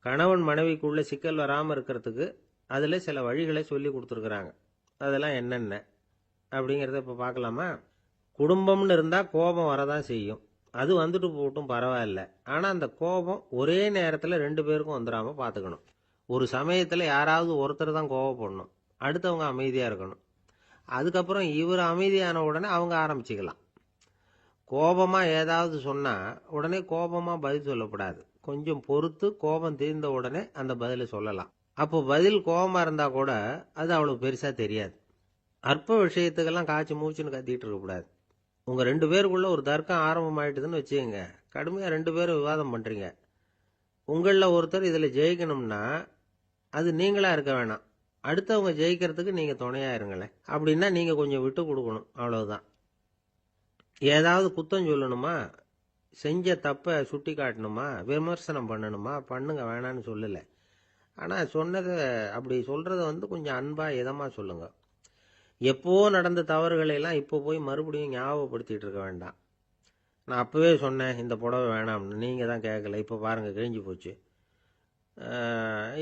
கணவன் மனைவிக்குள்ள சிக்கல் வராமல் இருக்கிறதுக்கு அதில் சில வழிகளை சொல்லி கொடுத்துருக்குறாங்க. அதெல்லாம் என்னென்ன அப்படிங்கிறத இப்போ பார்க்கலாமா? குடும்பம்னு இருந்தால் கோபம் வரதான் செய்யும். அது வந்துட்டு போகட்டும், பரவாயில்ல. ஆனால் அந்த கோபம் ஒரே நேரத்தில் ரெண்டு பேருக்கும் வந்துடாமல் பார்த்துக்கணும். ஒரு சமயத்தில் யாராவது ஒருத்தர் தான் கோபப்படணும், அடுத்தவங்க அமைதியாக இருக்கணும். அதுக்கப்புறம் இவர் அமைதியான உடனே அவங்க ஆரம்பிச்சுக்கலாம். கோபமாக ஏதாவது சொன்னால் உடனே கோபமாக பதில் சொல்லக்கூடாது. கொஞ்சம் பொறுத்து கோபம் தீர்ந்த உடனே அந்த பதிலை சொல்லலாம். அப்போ பதில் கோபமாக இருந்தால் கூட அது அவ்வளோ பெருசாக தெரியாது. அற்ப விஷயத்துக்கெல்லாம் காய்ச்சி மூச்சுன்னு கத்திட்டு இருக்கக்கூடாது. உங்கள் ரெண்டு பேருக்குள்ள ஒரு தர்க்கம் ஆரம்பமாயிட்டுதுன்னு வச்சுக்கோங்க. கடுமையாக ரெண்டு பேரும் விவாதம் பண்ணுறீங்க. உங்களில் ஒருத்தர் இதில் ஜெயிக்கணும்னா அது நீங்களாக இருக்க வேணாம், அடுத்தவங்க ஜெயிக்கிறதுக்கு நீங்கள் துணையாக இருங்களேன். அப்படின்னா நீங்கள் கொஞ்சம் விட்டு கொடுக்கணும், அவ்வளவுதான். ஏதாவது குத்தம் சொல்லணுமா, செஞ்ச தப்பை சுட்டி காட்டணுமா, விமர்சனம் பண்ணணுமா, பண்ணுங்க, வேணான்னு சொல்லலை. ஆனால் சொன்னதை அப்படி சொல்கிறத கொஞ்சம் அன்பாக இதமாக சொல்லுங்க. எப்போ நடந்த தவறுகளை எல்லாம் இப்போ போய் மறுபடியும் ஞாபகப்படுத்திட்டு இருக்க வேண்டாம். நான் அப்போவே சொன்னேன் இந்த புடவை வேணாம்னு, நீங்கள் தான் கேட்கல, இப்போ பாருங்கள் கிழிஞ்சு போச்சு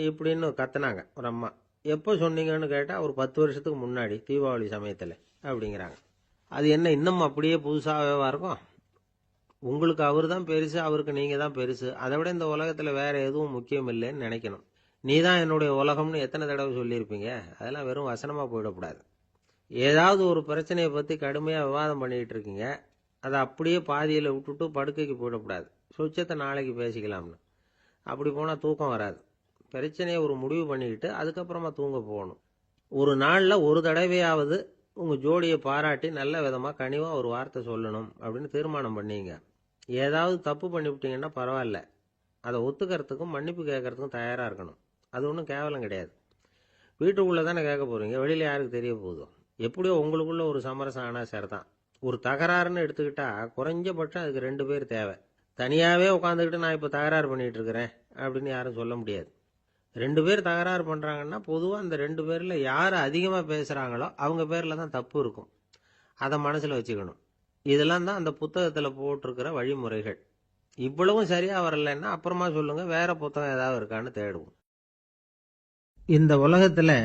இப்படின்னு கத்துனாங்க ஒரு அம்மா. எப்போ சொன்னீங்கன்னு கேட்டால் ஒரு 10 வருஷத்துக்கு முன்னாடி தீபாவளி சமயத்தில் அப்படிங்கிறாங்க. அது என்ன இன்னும் அப்படியே புதுசாகவே இருக்கும்? உங்களுக்கு அவர் தான் பெருசு, அவருக்கு நீங்கள் தான் பெருசு. அதை விட இந்த உலகத்தில் வேறு எதுவும் முக்கியம் இல்லைன்னு நினைக்கணும். நீ தான் என்னுடைய உலகம்னு எத்தனை தடவை சொல்லியிருப்பீங்க? அதெல்லாம் வெறும் வசனமாக போயிடக்கூடாது. ஏதாவது ஒரு பிரச்சனையை பற்றி கடுமையாக விவாதம் பண்ணிக்கிட்டு இருக்கீங்க, அதை அப்படியே பாதியில் விட்டுட்டு படுக்கைக்கு போயிடக்கூடாது. சொச்சத்தை நாளைக்கு பேசிக்கலாம்னு. அப்படி போனால் தூக்கம் வராது. பிரச்சனையை ஒரு முடிவு பண்ணிக்கிட்டு அதுக்கப்புறமா தூங்க போகணும். ஒரு நாளில் ஒரு தடவையாவது உங்கள் ஜோடியை பாராட்டி நல்ல விதமாக கனிவாக ஒரு வார்த்தை சொல்லணும் அப்படின்னு தீர்மானம் பண்ணிங்க. ஏதாவது தப்பு பண்ணிவிட்டீங்கன்னா பரவாயில்ல, அதை ஒத்துக்கிறதுக்கும் மன்னிப்பு கேட்கறதுக்கும் தயாராக இருக்கணும். அது ஒன்றும் கேவலம் கிடையாது. வீட்டுக்குள்ளே தானே கேட்க போகிறீங்க, வெளியில் யாருக்கு தெரிய போகுதோ? எப்படியோ உங்களுக்குள்ள ஒரு சமரசம் ஆனால் சரிதான். ஒரு தகராறுன்னு எடுத்துக்கிட்டா குறைஞ்சபட்சம் அதுக்கு 2 பேர் தேவை. தனியாகவே உட்காந்துக்கிட்டு நான் இப்போ தகராறு பண்ணிகிட்டு இருக்கிறேன் அப்படின்னு யாரும் சொல்ல முடியாது. 2 பேர் தகராறு பண்ணுறாங்கன்னா பொதுவாக அந்த 2 பேரில் யார் அதிகமாக பேசுகிறாங்களோ அவங்க பேரில் தான் தப்பு இருக்கும். அதை மனசில் வச்சுக்கணும். இதெல்லாம் தான் அந்த புத்தகத்தில் போட்டிருக்கிற வழிமுறைகள். இவ்வளவும் சரியாக வரலைன்னா அப்புறமா சொல்லுங்கள், வேறு புத்தகம் ஏதாவது இருக்கான்னு தேடுவோம். இந்த உலகத்தில்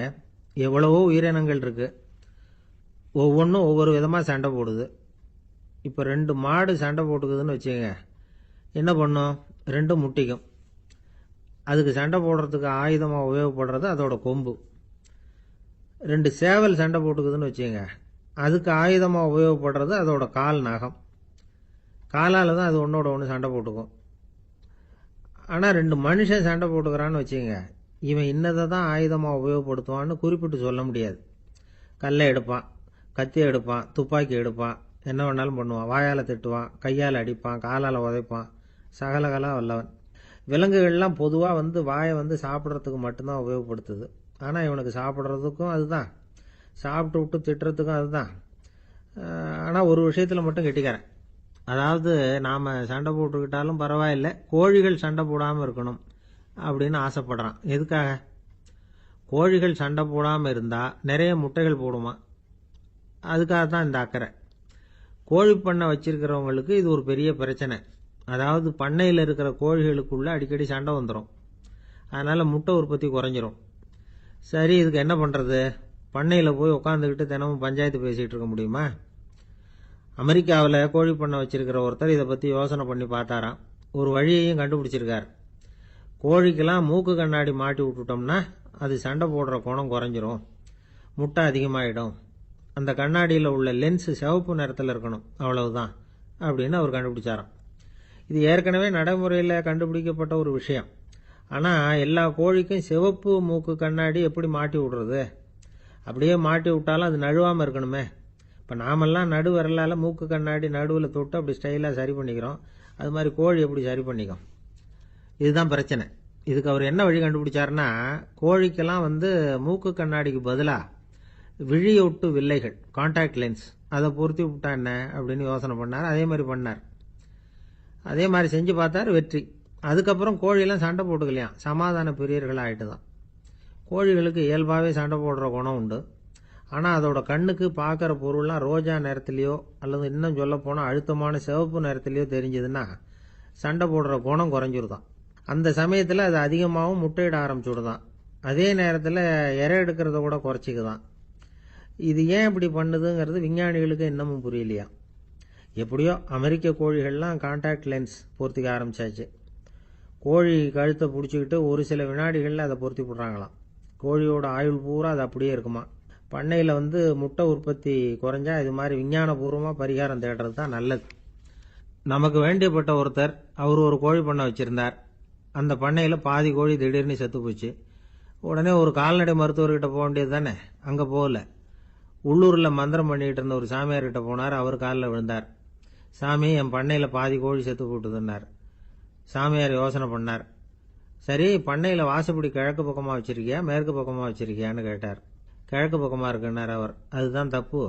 எவ்வளவோ உயிரினங்கள் இருக்குது. ஒவ்வொன்றும் ஒவ்வொரு விதமாக சண்டை போடுது. இப்போ 2 மாடு சண்டை போட்டுக்குதுன்னு வச்சுக்கோங்க. என்ன பண்ணும்? 2 முட்டிக்கும். அதுக்கு சண்டை போடுறதுக்கு ஆயுதமாக உபயோகப்படுறது அதோட கொம்பு. 2 சேவல் சண்டை போட்டுக்குதுன்னு வச்சுக்கோங்க. அதுக்கு ஆயுதமாக உபயோகப்படுறது அதோட கால் நகம். காலால் தான் அது ஒன்றோட ஒன்று சண்டை போட்டுக்கும். ஆனால் 2 மனுஷன் சண்டை போட்டுக்கிறான்னு வச்சுக்கோங்க. இவன் இன்னதை தான் ஆயுதமாக உபயோகப்படுத்துவான்னு குறிப்பிட்டு சொல்ல முடியாது. கல்லை எடுப்பான், கத்தி எடுப்பான், துப்பாக்கி எடுப்பான், என்ன வேணாலும் பண்ணுவான். வாயால் திட்டுவான், கையால் அடிப்பான், காலால் உதைப்பான், சகலகலா வல்லவன். விலங்குகள்லாம் பொதுவாக வாயை சாப்பிட்றதுக்கு மட்டும்தான் உபயோகப்படுத்துது. ஆனால் இவனுக்கு சாப்பிட்றதுக்கும் அதுதான், சாப்பிட்டு விட்டு திட்டுறதுக்கும் அதுதான். ஆனால் ஒரு விஷயத்தில் மட்டும் கெட்டிக்கிறேன். அதாவது நாம் சண்டை போட்டுக்கிட்டாலும் பரவாயில்லை, கோழிகள் சண்டை போடாமல் இருக்கணும் அப்படின்னு ஆசைப்படுறான். எதுக்காக? கோழிகள் சண்டை போடாமல் இருந்தால் நிறைய முட்டைகள் போடுமா, அதுக்காக தான் இந்த அக்கறை. கோழி பண்ணை வச்சிருக்கிறவங்களுக்கு இது ஒரு பெரிய பிரச்சனை. அதாவது பண்ணையில் இருக்கிற கோழிகளுக்குள்ளே அடிக்கடி சண்டை வந்துடும். அதனால் முட்டை உற்பத்தி குறைஞ்சிரும். சரி, இதுக்கு என்ன பண்ணுறது? பண்ணையில் போய் உட்காந்துக்கிட்டு தினமும் பஞ்சாயத்து பேசிகிட்டு இருக்க முடியுமா? அமெரிக்காவில் கோழி பண்ணை வச்சிருக்கிற ஒருத்தர் இதை பற்றி யோசனை பண்ணி பார்த்தாராம். ஒரு வழியையும் கண்டுபிடிச்சிருக்கார். கோழிக்கெல்லாம் மூக்கு கண்ணாடி மாட்டி விட்டுட்டோம்னா அது சண்டை போடுற குணம் குறைஞ்சிரும், முட்டை அதிகமாகிடும். அந்த கண்ணாடியில் உள்ள லென்ஸு சிவப்பு நிறத்தில் இருக்கணும், அவ்வளவுதான் அப்படின்னு அவர் கண்டுபிடிச்சாராம். இது ஏற்கனவே நடைமுறையில் கண்டுபிடிக்கப்பட்ட ஒரு விஷயம். ஆனால் எல்லா கோழிக்கும் சிவப்பு மூக்கு கண்ணாடி எப்படி மாட்டி விடுறது? அப்படியே மாட்டி விட்டாலும் அது நழுவாமல் இருக்கணுமே. இப்போ நாமெல்லாம் நடு விரலால் மூக்கு கண்ணாடி நடுவில் தொட்டு அப்படி ஸ்டைலாக சரி பண்ணிக்கிறோம். அது மாதிரி கோழி எப்படி சரி பண்ணிக்கும்? இதுதான் பிரச்சனை. இதுக்கு அவர் என்ன வழி கண்டுபிடிச்சாருன்னா, கோழிக்கெல்லாம் மூக்கு கண்ணாடிக்கு பதிலாக விழியொட்டு வில்லைகள், கான்டாக்ட் லென்ஸ், அதை பொருத்தி விட்டா என்ன அப்படின்னு யோசனை பண்ணார். அதே மாதிரி பண்ணார். அதே மாதிரி செஞ்சு பார்த்தார், வெற்றி. அதுக்கப்புறம் கோழியெல்லாம் சண்டை போட்டுக்கலையாம், சமாதான பிரியர்கள் ஆகிட்டு தான். கோழிகளுக்கு இயல்பாகவே சண்டை போடுற குணம் உண்டு. ஆனால் அதோட கண்ணுக்கு பார்க்குற பொருள்லாம் ரோஜா நிறத்துலையோ அல்லது இன்னும் சொல்ல போனால் அழுத்தமான சிவப்பு நிறத்துலையோ தெரிஞ்சதுன்னா சண்டை போடுற குணம் குறைஞ்சிருதான். அந்த சமயத்தில் அது அதிகமாகவும் முட்டையிட ஆரம்பிச்சுடுதான். அதே நேரத்தில் இறை எடுக்கிறத கூட குறைச்சிக்குதான். இது ஏன் இப்படி பண்ணுதுங்கிறது விஞ்ஞானிகளுக்கு இன்னமும் புரியலையா. எப்படியோ அமெரிக்க கோழிகள்லாம் கான்டாக்ட் லென்ஸ் பொருத்திக்க ஆரம்பிச்சாச்சு. கோழி கழுத்தை பிடிச்சிக்கிட்டு ஒரு சில வினாடிகளில் அதை பொருத்தி போடுறாங்களாம். கோழியோட ஆயுள் பூரா அது அப்படியே இருக்குமா. பண்ணையில் முட்டை உற்பத்தி குறைஞ்சா இது மாதிரி விஞ்ஞானபூர்வமாக பரிகாரம் தேடுறது தான் நல்லது. நமக்கு வேண்டியப்பட்ட ஒருத்தர் அவர் ஒரு கோழி பண்ணை வச்சிருந்தார். அந்த பண்ணையில் பாதி கோழி திடீர்னு செத்து போச்சு. உடனே ஒரு கால்நடை மருத்துவர்கிட்ட போக வேண்டியது தானே. அங்கே போகல. உள்ளூரில் மந்திரம் பண்ணிக்கிட்டு இருந்த ஒரு சாமியார்கிட்ட போனார். அவர் காலில் விழுந்தார். சாமி, என் பண்ணையில் பாதி கோழி செத்து போட்டுதுன்னார். சாமியார் யோசனை பண்ணார். சரி, பண்ணையில் வாசப்படி கிழக்கு பக்கமாக வச்சிருக்கியா மேற்கு பக்கமாக வச்சிருக்கியான்னு கேட்டார். கிழக்கு பக்கமாக இருக்குன்னார் அவர். அதுதான் தப்பு,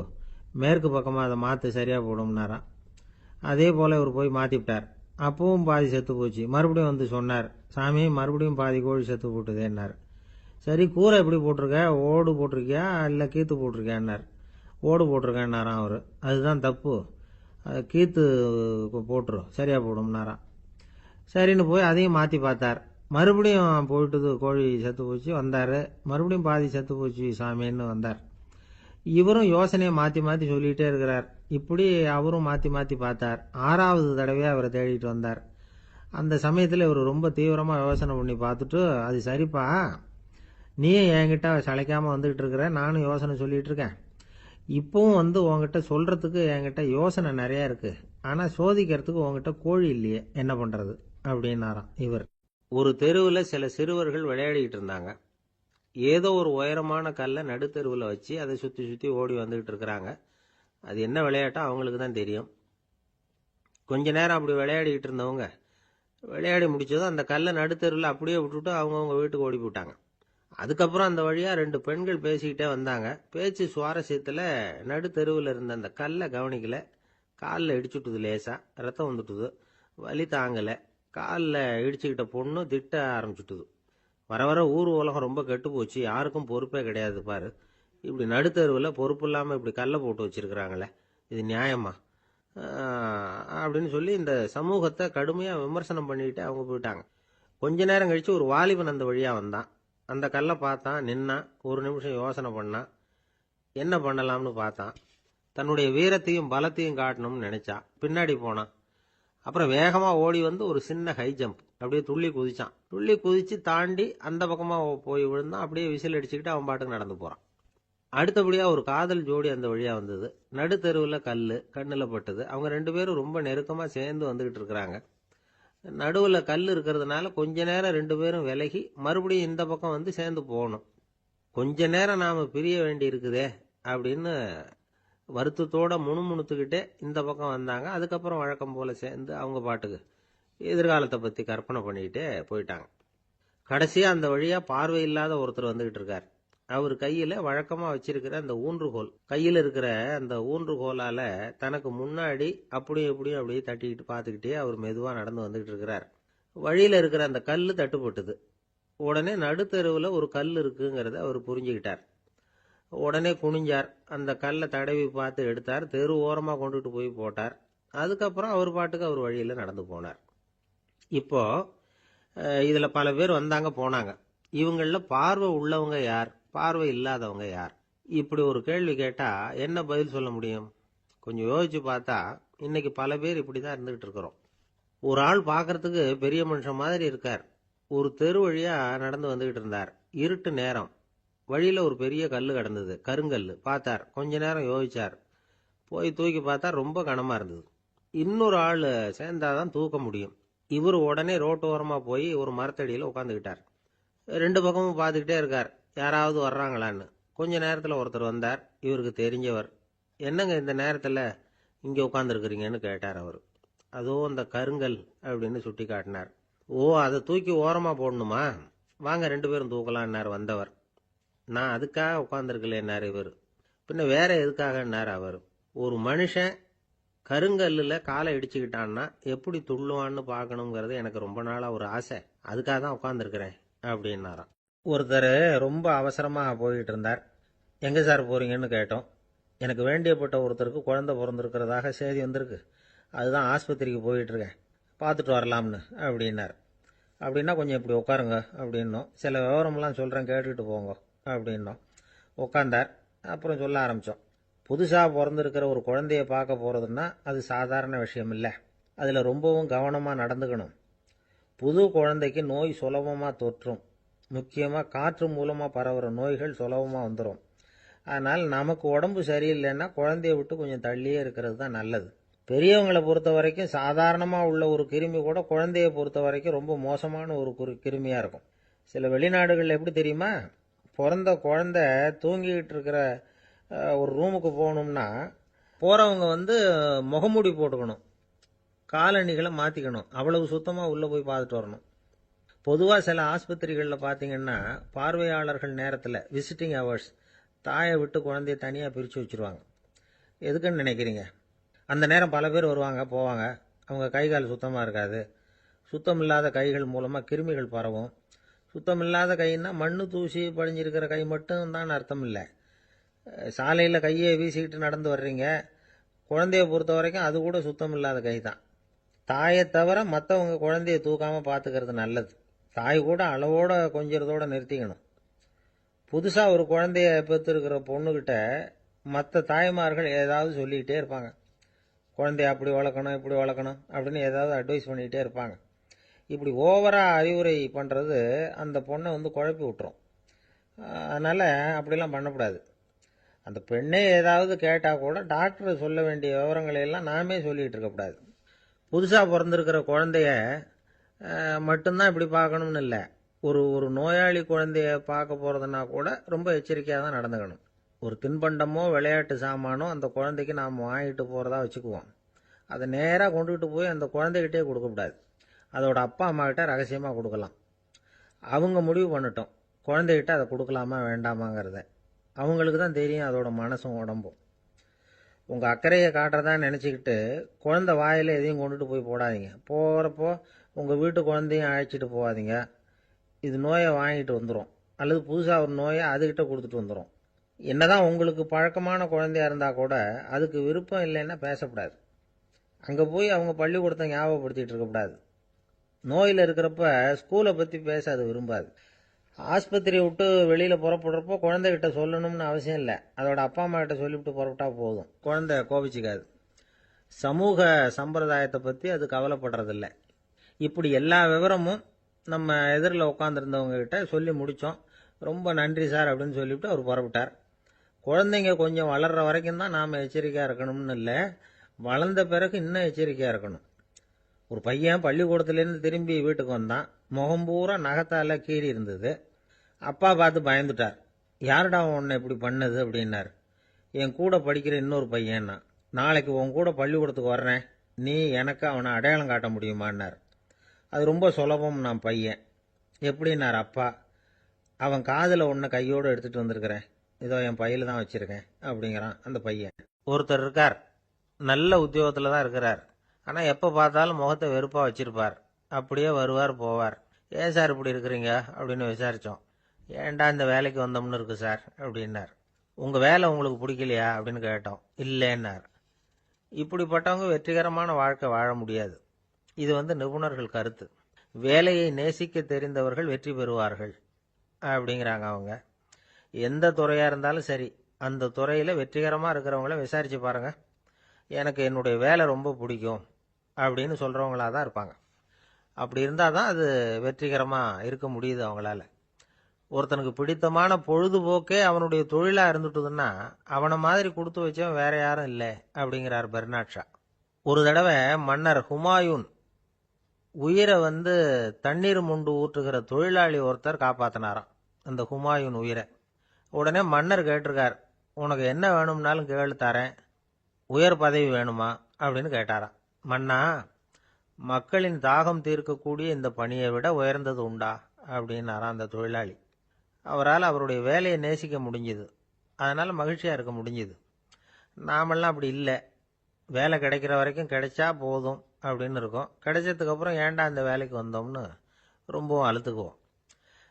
மேற்கு பக்கமாக அதை மாற்று சரியாக போடும்னாராம். அதே போல் இவர் போய் மாற்றிவிட்டார். அப்பவும் பாதி செத்து போச்சு. மறுபடியும் சொன்னார், சாமி மறுபடியும் பாதி கோழி செத்து போட்டுதேன்னார். சரி, கூரை எப்படி போட்டிருக்க, ஓடு போட்டிருக்கியா இல்லை கீத்து போட்டிருக்கியான்னார். ஓடு போட்டிருக்கேன்னாராம் அவர். அதுதான் தப்பு, கீத்து போட்டுரு சரியாக போடும்னாராம். சரின்னு போய் அதையும் மாற்றி பார்த்தார். மறுபடியும் போயிட்டுது, கோழி செத்து போச்சு. வந்தார். மறுபடியும் பாதி செத்து போச்சு சாமின்னு வந்தார். இவரும் யோசனையை மாற்றி மாற்றி சொல்லிகிட்டே இருக்கிறார். இப்படி அவரும் மாற்றி மாற்றி பார்த்தார். 6வது தடவையாக அவரை தேடிட்டு வந்தார். அந்த சமயத்தில் இவர் ரொம்ப தீவிரமாக யோசனை பண்ணி பார்த்துட்டு, அது சரிப்பா, நீயும் என்கிட்ட சளைக்காமல் வந்துக்கிட்டு இருக்கிற, நானும் யோசனை சொல்லிகிட்டு இருக்கேன். இப்பவும் உங்ககிட்ட சொல்கிறதுக்கு என்கிட்ட யோசனை நிறையா இருக்குது. ஆனால் சோதிக்கிறதுக்கு உங்ககிட்ட கோழி இல்லையே, என்ன பண்ணுறது அப்படின்னாராம் இவர். ஒரு தெருவில் சில சிறுவர்கள் விளையாடிக்கிட்டு இருந்தாங்க. ஏதோ ஒரு உயரமான கல்லை நடுத்தெருவில் வச்சு அதை சுற்றி சுற்றி ஓடி வந்துக்கிட்டு இருக்கிறாங்க. அது என்ன விளையாட்டோ அவங்களுக்கு தான் தெரியும். கொஞ்ச நேரம் அப்படி விளையாடிக்கிட்டு இருந்தவங்க விளையாடி முடிச்சதும் அந்த கல்லை நடுத்தெருவில் அப்படியே விட்டுட்டு அவங்கவுங்க வீட்டுக்கு ஓடி போட்டாங்க. அதுக்கப்புறம் அந்த வழியாக 2 பெண்கள் பேசிக்கிட்டே வந்தாங்க. பேச்சு சுவாரஸ்யத்தில் நடுத்தெருவில் இருந்த அந்த கல்லை கவனிக்கல. காலில் இடிச்சுட்டுது, லேசாக ரத்தம் வந்துட்டுது. வலி தாங்கலை. காலில் இடிச்சுக்கிட்ட பொண்ணு திட்ட ஆரம்பிச்சுட்டுது. வர வர ஊர் உலகம் ரொம்ப கெட்டு போச்சு, யாருக்கும் பொறுப்பே கிடையாது பாரு, இப்படி நடுத்தருவில் பொறுப்பு இல்லாமல் இப்படி கல்லை போட்டு வச்சிருக்கிறாங்களே, இது நியாயமா அப்படின்னு சொல்லி இந்த சமூகத்தை கடுமையாக விமர்சனம் பண்ணிக்கிட்டு அவங்க போயிட்டாங்க. கொஞ்ச நேரம் கழித்து ஒரு வாலிபன் அந்த வழியாக வந்தான். அந்த கல்லை பார்த்தான், நின்னான். ஒரு நிமிஷம் யோசனை பண்ணான். என்ன பண்ணலாம்னு பார்த்தான். தன்னுடைய வீரத்தையும் பலத்தையும் காட்டணும்னு நினைச்சான். பின்னாடி போனான். அப்புறம் வேகமாக ஓடி ஒரு சின்ன ஹை ஜம்ப் அப்படியே துள்ளி குதிச்சான். துள்ளி குதிச்சு தாண்டி அந்த பக்கமாக போய் விழுந்தான். அப்படியே விசில் அடிச்சுக்கிட்டு அவன் பாட்டுக்கு நடந்து போகிறான். அடுத்தபடியாக ஒரு காதல் ஜோடி அந்த வழியாக வந்தது. நடுத்தெருவில் கண்ணில் பட்டது. அவங்க 2 பேரும் ரொம்ப நெருக்கமாக சேர்ந்து வந்துக்கிட்டு இருக்கிறாங்க. நடுவில் கல் இருக்கிறதுனால கொஞ்ச நேரம் 2 பேரும் விலகி மறுபடியும் இந்த பக்கம் சேர்ந்து போகணும். கொஞ்ச நேரம் நாம் பிரிய வேண்டி இருக்குதே அப்படின்னு வருத்தத்தோட முணுமுணுத்துக்கிட்டே இந்த பக்கம் வந்தாங்க. அதுக்கப்புறம் வழக்கம் போல சேர்ந்து அவங்க பாட்டுக்கு எதிர்காலத்தை பற்றி கற்பனை பண்ணிக்கிட்டே போயிட்டாங்க. கடைசியாக அந்த வழியாக பார்வை இல்லாத ஒருத்தர் வந்துக்கிட்டு இருக்கார். அவர் கையில் வழக்கமாக வச்சிருக்கிற அந்த ஊன்றுகோல், கையில் இருக்கிற அந்த ஊன்றுகோலால் தனக்கு முன்னாடி அப்படியும் இப்படியும் அப்படியே தட்டிக்கிட்டு பார்த்துக்கிட்டே அவர் மெதுவாக நடந்து வந்துக்கிட்டு இருக்கிறார். வழியில் இருக்கிற அந்த கல் தட்டுப்பட்டுது. உடனே நடுத்தெருவில் ஒரு கல் இருக்குங்கிறத அவர் புரிஞ்சுக்கிட்டார். உடனே குனிஞ்சார். அந்த கல்லை தடவி பார்த்து எடுத்தார். தெரு ஓரமாக கொண்டுட்டு போய் போட்டார். அதுக்கப்புறம் அவர் பாட்டுக்கு அவர் வழியில் நடந்து போனார். இப்போ இதில் பல பேர் வந்தாங்க போனாங்க. இவங்களில் பார்வை உள்ளவங்க யார், பார்வை இல்லாதவங்க யார்? இப்படி ஒரு கேள்வி கேட்டால் என்ன பதில் சொல்ல முடியும்? கொஞ்சம் யோசிச்சு பார்த்தா இன்னைக்கு பல பேர் இப்படி தான் இருந்துகிட்டு இருக்கிறோம். ஒரு ஆள் பார்க்கறதுக்கு பெரிய மனுஷன் மாதிரி இருக்கார். ஒரு தெரு வழியாக நடந்து வந்துக்கிட்டு இருந்தார். இருட்டு நேரம். வழியில் ஒரு பெரிய கல் கிடந்தது, கருங்கல். பார்த்தார். கொஞ்ச நேரம் யோசிச்சார். போய் தூக்கி பார்த்தா ரொம்ப கனமாக இருந்தது. இன்னொரு ஆள் சேர்ந்தாதான் தூக்க முடியும். இவர் உடனே ரோட்டு ஓரமாக போய் ஒரு மரத்தடியில் உட்காந்துக்கிட்டார். 2 பக்கமும் பார்த்துக்கிட்டே இருக்கார், யாராவது வர்றாங்களான்னு. கொஞ்ச நேரத்தில் ஒருத்தர் வந்தார். இவருக்கு தெரிஞ்சவர். என்னங்க இந்த நேரத்தில் இங்கே உட்காந்துருக்குறீங்கன்னு கேட்டார் அவர். அதோ அந்த கருங்கல் அப்படின்னு சுட்டி காட்டினார். ஓ, அதை தூக்கி ஓரமாக போடணுமா? வாங்க 2 பேரும் தூக்கலான்னார் வந்தவர். நான் அதுக்காக உட்காந்துருக்கலேன்னார் இவர். பின்ன வேற எதுக்காகன்னார் அவர். ஒரு மனுஷன் கருங்கல்லில் காலை இடிச்சுக்கிட்டான்னா எப்படி துள்ளுவான்னு பார்க்கணுங்கிறது எனக்கு ரொம்ப நாளாக ஒரு ஆசை. அதுக்காக தான் உட்காந்துருக்கிறேன் அப்படின்னாராம். ஒருத்தர் ரொம்ப அவசரமாக போய்கிட்டு இருந்தார். எங்கே சார் போகிறீங்கன்னு கேட்டோம். எனக்கு வேண்டியப்பட்ட ஒருத்தருக்கு குழந்தை பிறந்திருக்கிறதாக செய்தி வந்திருக்கு, அதுதான் ஆஸ்பத்திரிக்கு போயிட்டுருக்கேன், பார்த்துட்டு வரலாம்னு அப்படின்னார். அப்படின்னா கொஞ்சம் இப்படி உட்காருங்க அப்படின்னோம். சில விவரம்லாம் சொல்கிறேன் கேட்டுக்கிட்டு போங்க அப்படின்னோம். உட்காந்தார். அப்புறம் சொல்ல ஆரம்பித்தோம். புதுசாக பிறந்திருக்கிற ஒரு குழந்தைய பார்க்க போகிறதுன்னா அது சாதாரண விஷயம் இல்லை. அதில் ரொம்பவும் கவனமாக நடந்துக்கணும். புது குழந்தைக்கு நோய் சுலபமாக தொற்றும். முக்கியமாக காற்று மூலமாக பரவுகிற நோய்கள் சுலபமாக வந்துடும். அதனால் நமக்கு உடம்பு சரியில்லைன்னா குழந்தைய விட்டு கொஞ்சம் தள்ளியே இருக்கிறது தான் நல்லது. பெரியவங்களை பொறுத்த வரைக்கும் சாதாரணமாக உள்ள ஒரு கிருமி கூட குழந்தைய பொறுத்த வரைக்கும் ரொம்ப மோசமான ஒரு கிருமியாக இருக்கும். சில வெளிநாடுகளில் எப்படி தெரியுமா, பிறந்த குழந்தை தூங்கிக்கிட்டு இருக்கிற ஒரு ரூமுக்கு போகணும்னா போகிறவங்க முகமூடி போட்டுக்கணும், காலணிகளை மாற்றிக்கணும், அவ்வளவு சுத்தமாக உள்ளே போய் பார்த்துட்டு வரணும். பொதுவாக சில ஆஸ்பத்திரிகளில் பார்த்தீங்கன்னா பார்வையாளர்கள் நேரத்தில் விசிட்டிங் ஹவர்ஸ் தாயை விட்டு குழந்தைய தனியாக பிரித்து வச்சுருவாங்க. எதுக்குன்னு நினைக்கிறீங்க? அந்த நேரம் பல பேர் வருவாங்க போவாங்க. அவங்க கை கால் சுத்தமாக இருக்காது. சுத்தம் இல்லாத கைகள் மூலமாக கிருமிகள் பரவும். சுத்தம் இல்லாத கைன்னா மண்ணு தூசி படிஞ்சிருக்கிற கை மட்டும் தான் அர்த்தம் இல்லை. சாலையில் கையை வீசிக்கிட்டு நடந்து வர்றீங்க, குழந்தைய பொறுத்த வரைக்கும் அது கூட சுத்தம் இல்லாத கை தான். தாயை தவிர மற்றவங்க குழந்தைய தூக்காமல் பார்த்துக்கிறது நல்லது. தாய் கூட அளவோட கொஞ்சிறதோடு நிறுத்திக்கணும். புதுசாக ஒரு குழந்தைய பெற்றிருக்கிற பொண்ணுக்கிட்ட மற்ற தாய்மார்கள் ஏதாவது சொல்லிக்கிட்டே இருப்பாங்க. குழந்தைய அப்படி வளர்க்கணும் இப்படி வளர்க்கணும் அப்படின்னு ஏதாவது அட்வைஸ் பண்ணிக்கிட்டே இருப்பாங்க. இப்படி ஓவராக அறிவுரை பண்ணுறது அந்த பொண்ணை குழப்பி விட்டுரும். அதனால் அப்படிலாம் பண்ணக்கூடாது. அந்த பெண்ணே ஏதாவது கேட்டால் கூட டாக்டர் சொல்ல வேண்டிய விவரங்களை எல்லாம் நாமே சொல்லிகிட்டு இருக்கக்கூடாது. புதுசாக பிறந்திருக்கிற குழந்தைய மட்டும்தான் இப்படி பார்க்கணும்னு இல்லை. ஒரு நோயாளி குழந்தைய பார்க்க போகிறதுனா கூட ரொம்ப எச்சரிக்கையாக தான் நடந்துக்கணும். ஒரு தின்பண்டமோ விளையாட்டு சாமானோ அந்த குழந்தைக்கு நாம் வாங்கிட்டு போகிறதா வச்சுக்குவோம். அதை நேராக கொண்டுகிட்டு போய் அந்த குழந்தைகிட்டே கொடுக்கக்கூடாது. அதோட அப்பா அம்மா கிட்ட ரகசியமாக கொடுக்கலாம். அவங்க முடிவு பண்ணட்டும் குழந்தைகிட்ட அதை கொடுக்கலாமா வேண்டாமாங்கிறத. அவங்களுக்கு தான் தெரியும் அதோட மனசும் உடம்பும். உங்கள் அக்கறையை காட்டுறதா நினச்சிக்கிட்டு குழந்தை வாயில் எதையும் கொண்டுட்டு போய் போடாதீங்க. போகிறப்போ உங்கள் வீட்டு குழந்தையும் அழைச்சிட்டு போகாதீங்க. இது நோயை வாங்கிட்டு வந்துடும், அல்லது புதுசாக ஒரு நோயை அதுக்கிட்ட கொடுத்துட்டு வந்துடும். என்னதான் உங்களுக்கு பழக்கமான குழந்தையா இருந்தால் கூட அதுக்கு விருப்பம் இல்லைன்னா பேசக்கூடாது. அங்கே போய் அவங்க பள்ளிக்கூடத்தை ஞாபகப்படுத்திகிட்டு இருக்கக்கூடாது. நோயில் இருக்கிறப்ப ஸ்கூலை பற்றி பேச அது விரும்பாது. ஆஸ்பத்திரியை விட்டு வெளியில் புறப்படுறப்போ குழந்தைகிட்ட சொல்லணும்னு அவசியம் இல்லை. அதோட அப்பா அம்மா கிட்ட சொல்லிவிட்டு புறப்பட்டா போதும். குழந்தை கோபிச்சிக்காது. சமூக சம்பிரதாயத்தை பற்றி அது கவலைப்படுறதில்லை. இப்படி எல்லா விவரமும் நம்ம எதிரில் உட்காந்துருந்தவங்க கிட்ட சொல்லி முடித்தோம். ரொம்ப நன்றி சார் அப்படின்னு சொல்லிவிட்டு அவர் புறப்பட்டார். குழந்தைங்க கொஞ்சம் வளர்கிற வரைக்கும் தான் நாம் எச்சரிக்கையாக இருக்கணும்னு இல்லை, வளர்ந்த பிறகு இன்னும் எச்சரிக்கையாக இருக்கணும். ஒரு பையன் பள்ளிக்கூடத்துலேருந்து திரும்பி வீட்டுக்கு வந்தான். முகம் பூரா நகத்தால் கீறி இருந்தது. அப்பா பார்த்து பயந்துட்டார். யாருடா உன்னை இப்படி பண்ணது அப்படின்னார். என் கூட படிக்கிற இன்னொரு பையன்னா. நாளைக்கு உன் கூட பள்ளிக்கூடத்துக்கு வர்றேன், நீ எனக்கு அவனை அடையாளம் காட்ட முடியுமான்னார். அது ரொம்ப சுலபம் நான் பையன். எப்படின்னார் அப்பா. அவன் காதில் ஒன்று கையோடு எடுத்துகிட்டு வந்திருக்கிறேன், இதோ என் பையில தான் வச்சுருக்கேன் அப்படிங்கிறான் அந்த பையன். ஒருத்தர் இருக்கார், நல்ல உத்தியோகத்தில் தான் இருக்கிறார். ஆனால் எப்போ பார்த்தாலும் முகத்தை வெறுப்பாக வச்சுருப்பார். அப்படியே வருவார் போவார். ஏன் சார் இப்படி இருக்கிறீங்க அப்படின்னு விசாரித்தோம். ஏன்டா இந்த வேலைக்கு வந்தோம்னு இருக்கு சார் அப்படின்னார். உங்கள் வேலை உங்களுக்கு பிடிக்கலையா அப்படின்னு கேட்டோம். இல்லைன்னார். இப்படிப்பட்டவங்க வெற்றிகரமான வாழ்க்கை வாழ முடியாது. இது நிபுணர்கள் கருத்து. வேலையை நேசிக்க தெரிந்தவர்கள் வெற்றி பெறுவார்கள் அப்படிங்கிறாங்க அவங்க. எந்த துறையாக இருந்தாலும் சரி, அந்த துறையில் வெற்றிகரமாக இருக்கிறவங்கள விசாரித்து பாருங்கள். எனக்கு என்னுடைய வேலை ரொம்ப பிடிக்கும் அப்படின்னு சொல்கிறவங்களாக தான் இருப்பாங்க. அப்படி இருந்தால் தான் அது வெற்றிகரமாக இருக்க முடியுது அவங்களால. ஒருத்தனுக்கு பிடித்தமான பொழுதுபோக்கே அவனுடைய தொழிலாக இருந்துட்டுதுன்னா அவனை மாதிரி கொடுத்து வச்சவன் வேற யாரும் இல்லை அப்படிங்கிறார் பெர்னாட் ஷா. ஒரு தடவை மன்னர் ஹுமாயூன் உயிரை தண்ணீர் முண்டு ஊற்றுகிற தொழிலாளி ஒருத்தர் காப்பாற்றினாராம் அந்த ஹுமாயூன் உயிரை. உடனே மன்னர் கேட்டிருக்கார், உனக்கு என்ன வேணும்னாலும் கேளு தரேன், உயர் பதவி வேணுமா அப்படின்னு கேட்டாராம். மன்னா, மக்களின் தாகம் தீர்க்கக்கூடிய இந்த பணியை விட உயர்ந்தது உண்டா அப்படின்னாராம் அந்த தொழிலாளி. அவரால் அவருடைய வேலையை நேசிக்க முடிஞ்சுது, அதனால் மகிழ்ச்சியாக இருக்க முடிஞ்சுது. நாமெல்லாம் அப்படி இல்லை. வேலை கிடைக்கிற வரைக்கும் கிடைச்சா போதும் அப்படின்னு இருக்கோம். கிடைச்சதுக்கப்புறம் ஏன்டா இந்த வேலைக்கு வந்தோம்னு ரொம்பவும் அழுத்துக்குவோம்.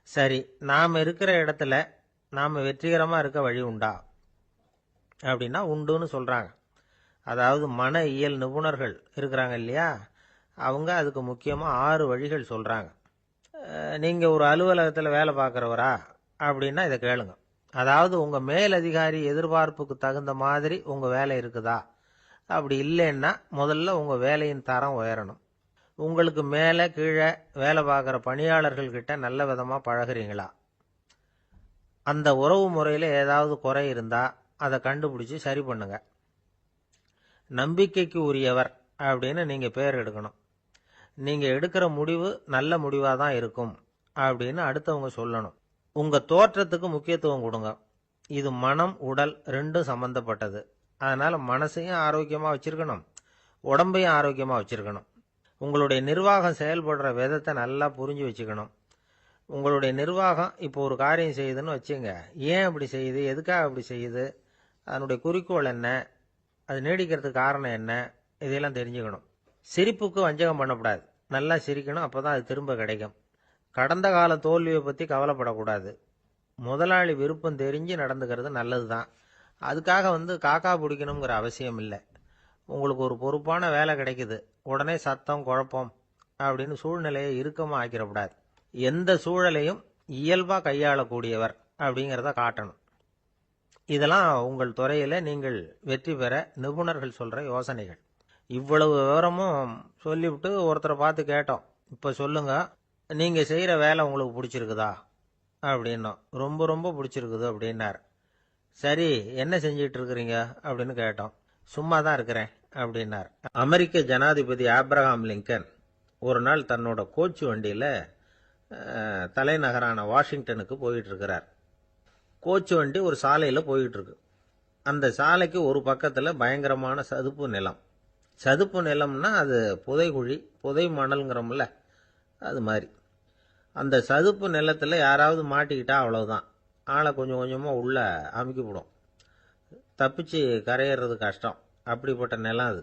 சரி, நாம் இருக்கிற இடத்துல நாம் வெற்றிகரமாக இருக்க வழி உண்டா அப்படின்னா உண்டுன்னு சொல்கிறாங்க. அதாவது மன இயல் நிபுணர்கள் இருக்கிறாங்க இல்லையா, அவங்க அதுக்கு முக்கியமாக 6 வழிகள் சொல்கிறாங்க. நீங்கள் ஒரு அலுவலகத்தில் வேலை பார்க்குறவரா அப்படின்னா இதை கேளுங்க. அதாவது உங்கள் மேலதிகாரி எதிர்பார்ப்புக்கு தகுந்த மாதிரி உங்கள் வேலை இருக்குதா? அப்படி இல்லைன்னா முதல்ல உங்கள் வேலையின் தரம் உயரணும். உங்களுக்கு மேலே கீழே வேலை பார்க்குற பணியாளர்கள்கிட்ட நல்ல விதமாக பழகுறீங்களா? அந்த உறவு முறையில் ஏதாவது குறை இருந்தால் அதை கண்டுபிடிச்சி சரி பண்ணுங்க. நம்பிக்கைக்கு உரியவர் அப்படின்னு நீங்கள் பேர் எடுக்கணும். நீங்கள் எடுக்கிற முடிவு நல்ல முடிவாக தான் இருக்கும் அப்படின்னு அடுத்தவங்க சொல்லணும். உங்கள் தோற்றத்துக்கு முக்கியத்துவம் கொடுங்க. இது மனம் உடல் ரெண்டும் சம்பந்தப்பட்டது. அதனால் மனசையும் ஆரோக்கியமாக வச்சுருக்கணும், உடம்பையும் ஆரோக்கியமாக வச்சுருக்கணும். உங்களுடைய நிர்வாகம் செயல்படுற விதத்தை நல்லா புரிஞ்சு வச்சுக்கணும். உங்களுடைய நிர்வாகம் இப்போ ஒரு காரியம் செய்யுதுன்னு வச்சுங்க, ஏன் அப்படி செய்யுது, எதுக்காக அப்படி செய்யுது, அதனுடைய குறிக்கோள் என்ன, அது நீடிக்கிறதுக்கு காரணம் என்ன, இதையெல்லாம் தெரிஞ்சுக்கணும். சிரிப்புக்கு வஞ்சகம் பண்ணக்கூடாது. நல்லா சிரிக்கணும், அப்போ தான் அது திரும்ப கிடைக்கும். கடந்த கால தோல்வியை பற்றி கவலைப்படக்கூடாது. முதலாளி விருப்பம் தெரிஞ்சு நடந்துக்கிறது நல்லது தான். அதுக்காக காக்கா பிடிக்கணுங்கிற அவசியம் இல்லை. உங்களுக்கு ஒரு பொறுப்பான வேலை கிடைக்குது, உடனே சத்தம் குழப்பம் அப்படின்னு சூழ்நிலையை இறுக்கமாக ஆக்கிடக்கூடாது. எந்த சூழலையும் இயல்பாக கையாளக்கூடியவர் அப்படிங்கிறத காட்டணும். இதெல்லாம் உங்கள் துறையில் நீங்கள் வெற்றி பெற நிபுணர்கள் சொல்கிற யோசனைகள். இவ்வளவு விவரமும் சொல்லிவிட்டு ஒருத்தரை பார்த்து கேட்டோம், இப்போ சொல்லுங்க, நீங்கள் செய்கிற வேலை உங்களுக்கு பிடிச்சிருக்குதா அப்படின்னோம். ரொம்ப ரொம்ப பிடிச்சிருக்குது அப்படின்னார். சரி, என்ன செஞ்சிட்டு இருக்கிறீங்க அப்படின்னு கேட்டோம். சும்மா தான் இருக்கிறேன் அப்படின்னார். அமெரிக்க ஜனாதிபதி ஆப்ரஹாம் லிங்கன் ஒரு நாள் தன்னோட கோச்சு வண்டியில் தலைநகரான வாஷிங்டனுக்கு போயிட்டு இருக்கிறார். கோச்சு வண்டி ஒரு சாலையில் போயிட்டு இருக்கு. அந்த சாலைக்கு ஒரு பக்கத்தில் பயங்கரமான சதுப்பு நிலம். சதுப்பு நிலம்னா அது புதைகுழி, புதை மணல்ங்கிறோம்ல, அது மாதிரி. அந்த சதுப்பு நிலத்தில் யாராவது மாட்டிக்கிட்டா அவ்வளவுதான், ஆளை கொஞ்சம் கொஞ்சமாக உள்ள அமுக்கிவிடும். தப்பிச்சு கரையிறது கஷ்டம். அப்படிப்பட்ட நிலம் அது.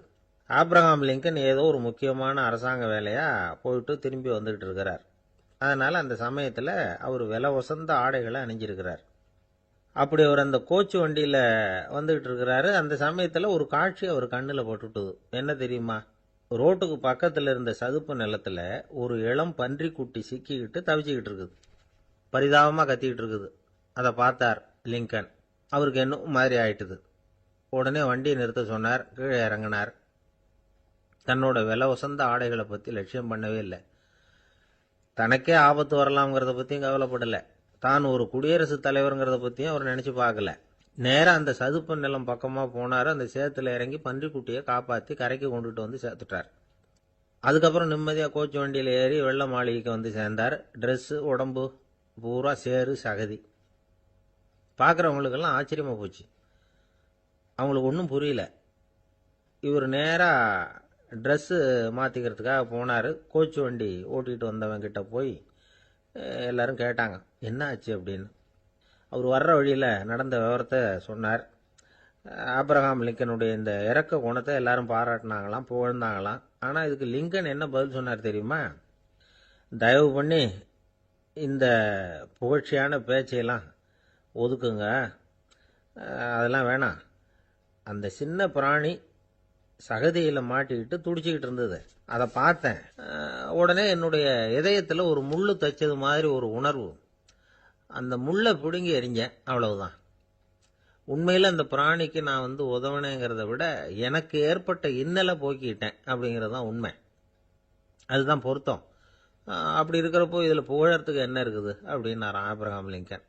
ஆப்ரஹாம் லிங்கன் ஏதோ ஒரு முக்கியமான அரசாங்க வேலையாக போயிட்டு திரும்பி வந்துக்கிட்டு இருக்கிறார். அதனால் அந்த சமயத்தில் அவர் விலை உசந்த ஆடைகளை அணிஞ்சிருக்கிறார். அப்படி அவர் அந்த கோச்சு வண்டியில் வந்துக்கிட்டு இருக்கிறாரு. அந்த சமயத்தில் ஒரு காட்சி அவர் கண்ணில் பட்டுட்டுது. என்ன தெரியுமா? ரோட்டுக்கு பக்கத்தில் இருந்த சதுப்பு நிலத்தில் ஒரு இளம் பன்றிக்குட்டி சிக்கிக்கிட்டு தவிச்சிக்கிட்டு இருக்குது. பரிதாபமாக கத்திக்கிட்டு இருக்குது. அதை பார்த்தார் லிங்கன். அவருக்கு என்ன மாதிரி ஆயிட்டுது. உடனே வண்டியை நிறுத்த சொன்னார். கீழே இறங்கினார். தன்னோட விலை உசந்த ஆடைகளை பற்றி லட்சியம் பண்ணவே இல்லை. தனக்கே ஆபத்து வரலாம்ங்கிறத பற்றியும் கவலைப்படலை. தான் ஒரு குடியரசுத் தலைவருங்கிறத பற்றியும் அவர் நினச்சி பார்க்கல. நேராக அந்த சதுப்பு நிலம் பக்கமாக போனார். அந்த சேத்துல இறங்கி பன்றிக்குட்டியை காப்பாற்றி கரைக்கு கொண்டுட்டு வந்து சேர்த்துட்டார். அதுக்கப்புறம் நிம்மதியாக கோச்சு வண்டியில் ஏறி வெள்ள மாளிகைக்கு வந்து சேர்ந்தார். ட்ரெஸ்ஸு உடம்பு பூரா சேறு சகதி. பார்க்குறவங்களுக்கெல்லாம் ஆச்சரியமாக போச்சு. அவங்களுக்கு ஒன்றும் புரியல. இவர் நேராக ட்ரெஸ்ஸு மாற்றிக்கிறதுக்காக போனார். கோச்சு வண்டி ஓட்டிகிட்டு வந்தவங்கிட்ட போய் எல்லாரும் கேட்டாங்க, என்ன ஆச்சு அப்படின்னு. அவர் வர்ற வழியில் நடந்த விவரத்தை சொன்னார். ஆப்ரஹாம் லிங்கனுடைய இந்த இறக்க குணத்தை எல்லாரும் பாராட்டினாங்களாம், புகழ்ந்தாங்களாம். ஆனால் இதுக்கு லிங்கன் என்ன பதில் சொன்னார் தெரியுமா? தயவு பண்ணி இந்த புகழ்ச்சியான பேச்சையெல்லாம் ஒதுக்குங்க, அதெல்லாம் வேணாம். அந்த சின்ன பிராணி சகதியில் மாட்டிக்கிட்டு துடிச்சிக்கிட்டு இருந்தது, அதை பார்த்தேன். உடனே என்னுடைய இதயத்தில் ஒரு முள்ளு தைச்சது மாதிரி ஒரு உணர்வு. அந்த முள்ளை பிடுங்கி எறிஞ்சேன், அவ்வளவுதான். உண்மையில் அந்த பிராணிக்கு நான் உதவினேங்கிறத விட எனக்கு ஏற்பட்ட இன்னலை போக்கிட்டேன் அப்படிங்கிறது தான் உண்மை. அதுதான் பொருத்தம். அப்படி இருக்கிறப்போ இதில் புகழறதுக்கு என்ன இருக்குது அப்படின்னாராம் ஆப்ரஹாம் லிங்கன்.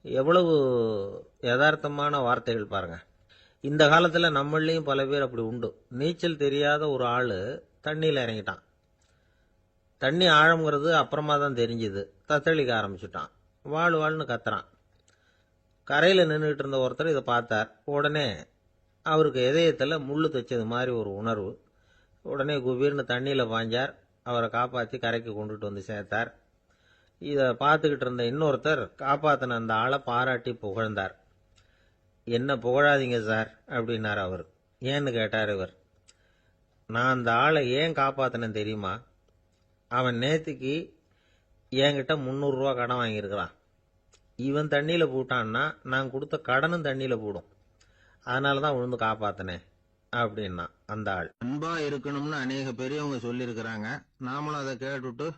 எவ்வளவு யதார்த்தமான வார்த்தைகள் பாருங்க. இந்த காலத்தில் நம்மளையும் பல பேர் அப்படி உண்டு. நீச்சல் தெரியாத ஒரு ஆள் தண்ணியில் இறங்கிட்டான். தண்ணி ஆழம்ங்கிறது அப்புறமா தான் தெரிஞ்சுது. தத்தளிக்க ஆரம்பிச்சுட்டான். வாழ்னு கத்துறான். கரையில் நின்றுட்டு இருந்த ஒருத்தர் இதை பார்த்தார். உடனே அவருக்கு இதயத்தில் முள்ளு தைச்சது மாதிரி ஒரு உணர்வு. உடனே குபீர்னு தண்ணியில் பாய்ஞ்சார். அவரை காப்பாற்றி கரைக்கு கொண்டுட்டு வந்து சேர்த்தார். இதை பார்த்துக்கிட்டு இருந்த இன்னொருத்தர் காப்பாற்றின அந்த ஆளை பாராட்டி புகழ்ந்தார். என்ன புகழாதீங்க சார் அப்படின்னார் அவர். ஏன்னு கேட்டார் இவர். நான் அந்த ஆளை ஏன் காப்பாற்றினேன் தெரியுமா? அவன் நேற்றுக்கு என்கிட்ட 300 ரூபா கடன் வாங்கியிருக்கிறான். இவன் தண்ணியில் போட்டான்னா நான் கொடுத்த கடனும் தண்ணியில் போடும். அதனால தான் விழுந்து காப்பாற்றினேன் அப்படின்னா அந்த ஆள். அன்பா இருக்கணும்னு அநேக பெரியவங்க சொல்லியிருக்கிறாங்க. நாமளும் அதை கேட்டுட்டு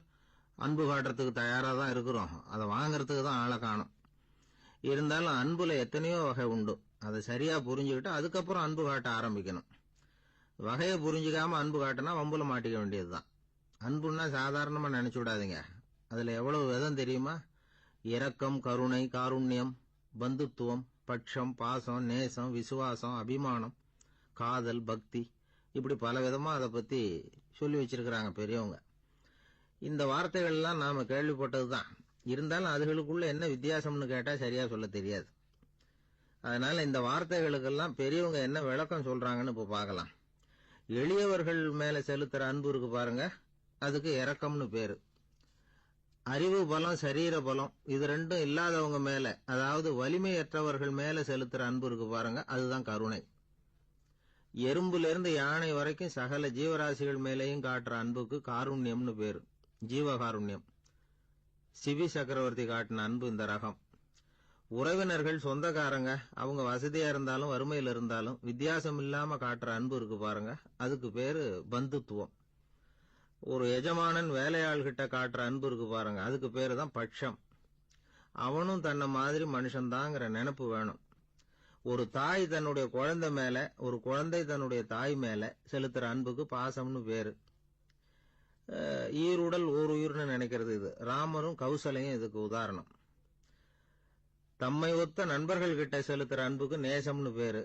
அன்பு காட்டுறதுக்கு தயாராக தான் இருக்கிறோம், அதை வாங்கறதுக்கு தான் ஆளை காணும். இருந்தாலும் அன்புல எத்தனையோ வகை உண்டு. அதை சரியா புரிஞ்சுக்கிட்டு அதுக்கப்புறம் அன்பு காட்ட ஆரம்பிக்கணும். வகையை புரிஞ்சுக்காம அன்பு காட்டினா வம்புல மாட்டிக்க வேண்டியதுதான். அன்புன்னா சாதாரணமா நினைச்சு விடாதீங்க. அதுல எவ்வளவு விதம் தெரியுமா? இரக்கம், கருணை, காருண்யம், பந்துத்துவம், பட்சம், பாசம், நேசம், விசுவாசம், அபிமானம், காதல், பக்தி, இப்படி பல விதமா அதை பத்தி சொல்லி வச்சிருக்கிறாங்க பெரியவங்க. இந்த வார்த்தைகள் எல்லாம் நாம கேள்விப்பட்டதுதான். இருந்தாலும் அதுகளுக்குள்ள என்ன வித்தியாசம்னு கேட்டா சரியா சொல்ல தெரியாது. அதனால இந்த வார்த்தைகளுக்கெல்லாம் பெரியவங்க என்ன விளக்கம் சொல்றாங்கன்னு இப்ப பார்க்கலாம். எளியவர்கள் மேல செலுத்துற அன்பு இருக்கு பாருங்க, அதுக்கு இரக்கம்னு பேரு. அறிவு பலம், சரீர பலம், இது ரெண்டும் இல்லாதவங்க மேல, அதாவது வலிமையற்றவர்கள் மேல செலுத்துற அன்பு இருக்கு பாருங்க, அதுதான் கருணை. எறும்புல இருந்து யானை வரைக்கும் சகல ஜீவராசிகள் மேலேயும் காட்டுற அன்புக்கு காருண்யம்னு பேரு, ஜீவகாருண்யம். சிவி சக்கரவர்த்தி காட்டின அன்பு இந்த ரகம். உறவினர்கள், சொந்தக்காரங்க, அவங்க வசதியா இருந்தாலும் வறுமையில இருந்தாலும் வித்தியாசம் இல்லாம காட்டுற அன்பு இருக்கு பாருங்க, அதுக்கு பேரு பந்துத்துவம். ஒரு எஜமானன் வேலையாள்கிட்ட காட்டுற அன்பு இருக்கு பாருங்க, அதுக்கு பேரு தான் பட்சம். அவனும் தன்னை மாதிரி மனுஷன்தாங்கிற நினைப்பு வேணும். ஒரு தாய் தன்னுடைய குழந்தை மேல, ஒரு குழந்தை தன்னுடைய தாய் மேல செலுத்துற அன்புக்கு பாசம்னு பேரு. ஈருடல் ஓர் உயிர்னு நினைக்கிறது இது. ராமரும் கௌசலையும் இதுக்கு உதாரணம். தம்மை ஒத்த நண்பர்கள் கிட்ட செலுத்துற அன்புக்கு நேசம்னு பேரு.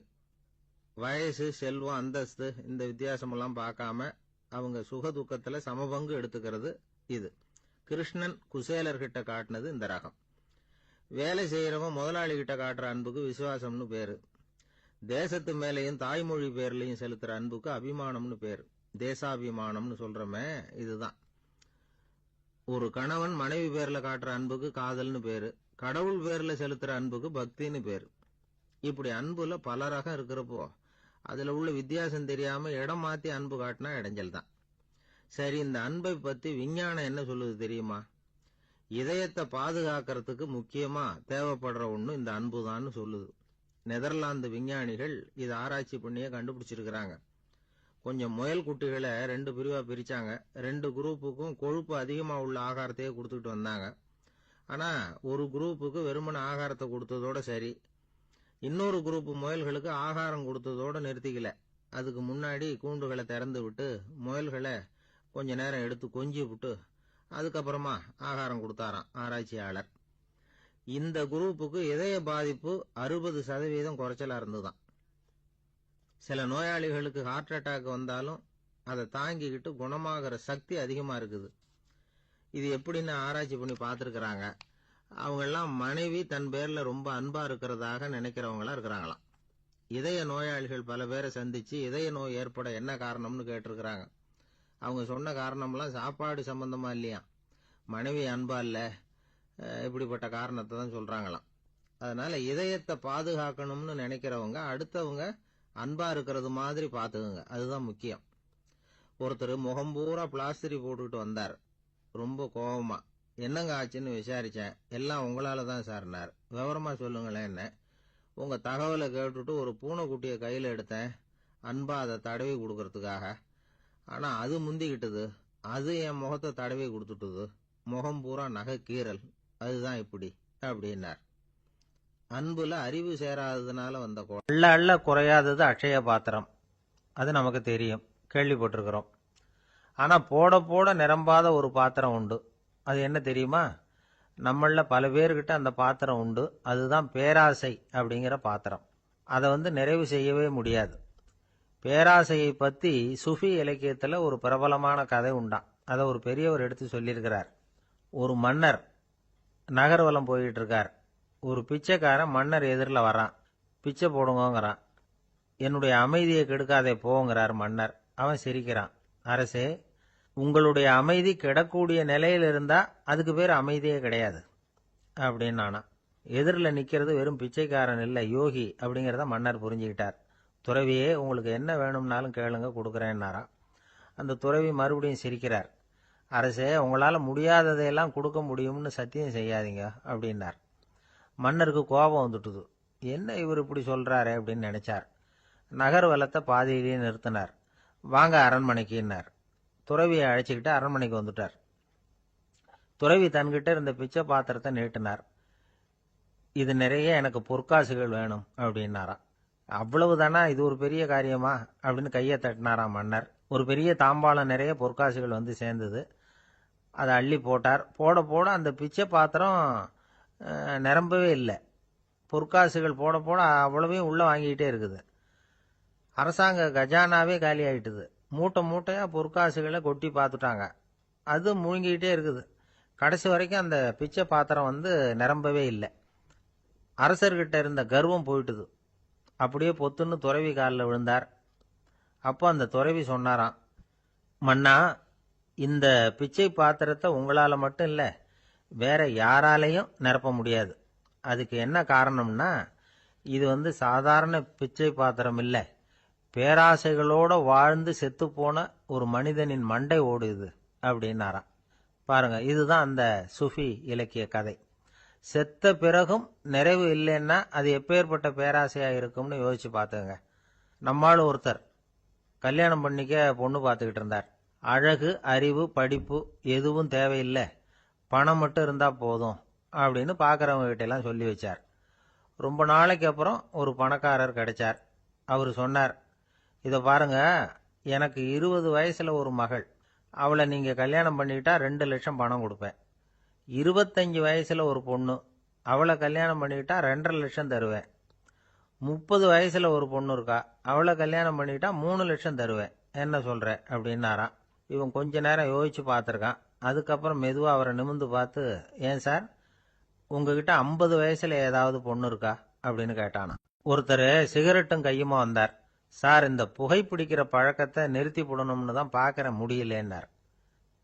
வயசு, செல்வம், அந்தஸ்து, இந்த வித்தியாசமெல்லாம் பார்க்காம அவங்க சுக துக்கத்துல சமபங்கு எடுத்துக்கிறது இது. கிருஷ்ணன் குசேலர்கிட்ட காட்டினது இந்த ரகம். வேலை செய்யறவன் முதலாளி கிட்ட காட்டுற அன்புக்கு விசுவாசம்னு பேரு. தேசத்து மேலையும் தாய்மொழி பேர்லையும் செலுத்துற அன்புக்கு அபிமானம்னு பேரு. தேசாபிமானம்னு சொல்றமே இதுதான். ஒரு கணவன் மனைவி பேர்ல காட்டுற அன்புக்கு காதல்னு பேரு. கடவுள் பேர்ல செலுத்துற அன்புக்கு பக்தின்னு பேரு. இப்படி அன்புல பல ரகம் இருக்கிறப்போ அதுல உள்ள வித்தியாசம் தெரியாம இடம் மாத்தி அன்பு காட்டினா இடைஞ்சல் தான். சரி, இந்த அன்பை பத்தி விஞ்ஞானம் என்ன சொல்லுது தெரியுமா? இதயத்தை பாதுகாக்கிறதுக்கு முக்கியமா தேவைப்படுற ஒண்ணு இந்த அன்புதான்னு சொல்லுது. நெதர்லாந்து விஞ்ஞானிகள் இதை ஆராய்ச்சி பண்ணியே கண்டுபிடிச்சிருக்கிறாங்க. கொஞ்சம் முயல் குட்டிகளை 2 பிரிவா பிரிச்சாங்க. 2 குரூப்புக்கும் கொழுப்பு அதிகமா உள்ள ஆகாரத்தையே கொடுத்துட்டு வந்தாங்க. ஆனா ஒரு குரூப்புக்கு வெறுமன ஆகாரத்தை கொடுத்ததோட சரி, இன்னொரு குரூப் முயல்களுக்கு ஆகாரம் கொடுத்ததோட நிறுத்திக்கல. அதுக்கு முன்னாடி கூண்டுகளை திறந்து விட்டு முயல்களை கொஞ்ச நேரம் எடுத்து கொஞ்சி விட்டு அதுக்கப்புறமா ஆகாரம் கொடுத்தாராம் ஆராய்ச்சியாளர். இந்த குரூப்புக்கு இதய பாதிப்பு 60% குறைச்சலா இருந்துதான். சில நோயாளிகளுக்கு ஹார்ட் அட்டாக் வந்தாலும் அதை தாங்கிக்கிட்டு குணமாகிற சக்தி அதிகமா இருக்குது. இது எப்படின்னு ஆராய்ச்சி பண்ணி பார்த்துருக்கிறாங்க. அவங்க எல்லாம் மனைவி தன் பேர்ல ரொம்ப அன்பா இருக்கிறதாக நினைக்கிறவங்களா இருக்கிறாங்களாம். இதய நோயாளிகள் பல பேரை சந்திச்சு இதய நோய் ஏற்பட என்ன காரணம்னு கேட்டிருக்கிறாங்க. அவங்க சொன்ன காரணம்லாம் சாப்பாடு சம்பந்தமா இல்லையா, மனைவி அன்பா இல்ல, இப்படிப்பட்ட காரணத்தை தான் சொல்றாங்களாம். அதனால இதயத்தை பாதுகாக்கணும்னு நினைக்கிறவங்க அடுத்தவங்க அன்பா இருக்கிறது மாதிரி பாத்துக்குங்க, அதுதான் முக்கியம். ஒருத்தர் முகம் பூரா பிளாஸ்டரி போட்டுக்கிட்டு வந்தார், ரொம்ப கோபமா. என்னங்க ஆச்சுன்னு விசாரிச்சேன். எல்லாம் உங்களால தான் சார்னார். விவரமா சொல்லுங்களேன். என்ன உங்க தகவலை கேட்டுட்டு ஒரு பூனைக்குட்டியை கையில எடுத்தேன், அன்பா அதை தடவி கொடுக்கறதுக்காக. ஆனா அது முந்திக்கிட்டது, அது என் முகத்தை தடவி கொடுத்துட்டுது, முகம் பூரா நகை கீறல், அதுதான் இப்படி அப்படின்னார். அன்புல அறிவு சேராததுனால வந்த அள்ள அள்ள குறையாதது அட்சய பாத்திரம், அது நமக்கு தெரியும், கேள்விப்பட்டிருக்கிறோம். ஆனா போட போட நிரம்பாத ஒரு பாத்திரம் உண்டு. அது என்ன தெரியுமா? நம்மள பல பேர்கிட்ட அந்த பாத்திரம் உண்டு. அதுதான் பேராசை அப்படிங்கிற பாத்திரம். அதை நிறைவு செய்யவே முடியாது. பேராசையை பத்தி சுஃபி இலக்கியத்துல ஒரு பிரபலமான கதை உண்டாம். அதை ஒரு பெரியவர் எடுத்து சொல்லியிருக்கிறார். ஒரு மன்னர் நகர்வலம் போயிட்டு இருக்கார். ஒரு பிச்சைக்காரன் மன்னர் எதிரில் வர்றான். பிச்சை போடுங்கிறான். என்னுடைய அமைதியை கெடுக்காதே போங்கிறார் மன்னர். அவன் சிரிக்கிறான். அரசே, உங்களுடைய அமைதி கெடக்கூடிய நிலையில் இருந்தா அதுக்கு பேர் அமைதியே கிடையாது அப்படின்னு நானா. எதிரில் நிக்கிறது வெறும் பிச்சைக்காரன் இல்லை, யோகி அப்படிங்கிறத மன்னர் புரிஞ்சுக்கிட்டார். துறவியே, உங்களுக்கு என்ன வேணும்னாலும் கேளுங்க, கொடுக்குறேன்னாரா. அந்த துறவி மறுபடியும் சிரிக்கிறார். அரசே, உங்களால முடியாததையெல்லாம் கொடுக்க முடியும்னு சத்தியம் செய்யாதீங்க அப்படின்னார். மன்னருக்கு கோபம் வந்துட்டுது. என்ன இவர் இப்படி சொல்றாரு அப்படின்னு நினைச்சார். நகர்வலத்தை பாதியிலேயே நிறுத்தினார். வாங்க அரண்மனைக்குன்னார். துறவியை அழைச்சிக்கிட்டு அரண்மனைக்கு வந்துட்டார். துறவி தன்கிட்ட இருந்த பிச்சை பாத்திரத்தை நீட்டினார். இது நிறைய எனக்கு பொற்காசுகள் வேணும் அப்படின்னாராம். அவ்வளவுதானா, இது ஒரு பெரிய காரியமா அப்படின்னு கையை தட்டினாராம் மன்னர். ஒரு பெரிய தாம்பாளம் நிறைய பொற்காசுகள் வந்து சேர்ந்தது. அதை அள்ளி போட்டார். போட போட அந்த பிச்சை பாத்திரம் நிரம்பவே இல்லை. பொற்காசுகள் போட போட அவ்வளவையும் உள்ள வாங்கிக்கிட்டே இருக்குது. அரசாங்க கஜானாவே காலி ஆயிட்டுது. மூட்டை மூட்டையா பொற்காசுகளை கொட்டி பார்த்துட்டாங்க. அது முழுங்கிக்கிட்டே இருக்குது. கடைசி வரைக்கும் அந்த பிச்சை பாத்திரம் வந்து நிரம்பவே இல்லை. அரசர்கிட்ட இருந்த கர்வம் போயிட்டுது. அப்படியே பொத்துன்னு துறவி காலில் விழுந்தார். அப்போ அந்த துறவி சொன்னாராம், மன்னா, இந்த பிச்சை பாத்திரத்தை உங்களால் மட்டும் இல்லை, வேற யாராலையும் நிரப்ப முடியாது. அதுக்கு என்ன காரணம்னா, இது வந்து சாதாரண பிச்சை பாத்திரம் இல்லை, பேராசைகளோட வாழ்ந்து செத்துப்போன ஒரு மனிதனின் மண்டை ஓடுது அப்படின்னாராம். பாருங்க, இதுதான் அந்த சுஃபி இலக்கிய கதை. செத்த பிறகும் நிறைவு இல்லைன்னா அது எப்பேற்பட்ட பேராசையா இருக்கும்னு யோசிச்சு பார்த்துங்க. நம்மால் ஒருத்தர் கல்யாணம் பண்ணிக்க பொண்ணு பார்த்துக்கிட்டு இருந்தார். அழகு, அறிவு, படிப்பு எதுவும் தேவையில்லை, பணம் மட்டும் இருந்தா போதும் அப்படின்னு பார்க்குறவங்க கிட்ட எல்லாம் சொல்லி வச்சார். ரொம்ப நாளைக்கு அப்புறம் ஒரு பணக்காரர் கிடைச்சார். அவர் சொன்னார், இதை பாருங்க, எனக்கு 20 வயசுல ஒரு மகள், அவளை நீங்க கல்யாணம் பண்ணிக்கிட்டா 2 லட்சம் பணம் கொடுப்பேன். 25 வயசுல ஒரு பொண்ணு, அவளை கல்யாணம் பண்ணிக்கிட்டா 2.5 லட்சம் தருவேன். 30 வயசுல ஒரு பொண்ணு இருக்கா, அவளை கல்யாணம் பண்ணிக்கிட்டா 3 லட்சம் தருவேன். என்ன சொல்ற அப்படின்னாராம். இவன் கொஞ்ச நேரம் யோசிச்சு பார்த்துருக்கான். அதுக்கப்புறம் மெதுவா அவரை நிமிந்து பார்த்து, ஏன் சார், உங்ககிட்ட 50 வயசுல ஏதாவது பொண்ணு இருக்கா அப்படின்னு கேட்டானா. ஒருத்தர் சிகரெட்டும் கையுமா வந்தார். சார், இந்த புகைப்பிடிக்கிற பழக்கத்தை நிறுத்தி போடணும்னு தான் பார்க்கறேன், முடியலன்னார்.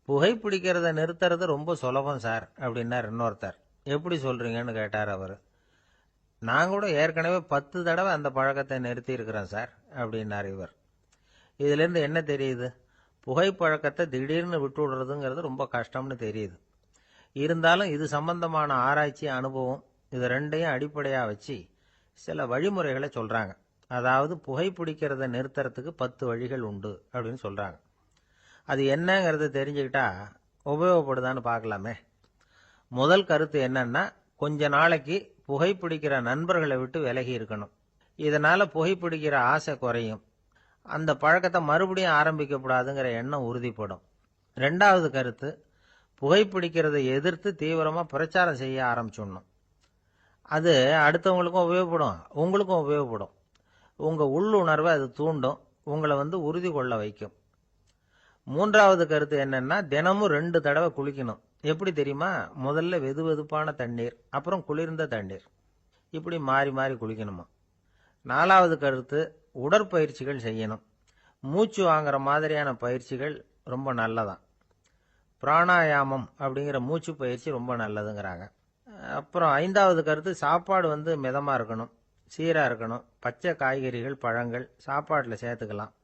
புகைப்பிடிக்கிறத நிறுத்துறது ரொம்ப சுலபம் சார் அப்படின்னார் இன்னொருத்தர். எப்படி சொல்றீங்கன்னு கேட்டார் அவர். நான் கூட ஏற்கனவே 10 தடவை அந்த பழக்கத்தை நிறுத்தி இருக்கிறேன் சார் அப்படின்னார் இவர். இதுல இருந்து என்ன தெரியுது? புகைப்பழக்கத்தை திடீர்னு விட்டு விடுறதுங்கிறது ரொம்ப கஷ்டம்னு தெரியுது. இருந்தாலும் இது சம்பந்தமான ஆராய்ச்சி, அனுபவம், இது ரெண்டையும் அடிப்படையா வச்சு சில வழிமுறைகளை சொல்றாங்க. அதாவது புகைப்பிடிக்கிறத நிறுத்துறதுக்கு 10 வழிகள் உண்டு அப்படின்னு சொல்றாங்க. அது என்னங்கிறத தெரிஞ்சுக்கிட்டா உபயோகப்படுதான்னு பார்க்கலாமே. முதல் கருத்து என்னன்னா, கொஞ்ச நாளைக்கு புகைப்பிடிக்கிற நண்பர்களை விட்டு விலகி இருக்கணும். இதனால புகைப்பிடிக்கிற ஆசை குறையும். அந்த பழக்கத்தை மறுபடியும் ஆரம்பிக்கப்படாதுங்கிற எண்ணம் உறுதிப்படும். 2வது கருத்து, புகைப்பிடிக்கிறதை எதிர்த்து தீவிரமா பிரச்சாரம் செய்ய ஆரம்பிச்சிடணும். அது அடுத்தவங்களுக்கும் உபயோகப்படும், உங்களுக்கும் உபயோகப்படும். உங்க உள்ளுணர்வை அது தூண்டும், உங்களை வந்து உறுதி கொள்ள வைக்கும். 3வது கருத்து என்னன்னா, தினமும் 2 தடவை குளிக்கணும். எப்படி தெரியுமா? முதல்ல வெது வெதுப்பான தண்ணீர், அப்புறம் குளிர்ந்த தண்ணீர், இப்படி மாறி மாறி குளிக்கணுமா. 4வது கருத்து, உடற்பயிற்சிகள் செய்யணும். மூச்சு வாங்குற மாதிரியான பயிற்சிகள் ரொம்ப நல்லதான். பிராணாயாமம் அப்படிங்கிற மூச்சு பயிற்சி ரொம்ப நல்லதுங்கிறாங்க. அப்புறம் 5வது கருத்து, சாப்பாடு வந்து மிதமா இருக்கணும், சீரா இருக்கணும். பச்சை காய்கறிகள், பழங்கள் சாப்பாட்டில் சேர்த்துக்கலாம்.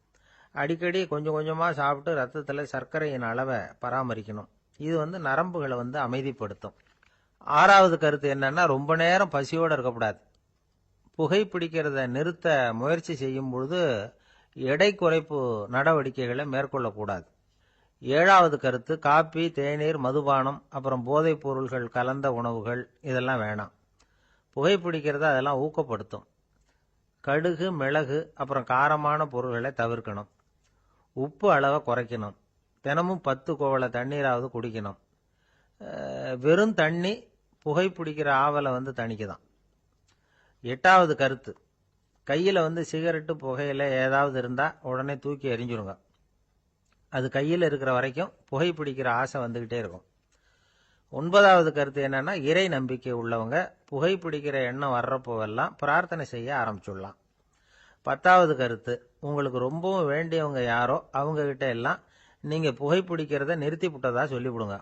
அடிக்கடி கொஞ்சம் கொஞ்சமா சாப்பிட்டு ரத்தத்துல சர்க்கரையின் அளவை பராமரிக்கணும். இது வந்து நரம்புகளை வந்து அமைதிப்படுத்தும். 6வது கருத்து என்னன்னா, ரொம்ப நேரம் பசியோடு இருக்கக்கூடாது. புகைப்பிடிக்கிறத நிறுத்த முயற்சி செய்யும் பொழுது எடை குறைப்பு நடவடிக்கைகளை மேற்கொள்ளக்கூடாது. 7வது கருத்து, காப்பி, தேநீர், மதுபானம், அப்புறம் போதைப் பொருள்கள் கலந்த உணவுகள் இதெல்லாம் வேணாம். புகைப்பிடிக்கிறத அதெல்லாம் ஊக்கப்படுத்தும். கடுகு, மிளகு, அப்புறம் காரமான பொருள்களை தவிர்க்கணும். உப்பு அளவை குறைக்கணும். தினமும் 10 குவளை தண்ணீராவது குடிக்கணும். வெறும் தண்ணி புகைப்பிடிக்கிற ஆவலை வந்து தணிக்குதான். 8வது கருத்து, கையில் வந்து சிகரெட்டு, புகையில ஏதாவது இருந்தால் உடனே தூக்கி எறிஞ்சிருங்க. அது கையில் இருக்கிற வரைக்கும் புகைப்பிடிக்கிற ஆசை வந்துக்கிட்டே இருக்கும். 9வது கருத்து என்னன்னா, இறை நம்பிக்கை உள்ளவங்க புகைப்பிடிக்கிற எண்ணம் வர்றப்போவெல்லாம் பிரார்த்தனை செய்ய ஆரம்பிச்சுடலாம். 10வது கருத்து, உங்களுக்கு ரொம்பவும் வேண்டியவங்க யாரோ அவங்க கிட்ட எல்லாம் நீங்க புகைப்பிடிக்கிறத நிறுத்தி விட்டதா சொல்லிவிடுங்க.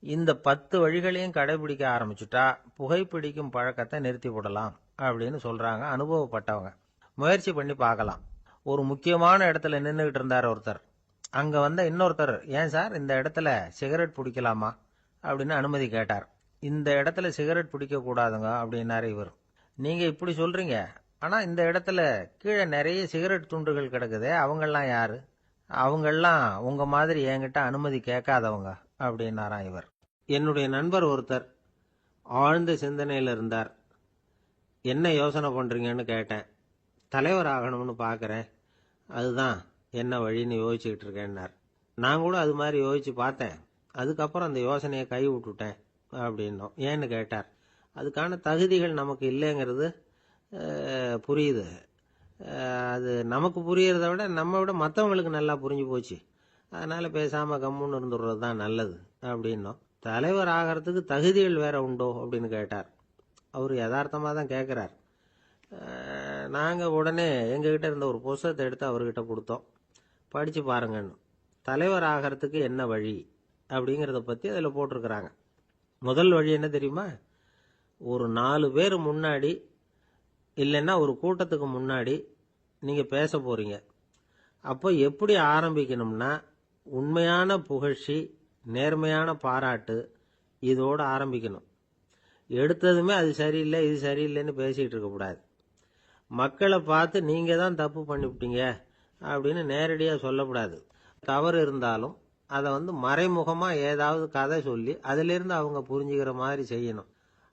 இந்த 10 வழிகளையும் கடைபிடிக்க ஆரம்பிச்சுட்டா புகைப்பிடிக்கும் பழக்கத்தை நிறுத்தி விடலாம் அப்படின்னு சொல்றாங்க அனுபவப்பட்டவங்க. முயற்சி பண்ணி பார்க்கலாம். ஒரு முக்கியமான இடத்துல நின்றுகிட்டு இருந்தார் ஒருத்தர். அங்க வந்த இன்னொருத்தர், ஏன் சார், இந்த இடத்துல சிகரெட் பிடிக்கலாமா அப்படின்னு அனுமதி கேட்டார். இந்த இடத்துல சிகரெட் பிடிக்க கூடாதுங்க அப்படின்னாரு இவர். நீங்க இப்படி சொல்றீங்க, ஆனா இந்த இடத்துல கீழே நிறைய சிகரெட் துண்டுகள் கிடக்குதே, அவங்கெல்லாம் யாரு? அவங்கெல்லாம் உங்க மாதிரி என்கிட்ட அனுமதி கேட்காதவங்க அப்படின்னாராம் இவர். என்னுடைய நண்பர் ஒருத்தர் ஆழ்ந்த சிந்தனையில் இருந்தார். என்ன யோசனை பண்ணுறீங்கன்னு கேட்டேன். தலைவர் ஆகணும்னு பார்க்குறேன், அதுதான் என்ன வழின்னு யோசிச்சுக்கிட்டு இருக்கேன்னார். நான் கூட அது மாதிரி யோசித்து பார்த்தேன். அதுக்கப்புறம் அந்த யோசனையை கை விட்டுட்டேன் அப்படின்னோம். ஏன்னு கேட்டார். அதுக்கான தகுதிகள் நமக்கு இல்லைங்கிறது புரியுது. அது நமக்கு புரியறத விட நம்ம விட மற்றவங்களுக்கு நல்லா புரிஞ்சு போச்சு. அதனால் பேசாமல் கம்முன்னு இருந்துடுறது தான் நல்லது அப்படின்னோம். தலைவர் ஆகிறதுக்கு தகுதிகள் வேற உண்டோ அப்படின்னு கேட்டார். அவர் யதார்த்தமாக தான் கேட்குறார். நாங்கள் உடனே எங்ககிட்ட இருந்த ஒரு புஸ்தகத்தை எடுத்து அவர்கிட்ட கொடுத்தோம். படித்து பாருங்கன்னு. தலைவர் ஆகிறதுக்கு என்ன வழி அப்படிங்கிறத பற்றி அதில் போட்டிருக்கிறாங்க. முதல் வழி என்ன தெரியுமா? ஒரு 4 பேர் முன்னாடி இல்லைன்னா ஒரு கூட்டத்துக்கு முன்னாடி நீங்கள் பேச போகிறீங்க. அப்போ எப்படி ஆரம்பிக்கணும்னா, உண்மையான புகழ்ச்சி, நேர்மையான பாராட்டு, இதோடு ஆரம்பிக்கணும். எடுத்ததுமே அது சரியில்லை இது சரியில்லைன்னு பேசிகிட்டு இருக்கக்கூடாது. மக்களை பார்த்து நீங்கள் தான் தப்பு பண்ணிவிட்டீங்க அப்படின்னு நேரடியாக சொல்லக்கூடாது. தவறு இருந்தாலும் அதை மறைமுகமாக ஏதாவது கதை சொல்லி அதிலிருந்து அவங்க புரிஞ்சுக்கிற மாதிரி செய்யணும்.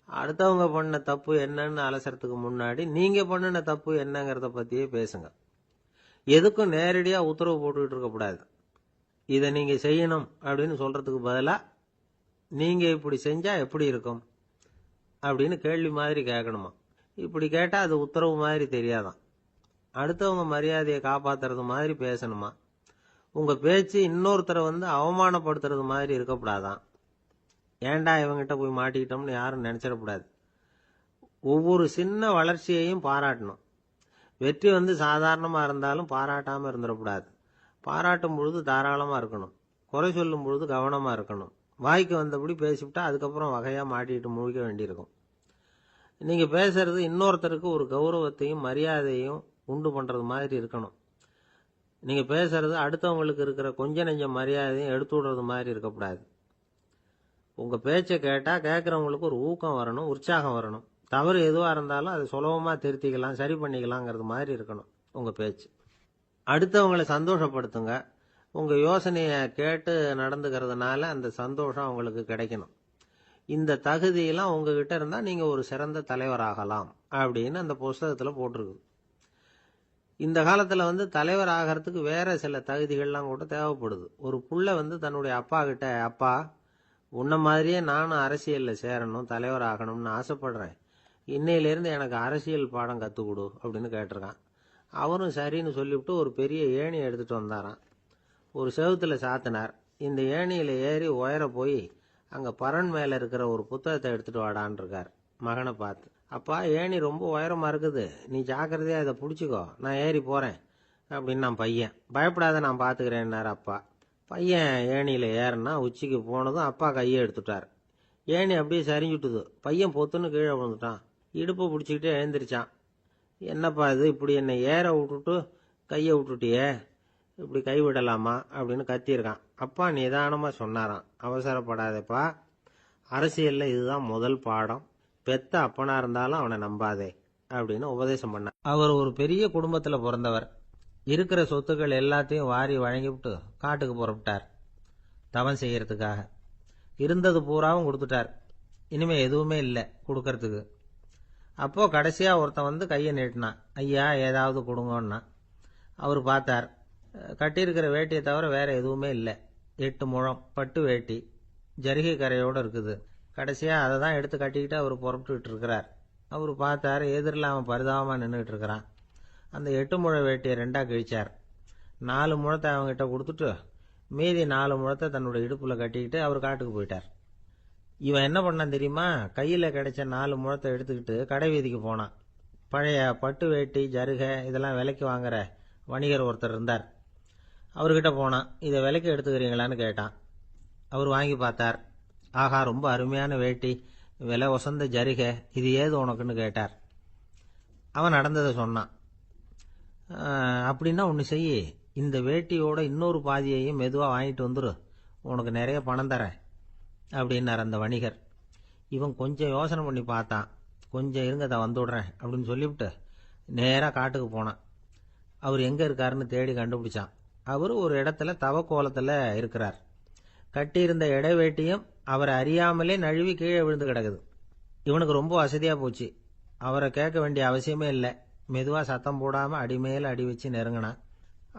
அடுத்தவங்க பண்ண தப்பு என்னன்னு அலசறதுக்கு முன்னாடி நீங்கள் பண்ணின தப்பு என்னங்கிறத பற்றியே பேசுங்க. எதுக்கும் நேரடியாக உத்தரவு போட்டுக்கிட்டு இருக்கக்கூடாது. இதை நீங்கள் செய்யணும் அப்படின்னு சொல்கிறதுக்கு பதிலாக நீங்கள் இப்படி செஞ்சால் எப்படி இருக்கும் அப்படின்னு கேள்வி மாதிரி கேட்கணுமா. இப்படி கேட்டால் அது உத்தரவு மாதிரி தெரியாதான். அடுத்தவங்க மரியாதையை காப்பாற்றுறது மாதிரி பேசணுமா. உங்கள் பேச்சு இன்னொருத்தரை அவமானப்படுத்துறது மாதிரி இருக்கக்கூடாதான். ஏண்டா இவங்கிட்ட போய் மாட்டிக்கிட்டோம்னு யாரும் நினச்சிடக்கூடாது. ஒவ்வொரு சின்ன வளர்ச்சியையும் பாராட்டணும். வெற்றி சாதாரணமாக இருந்தாலும் பாராட்டாமல் இருந்துடக்கூடாது. பாராட்டும் பொழுது தாராளமாக இருக்கணும். குறை சொல்லும் பொழுது கவனமாக இருக்கணும். வாய்க்கு வந்தபடி பேசிவிட்டா அதுக்கப்புறம் வகையாக மாட்டிக்கிட்டு முழிக்க வேண்டியிருக்கும். நீங்கள் பேசுறது இன்னொருத்தருக்கு ஒரு கௌரவத்தையும் மரியாதையும் உண்டு பண்ணுறது மாதிரி இருக்கணும். நீங்கள் பேசுறது அடுத்தவங்களுக்கு இருக்கிற கொஞ்ச நெஞ்ச மரியாதையும் எடுத்து விடுறது மாதிரி இருக்கக்கூடாது. உங்கள் பேச்சை கேட்டால் கேட்குறவங்களுக்கு ஒரு ஊக்கம் வரணும், உற்சாகம் வரணும். தவறு எதுவாக இருந்தாலும் அதை சுலபமாக திருத்திக்கலாம், சரி பண்ணிக்கலாங்கிறது மாதிரி இருக்கணும் உங்கள் பேச்சு. அடுத்தவங்களை சந்தோஷப்படுத்துங்க. உங்கள் யோசனையை கேட்டு நடந்துக்கிறதுனால அந்த சந்தோஷம் அவங்களுக்கு கிடைக்கணும். இந்த தகுதியெல்லாம் உங்ககிட்ட இருந்தால் நீங்கள் ஒரு சிறந்த தலைவராகலாம் அப்படின்னு அந்த புஸ்தகத்தில் போட்டிருக்கு. இந்த காலத்தில் தலைவர் ஆகிறதுக்கு வேற சில தகுதிகள்லாம் கூட தேவைப்படுது. ஒரு புள்ள தன்னுடைய அப்பா கிட்ட, அப்பா உன்ன மாதிரியே நானும் அரசியலில் சேரணும், தலைவர் ஆகணும்னு ஆசைப்படுறேன், இன்னையிலேருந்து எனக்கு அரசியல் பாடம் கற்றுக் கொடு அப்படின்னு கேட்டிருக்கான். அவரும் சரின்னு சொல்லிவிட்டு ஒரு பெரிய ஏணியை எடுத்துகிட்டு வந்தாராம். ஒரு செவுத்தில் சாத்தினார். இந்த ஏணியில் ஏறி உயர போய் அங்கே பரன் மேலே இருக்கிற ஒரு புத்தகத்தை எடுத்துகிட்டு வாடான் இருக்கார் மகனை பார்த்து. அப்பா ஏணி ரொம்ப உயரமாக இருக்குது, நீ ஜாக்கிரதையாக இதை பிடிச்சிக்கோ, நான் ஏறி போகிறேன் அப்படின்னு நான் பையன். பயப்படாத, நான் பார்த்துக்கிறேன்னார் அப்பா. பையன் ஏணியில் ஏறினா உச்சிக்கு போனதும் அப்பா கையை எடுத்துட்டார். ஏணி அப்படியே சரிஞ்சுட்டுது. பையன் பொத்துன்னு கீழே விழுந்துட்டான். இடுப்பை பிடிச்சிக்கிட்டே எழுந்திரிச்சான். என்னப்பா இது, இப்படி என்னை ஏற விட்டுட்டு கையை விட்டுட்டியே, இப்படி கைவிடலாமா அப்படின்னு கத்தியிருக்கான். அப்பா நிதானமாக சொன்னாராம், அவசரப்படாதேப்பா, அரசியலில் இதுதான் முதல் பாடம், பெத்த அப்பனா இருந்தாலும் அவனை நம்பாதே அப்படின்னு உபதேசம் பண்ணார். அவர் ஒரு பெரிய குடும்பத்தில் பிறந்தவர். இருக்கிற சொத்துக்கள் எல்லாத்தையும் வாரி வழங்கிவிட்டு காட்டுக்கு புறப்பட்டார் தவம் செய்யறதுக்காக. இருந்தது பூராவும் கொடுத்துட்டார். இனிமே எதுவுமே இல்லை கொடுக்கறதுக்கு. அப்போ கடைசியாக ஒருத்தன் கையை நீட்டினான். ஐயா ஏதாவது கொடுங்கன்னா. அவர் பார்த்தார். கட்டியிருக்கிற வேட்டியை தவிர வேற எதுவுமே இல்லை. 8 முழம் பட்டு வேட்டி, ஜரிகை கரையோடு இருக்குது. கடைசியாக அதை தான் எடுத்து கட்டிக்கிட்டு அவர் புறப்பட்டுக்கிட்டு இருக்கிறார். அவர் பார்த்தார், எதிரில் அவன் பரிதாபமாக நின்றுட்டு இருக்கிறான். அந்த 8 முழ வேட்டியை 2ஆக கிழிச்சார். 4 முழத்தை அவங்ககிட்ட கொடுத்துட்டு மீதி 4 முழத்தை தன்னுடைய இடுப்பில் கட்டிக்கிட்டு அவர் காட்டுக்கு போயிட்டார். இவன் என்ன பண்ணான் தெரியுமா? கையில் கிடைச்ச 4 முழத்தை எடுத்துக்கிட்டு கடை வீதிக்கு போனான். பழைய பட்டு வேட்டி ஜருகை இதெல்லாம் விலைக்கு வாங்குற வணிகர் ஒருத்தர் இருந்தார். அவர்கிட்ட போனான். இதை விலைக்கு எடுத்துக்கிறீங்களான்னு கேட்டான். அவர் வாங்கி பார்த்தார். ஆகா, ரொம்ப அருமையான வேட்டி, விலை ஒசந்த ஜருகை, இது ஏது உனக்குன்னு கேட்டார். அவன் நடந்ததை சொன்னான். அப்படின்னா ஒன்று செய்யி, இந்த வேட்டியோட இன்னொரு பாதியையும் மெதுவாக வாங்கிட்டு வந்துரு, உனக்கு நிறைய பணம் தரேன் அப்படின்னார் அந்த வணிகர். இவன் கொஞ்சம் யோசனை பண்ணி பார்த்தான். கொஞ்சம் இருங்க, அதை வந்துவிடுறேன் அப்படின்னு சொல்லிவிட்டு நேராக காட்டுக்கு போனான். அவர் எங்கே இருக்காருன்னு தேடி கண்டுபிடிச்சான். அவர் ஒரு இடத்துல தவக்கோலத்தில் இருக்கிறார். கட்டியிருந்த இடைவேட்டியும் அவரை அறியாமலே நழுவி கீழே விழுந்து கிடக்குது. இவனுக்கு ரொம்ப வசதியா போச்சு. அவரை கேட்க வேண்டிய அவசியமே இல்லை. மெதுவா சத்தம் போடாம அடிமேல அடி வச்சு நெருங்கினான்.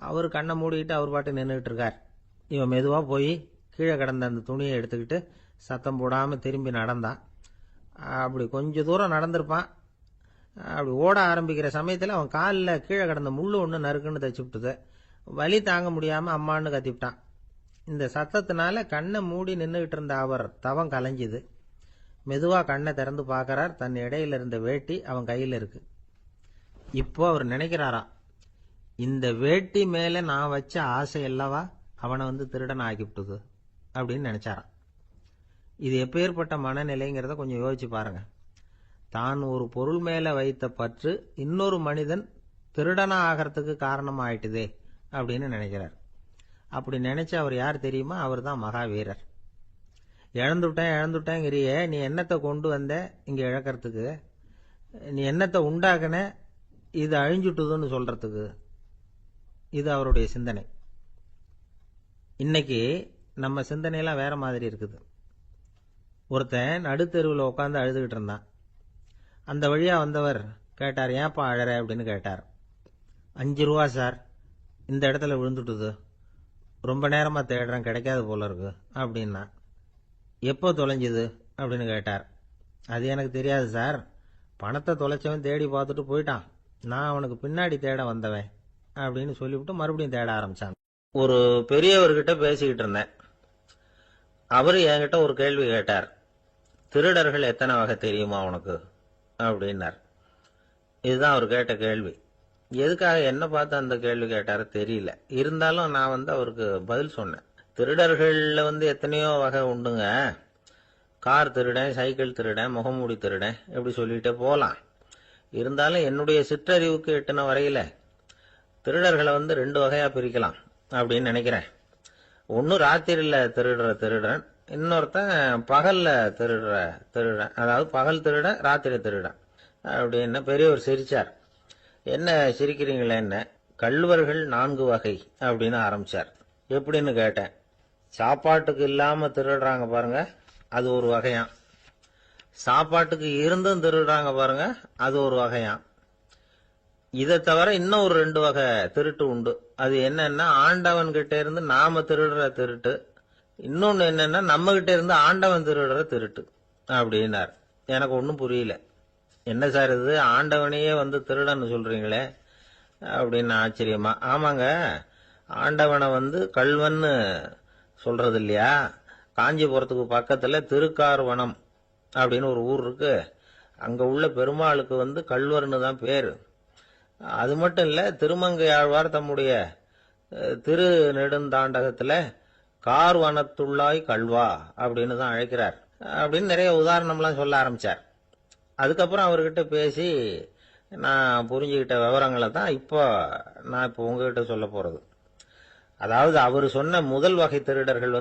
அவர் கண்ணை மூடிக்கிட்டு அவர் பாட்டு நின்றுட்டு இருக்கார். இவன் மெதுவா போய் கீழே கிடந்த அந்த துணியை எடுத்துக்கிட்டு சத்தம் போடாம திரும்பி நடந்தான். அப்படி கொஞ்ச தூரம் நடந்திருப்பான். அப்படி ஓட ஆரம்பிக்கிற சமயத்தில் அவன் காலில் கீழே கிடந்த முள்ளு ஒன்று நறுக்குன்னு தச்சு விட்டுது. வலி தாங்க முடியாம அம்மான்னு கத்திவிட்டான். இந்த சத்தத்தினால கண்ணை மூடி நின்றுகிட்டு இருந்த அவர் தவம் கலைஞ்சுது. மெதுவா கண்ணை திறந்து பார்க்கறார். தன் இடையில இருந்த வேட்டி அவன் கையில் இருக்கு. இப்போ அவர் நினைக்கிறாராம், இந்த வேட்டி மேல நான் வச்ச ஆசை அல்லவா அவனை திருடன் ஆக்கிவிட்டுது அப்படின்னு நினைச்சாராம். இது எப்பேற்பட்ட மனநிலைங்கிறத கொஞ்சம் யோசிச்சு பாருங்க. தான் ஒரு பொருள் மேல வைத்த பற்று இன்னொரு மனிதன் திருடனா ஆகிறதுக்கு காரணம் ஆயிட்டுதே அப்படின்னு நினைக்கிறார். அப்படி நினைச்ச அவர் யார் தெரியுமா? அவர் தான் மகாவீரர். இழந்துட்டேங்கிறியே, நீ என்னத்தை கொண்டு வந்த இங்க இழக்கிறதுக்கு? நீ என்னத்தை உண்டாக்குன இது அழிஞ்சுட்டுதுன்னு சொல்றதுக்கு? இது அவருடைய சிந்தனை. இன்னைக்கு நம்ம சிந்தனையெல்லாம் வேற மாதிரி இருக்குது. ஒருத்தன் நடுத்தெருவில் உட்காந்து அழுதுகிட்டு இருந்தான். அந்த வழியா வந்தவர் கேட்டார், ஏன்பா அழற அப்படின்னு கேட்டார். 5 ரூபா சார், இந்த இடத்துல விழுந்துட்டுது, ரொம்ப நேரமா தேடுறேன், கிடைக்காது போல இருக்கு அப்படின்னா. எப்போ தொலைஞ்சுது அப்படின்னு கேட்டார். அது எனக்கு தெரியாது சார், பணத்தை தொலைச்சவன் தேடி பார்த்துட்டு போயிட்டான், நான் அவனுக்கு பின்னாடி தேட வந்தவன் அப்படின்னு சொல்லிவிட்டு மறுபடியும் தேட ஆரம்பிச்சாங்க. ஒரு பெரியவர்கிட்ட பேசிக்கிட்டு இருந்தேன். அவரு என்கிட்ட ஒரு கேள்வி கேட்டார். திருடர்கள் எத்தனை வகை தெரியுமா உனக்கு அப்படின்னார். இதுதான் அவர் கேட்ட கேள்வி. எதுக்காக என்ன பார்த்து அந்த கேள்வி கேட்டாரு தெரியல. இருந்தாலும் நான் அவருக்கு பதில் சொன்னேன். திருடர்கள்ல எத்தனையோ வகை உண்டுங்க. கார் திருடன், சைக்கிள் திருடன், முகமூடி திருடன், எப்படி சொல்லிட்டே போலாம். இருந்தாலும் என்னுடைய சிற்றறிவுக்கு எட்டின வரையில திருடர்களை 2 வகையா பிரிக்கலாம் அப்படின்னு நினைக்கிறேன். ஒன்னு ராத்திரியில திருடுற திருடன், இன்னொருத்தன் பகல்ல திருடுற திருடன். அதாவது பகல் திருடன், ராத்திரி திருடன் அப்படின்னு பெரியவர் சிரிச்சார். என்ன சிரிக்கிறீங்களே? என்ன, கள்வர்கள் 4 வகை அப்படின்னு ஆரம்பிச்சார். எப்படின்னு கேட்டேன். சாப்பாட்டுக்கு இல்லாம திருடுறாங்க பாருங்க, அது ஒரு வகையாம். சாப்பாட்டுக்கு இருந்தும் திருடுறாங்க பாருங்க, அது ஒரு வகையாம். இதை தவிர இன்னும் ஒரு 2 வகை திருட்டு உண்டு. அது என்னன்னா, ஆண்டவன் கிட்ட இருந்து நாம திருடுற திருட்டு, இன்னொன்னு என்னன்னா நம்ம கிட்ட இருந்து ஆண்டவன் திருடுற திருட்டு அப்படின்னார். எனக்கு ஒன்றும் புரியல. என்ன சார் இது, ஆண்டவனையே திருடன்னு சொல்றீங்களே அப்படின்னு ஆச்சரியமா. ஆமாங்க, ஆண்டவனை கள்வன்னு சொல்றது இல்லையா? காஞ்சிபுரத்துக்கு பக்கத்துல திருக்கார்வனம் அப்படின்னு ஒரு ஊர் இருக்கு. அங்க உள்ள பெருமாளுக்கு கள்வர்னு தான் பேரு. அது மட்டும் இல்ல, திருமங்கை ஆழ்வார் தம்முடைய திரு நெடுந்தாண்டகத்துல கார்வனத்துள்ளாய் கள்வா அப்படின்னு தான் அழைக்கிறார் அப்படின்னு நிறைய உதாரணம்லாம் சொல்ல ஆரம்பிச்சார். அதுக்கப்புறம் அவர்கிட்ட பேசி நான் புரிஞ்சுக்கிட்ட விவரங்களை தான் நான் இப்போ உங்ககிட்ட சொல்ல போறது. அதாவது அவர் சொன்ன முதல் வகை திருடர்கள்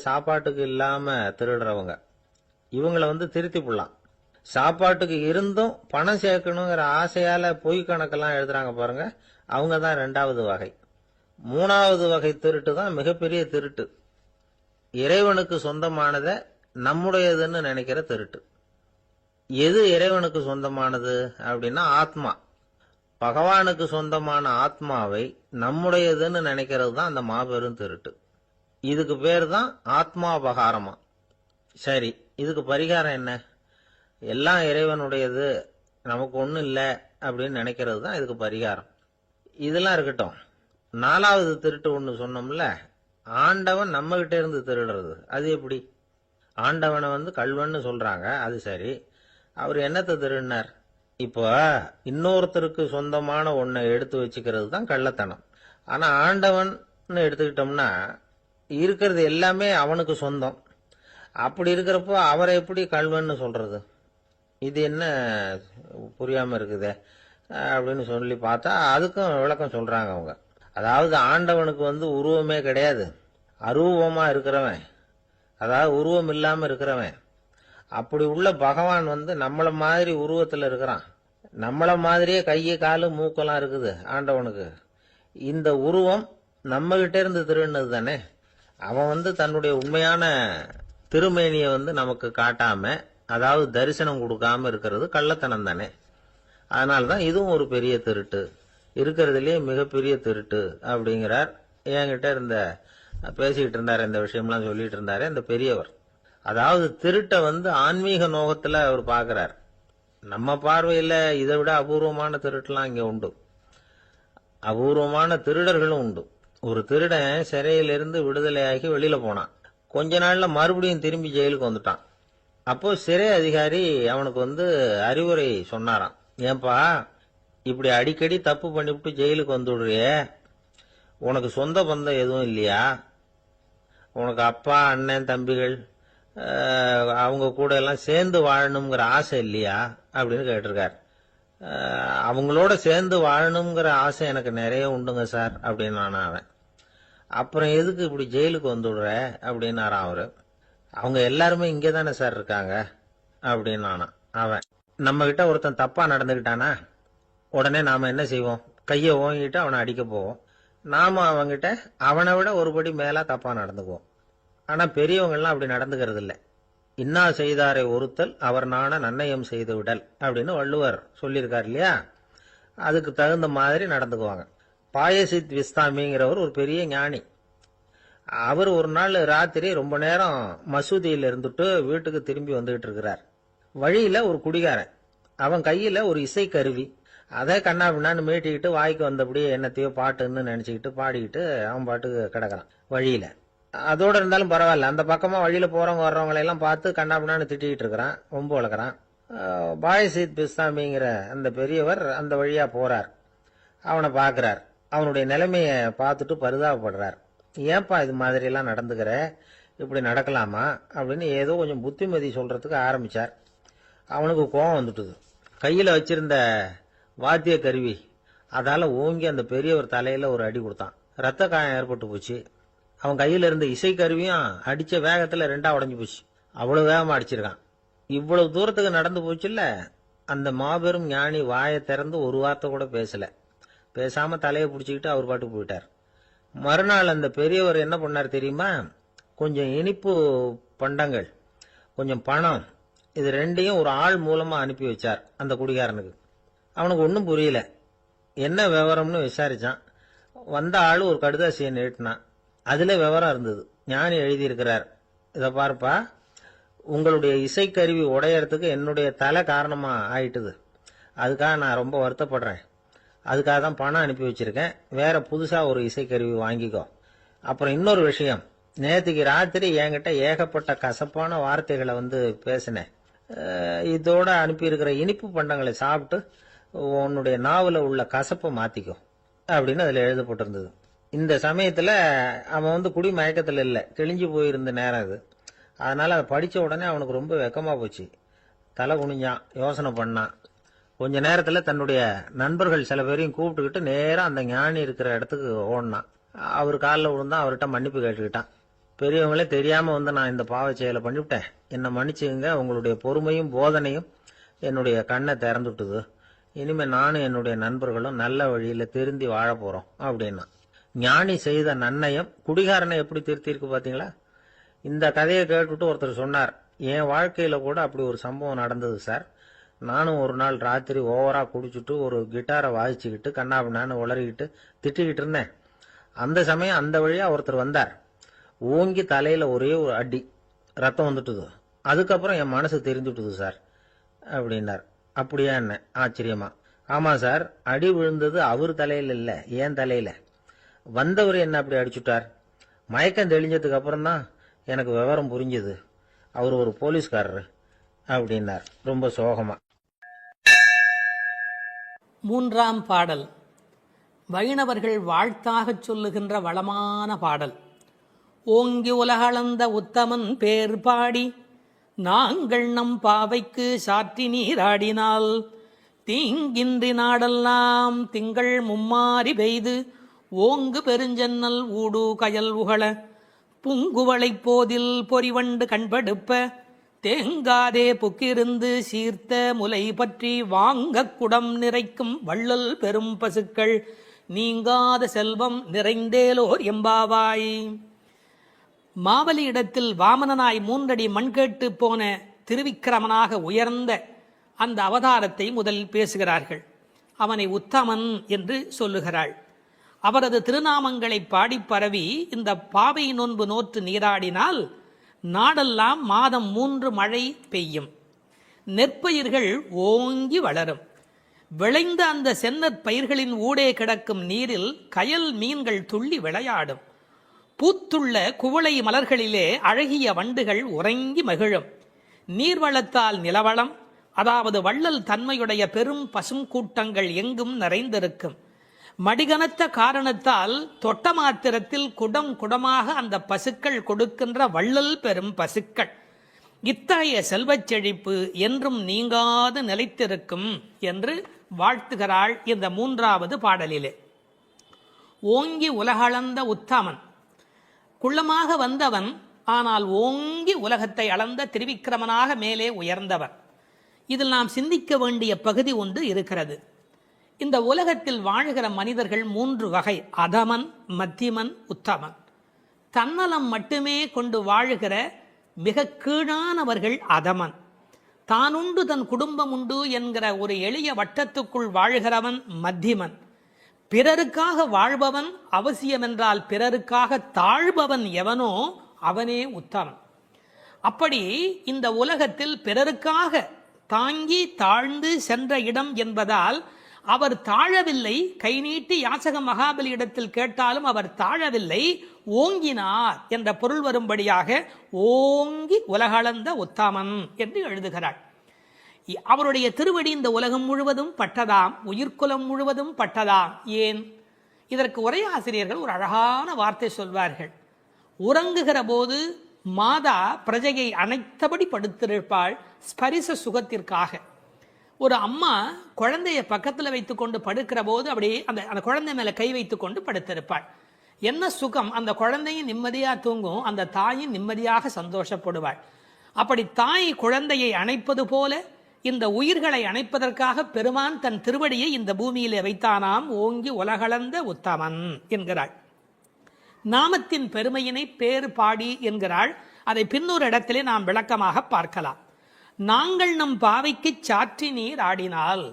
சாப்பாட்டுக்கு இல்லாம திருடுறவங்க. இவங்களை திருத்தி போடலாம். சாப்பாட்டுக்கு இருந்தும் பணம் சேர்க்கணுங்கிற ஆசையால பொய் கணக்கெல்லாம் எழுதுறாங்க பாருங்க, அவங்க தான் 2வது வகை. 3வது வகை திருட்டு தான் மிகப்பெரிய திருட்டு. இறைவனுக்கு சொந்தமானதை நம்முடையதுன்னு நினைக்கிற திருட்டு. எது இறைவனுக்கு சொந்தமானது அப்படின்னா ஆத்மா. பகவானுக்கு சொந்தமான ஆத்மாவை நம்முடையதுன்னு நினைக்கிறது தான் அந்த மாபெரும் திருட்டு. இதுக்கு பேர் தான் ஆத்மாபகாரமா. சரி, இதுக்கு பரிகாரம் என்ன? எல்லாம் இறைவனுடையது, நமக்கு ஒன்றும் இல்லை அப்படின்னு நினைக்கிறது தான் இதுக்கு பரிகாரம். இதெல்லாம் இருக்கட்டும். 4வது திருட்டு ஒன்று சொன்னோம்ல, ஆண்டவன் நம்ம கிட்ட இருந்து திருடுறது. அது எப்படி? ஆண்டவனை கள்வன்னு சொல்றாங்க, அது சரி. அவர் என்னத்தை திருடினார்? இப்போ இன்னொருத்தருக்கு சொந்தமான ஒன்றை எடுத்து வச்சுக்கிறது தான் கள்ளத்தனம். ஆனா ஆண்டவன் எடுத்துக்கிட்டோம்னா இருக்கிறது எல்லாமே அவனுக்கு சொந்தம். அப்படி இருக்கிறப்போ அவரை எப்படி கள்வன்னு சொல்றது? இது என்ன புரியாம இருக்குதே அப்படின்னு சொல்லி பார்த்தா அதுக்கும் விளக்கம் சொல்றாங்க அவங்க. அதாவது ஆண்டவனுக்கு உருவமே கிடையாது, அரூபமா இருக்கிறவன், அதாவது உருவம் இல்லாம இருக்கிறவன். அப்படி உள்ள பகவான் நம்மள மாதிரி உருவத்துல இருக்கிறான். நம்மள மாதிரியே கையை காலு மூக்கெல்லாம் இருக்குது ஆண்டவனுக்கு. இந்த உருவம் நம்ம கிட்ட இருந்து திருடினது தானே. அவன் தன்னுடைய உண்மையான திருமேனியை நமக்கு காட்டாம, அதாவது தரிசனம் கொடுக்காம இருக்கிறது கள்ளத்தனம் தானே. அதனால்தான் இதுவும் ஒரு பெரிய திருட்டு, இருக்கிறதுலயே மிகப்பெரிய திருட்டு அப்படிங்கிறார். என்கிட்ட பேசிக்கிட்டு இருந்தாரு, இந்த விஷயம்லாம் சொல்லிட்டு இருந்தாரு அந்த பெரியவர். அதாவது திருட்டை ஆன்மீக நோகத்துல அவர் பார்க்கிறார். நம்ம பார்வையில இதை விட அபூர்வமான திருட்டுலாம் இங்க உண்டு. அபூர்வமான திருடர்களும் உண்டு. ஒரு திருடன் சிறையிலிருந்து விடுதலையாகி வெளியில போனான். கொஞ்ச நாள்ல மறுபடியும் திரும்பி ஜெயிலுக்கு வந்துட்டான். அப்போ சிறை அதிகாரி அவனுக்கு அறிவுரை சொன்னாராம். ஏன்பா, இப்படி அடிக்கடி தப்பு பண்ணிவிட்டு ஜெயிலுக்கு வந்துடுறியே, உனக்கு சொந்த பந்தம் எதுவும் இல்லையா? உனக்கு அப்பா, அண்ணன், தம்பிகள் அவங்க கூட எல்லாம் சேர்ந்து வாழணுங்கிற ஆசை இல்லையா அப்படின்னு கேட்டிருக்கார். அவங்களோட சேர்ந்து வாழணுங்கிற ஆசை எனக்கு நிறைய உண்டுங்க சார் அப்படின்னு அவன். அப்புறம் எதுக்கு இப்படி ஜெயிலுக்கு வந்துடுற அப்படின்னாரான் அவரு. அவங்க எல்லாருமே இங்கே தானே சார் இருக்காங்க அப்படின்னு அவன். நம்ம கிட்ட ஒருத்தன் தப்பா நடந்துகிட்டானா உடனே நாம என்ன செய்வோம்? கையை ஓங்கிட்டு அவனை அடிக்க போவோம். நாம அவங்கிட்ட அவனை விட ஒருபடி மேலா தப்பா நடந்துக்குவோம். ஆனா பெரியவங்கெல்லாம் அப்படி நடந்துக்கிறது இல்லை. இன்னா செய்தாரை ஒருத்தல் அவர் நாண நன்னயம் செய்து விடல் அப்படின்னு வள்ளுவர் சொல்லியிருக்கார் இல்லையா? அதுக்கு தகுந்த மாதிரி நடந்துக்குவாங்க. பாயசித் விஸ்தாமிங்கிறவர் ஒரு பெரிய ஞானி. அவர் ஒரு நாள் ராத்திரி ரொம்ப நேரம் மசூதியில் இருந்துட்டு வீட்டுக்கு திரும்பி வந்துகிட்டு இருக்கிறார். வழியில ஒரு குடிகாரன், அவன் கையில ஒரு இசை கருவி, அதை கண்ணா பின்னான்னு மீட்டிக்கிட்டு வாய்க்கு வந்தபடியே என்னத்தையோ பாட்டுன்னு நினைச்சுக்கிட்டு பாடிக்கிட்டு அவன் பாட்டுக்கு கிடக்குறான் வழியில. அதோட இருந்தாலும் பரவாயில்ல, அந்த பக்கமா வழியில போறவங்க வர்றவங்களை எல்லாம் பார்த்து கண்ணா பின்னான்னு திட்டிக்கிட்டு இருக்கிறான், ரொம்ப வளர்க்குறான். பாயசித் பிஸ்தாமிங்கிற அந்த பெரியவர் அந்த வழியா போறார். அவனை பார்க்கிறார். அவனுடைய நிலைமைய பார்த்துட்டு பரிதாபப்படுறார். ஏன்பா இது மாதிரி எல்லாம் நடந்துக்கிற, இப்படி நடக்கலாமா அப்படின்னு ஏதோ கொஞ்சம் புத்திமதி சொல்றதுக்கு ஆரம்பிச்சார். அவனுக்கு கோபம் வந்துட்டுது. கையில வச்சிருந்த வாத்திய கருவி அதால ஓங்கி அந்த பெரியவர் தலையில ஒரு அடி கொடுத்தான். ரத்த காயம் ஏற்பட்டு போச்சு. அவன் கையில இருந்த இசை கருவியும் அடிச்ச வேகத்துல ரெண்டா உடஞ்சு போச்சு. அவ்வளவு வேகமா அடிச்சிருக்கான். இவ்வளவு தூரத்துக்கு நடந்து போச்சுல்ல, அந்த மாபெரும் ஞானி வாயை திறந்து ஒரு வார்த்தை கூட பேசல. பேசாம தலையை பிடிச்சிக்கிட்டு அவர் பாட்டுக்கு போயிட்டார். மறுநாள் அந்த பெரியவர் என்ன பண்ணார் தெரியுமா? கொஞ்சம் இனிப்பு பண்டங்கள், கொஞ்சம் பணம், இது ரெண்டையும் ஒரு ஆள் மூலமா அனுப்பி வச்சார் அந்த குடிகாரனுக்கு. அவனுக்கு ஒன்றும் புரியல. என்ன விவரம்னு விசாரிச்சான். வந்த ஆளு ஒரு கடுதாசியை நீட்டினான். அதுல விவரம் இருந்தது. ஞானி எழுதியிருக்கிறார், இதை பார்ப்பா, உங்களுடைய இசைக்கருவி உடையறதுக்கு என்னுடைய தலை காரணமா ஆயிட்டுது. அதுக்காக நான் ரொம்ப வருத்தப்படுறேன். அதுக்காக தான் பணம் அனுப்பி வச்சிருக்கேன். வேற புதுசா ஒரு இசைக்கருவி வாங்கிக்கோ. அப்புறம் இன்னொரு விஷயம், நேற்றுக்கு ராத்திரி என்கிட்ட ஏகப்பட்ட கசப்பான வார்த்தைகளை பேசினேன். இதோட அனுப்பியிருக்கிற இனிப்பு பண்டங்களை சாப்பிட்டு உன்னுடைய நாவல உள்ள கசப்பை மாத்திக்கோ அப்படின்னு அதுல எழுதப்பட்டிருந்தது. இந்த சமயத்துல அவன் குடி மயக்கத்துல இல்ல, கிழிஞ்சு போயிருந்த நேரம் அது. அதனால அதை படிச்ச உடனே அவனுக்கு ரொம்ப வெக்கமா போச்சு. தலை குனிஞ்சான், யோசனை பண்ணான். கொஞ்ச நேரத்துல தன்னுடைய நண்பர்கள் சில பேரையும் கூப்பிட்டுக்கிட்டு நேரா அந்த ஞானி இருக்கிற இடத்துக்கு ஓடினான். அவர் காலில் விழுந்தான். அவர்கிட்ட மன்னிப்பு கேட்டுக்கிட்டான். பெரியவங்களே தெரியாம நான் இந்த பாவ செயலை பண்ணிவிட்டேன், என்னை மன்னிச்சுங்க. உங்களுடைய பொறுமையும் போதனையும் என்னுடைய கண்ணை திறந்துட்டுது. இனிமே நானும் என்னுடைய நண்பர்களும் நல்ல வழியில திருந்தி வாழ போறோம் அப்படின்னா. ஞானி செய்த நன்னயம் குடிகாரனை எப்படி திருத்திருக்கு பாத்தீங்களா? இந்த கதையை கேட்டுட்டு ஒருத்தர் சொன்னார், என் வாழ்க்கையில கூட அப்படி ஒரு சம்பவம் நடந்தது சார். நானும் ஒரு நாள் ராத்திரி ஓவரா குடிச்சுட்டு ஒரு கிட்டாரை வாசிச்சுக்கிட்டு கண்ணாபின்னான்னு உளறிக்கிட்டு திட்டிக்கிட்டு இருந்தேன். அந்த சமயம் அந்த வழியா ஒருத்தர் வந்தார். ஓங்கி தலையில ஒரே ஒரு அடி, ரத்தம் வந்துட்டுது. அதுக்கப்புறம் என் மனசு தெரிஞ்சுட்டுது சார் அப்படின்னார். அப்படியா என்ன ஆச்சரியமா? ஆமா சார், அடி விழுந்தது அவர் தலையில இல்ல, என் தலையில. வந்தவர் என்ன அப்படி அடிச்சுட்டார். மயக்கம் தெளிஞ்சதுக்கு அப்புறம் தான் எனக்கு விவரம் புரிஞ்சது. அவர் ஒரு போலீஸ்காரரு அப்படின்னார் ரொம்ப சோகமா. மூன்றாம் பாடல் வைணவர்கள் வாழ்த்தாகச் சொல்லுகின்ற வளமான பாடல். ஓங்கி உலகளந்த உத்தமன் பேர் பாடி நாங்கள் நம் பாவைக்கு சாற்றி நீராடினால் தீங்கின்றி நாடெல்லாம் திங்கள் மும்மாறி பெய்து ஓங்கு பெருஞ்சன்னல் ஊடு கயல் உகள புங்குவளைப் போதில் பொறிவண்டு கண்படுப்ப தேங்காதே புக்கிருந்து சீர்த்த முலை பற்றி வாங்க குடம் நிறைக்கும் வள்ளல் பெரும் பசுக்கள் நீங்காத செல்வம் நிறைந்தேலோர் எம்பாவாய். மாவலி இடத்தில் வாமனனாய் 3 அடி மண் கேட்டு போன திருவிக்கிரமனாக உயர்ந்த அந்த அவதாரத்தை முதலில் பேசுகிறார்கள். அவனை உத்தமன் என்று சொல்லுகிறாள். அவரது திருநாமங்களை பாடி பரவி இந்த பாவை நோன்பு நோற்று நீராடினால் நாடெல்லாம் மாதம் 3 மழை பெய்யும், நெற்பயிர்கள் ஓங்கி வளரும். விளைந்த அந்த செந்நற் பயிர்களின் ஊடே கிடக்கும் நீரில் கயல் மீன்கள் துள்ளி விளையாடும். பூத்துள்ள குவளை மலர்களிலே அழகிய வண்டுகள் உறங்கி மகிழும். நீர்வளத்தால் நிலவளம், அதாவது வள்ளல் தன்மையுடைய பெரும் பசும் கூட்டங்கள் எங்கும் நிறைந்திருக்கும். மடிகனத்த காரணத்தால் தொட்ட மாத்திரத்தில் குடம் குடமாக அந்த பசுக்கள் கொடுக்கின்ற வள்ளல் பெரும் பசுக்கள். இத்தகைய செல்வச் செழிப்பு என்றும் நீங்காது நிலைத்திருக்கும் என்று வாழ்த்துகிறாள் இந்த 3வது பாடலிலே. ஓங்கி உலகளந்த உத்தமன், குள்ளமாக வந்தவன், ஆனால் ஓங்கி உலகத்தை அளந்த திருவிக்கிரமனாக மேலே உயர்ந்தவர். இதில் நாம் சிந்திக்க வேண்டிய பகுதி ஒன்று இருக்கிறது. இந்த உலகத்தில் வாழ்கிற மனிதர்கள் 3 வகை: அதமன், மத்தியமன், உத்தமன். தன்னலம் மட்டுமே கொண்டு வாழுகிற மிக கீழானவர்கள் அதமன். தானுண்டு தன் குடும்பம் உண்டு என்கிற ஒரு எளிய வட்டத்துக்குள் வாழ்கிறவன் மத்தியமன். பிறருக்காக வாழ்பவன், அவசியமென்றால் பிறருக்காக தாழ்பவன் எவனோ அவனே உத்தமன். அப்படி இந்த உலகத்தில் பிறருக்காக தாங்கி தாழ்ந்து சென்ற இடம் என்பதால் அவர் தாழவில்லை. கை நீட்டி யாசக மகாபலி இடத்தில் கேட்டாலும் அவர் தாழவில்லை, ஓங்கினார் என்ற பொருள் வரும்படியாக ஓங்கி உலகளந்த உத்தமன் என்று எழுதுகிறார். அவருடைய திருவடி இந்த உலகம் முழுவதும் பட்டதாம், உயிர்குலம் முழுவதும் பட்டதாம். ஏன்? இதற்கு உரையாசிரியர்கள் ஒரு அழகான வார்த்தை சொல்வார்கள். உறங்குகிற போது மாதா பிரஜையை அனைத்தபடி படுத்திருப்பாள் ஸ்பரிச சுகத்திற்காக. ஒரு அம்மா குழந்தைய பக்கத்தில் வைத்துக்கொண்டு படுக்கிற போது அப்படியே அந்த குழந்தை மேல கை வைத்துக்கொண்டு படுத்திருப்பாள். என்ன சுகம்! அந்த குழந்தையும் நிம்மதியா தூங்கும், அந்த தாயும் நிம்மதியாக சந்தோஷப்படுவாள். அப்படி தாய் குழந்தையை அணைப்பது போல இந்த உயிர்களை அணைப்பதற்காக பெருமான் தன் திருவடியை இந்த பூமியிலே வைத்தானாம். ஓங்கி உலகளந்த உத்தமன் என்கிறாள். நாமத்தின் பெருமையினை பேர் பாடி என்கிறாள். அதை பின்னொரு இடத்திலே நாம் விளக்கமாக பார்க்கலாம். நாங்கள் நம் பாவைக்கு சாற்றி நீர் ஆடினால்,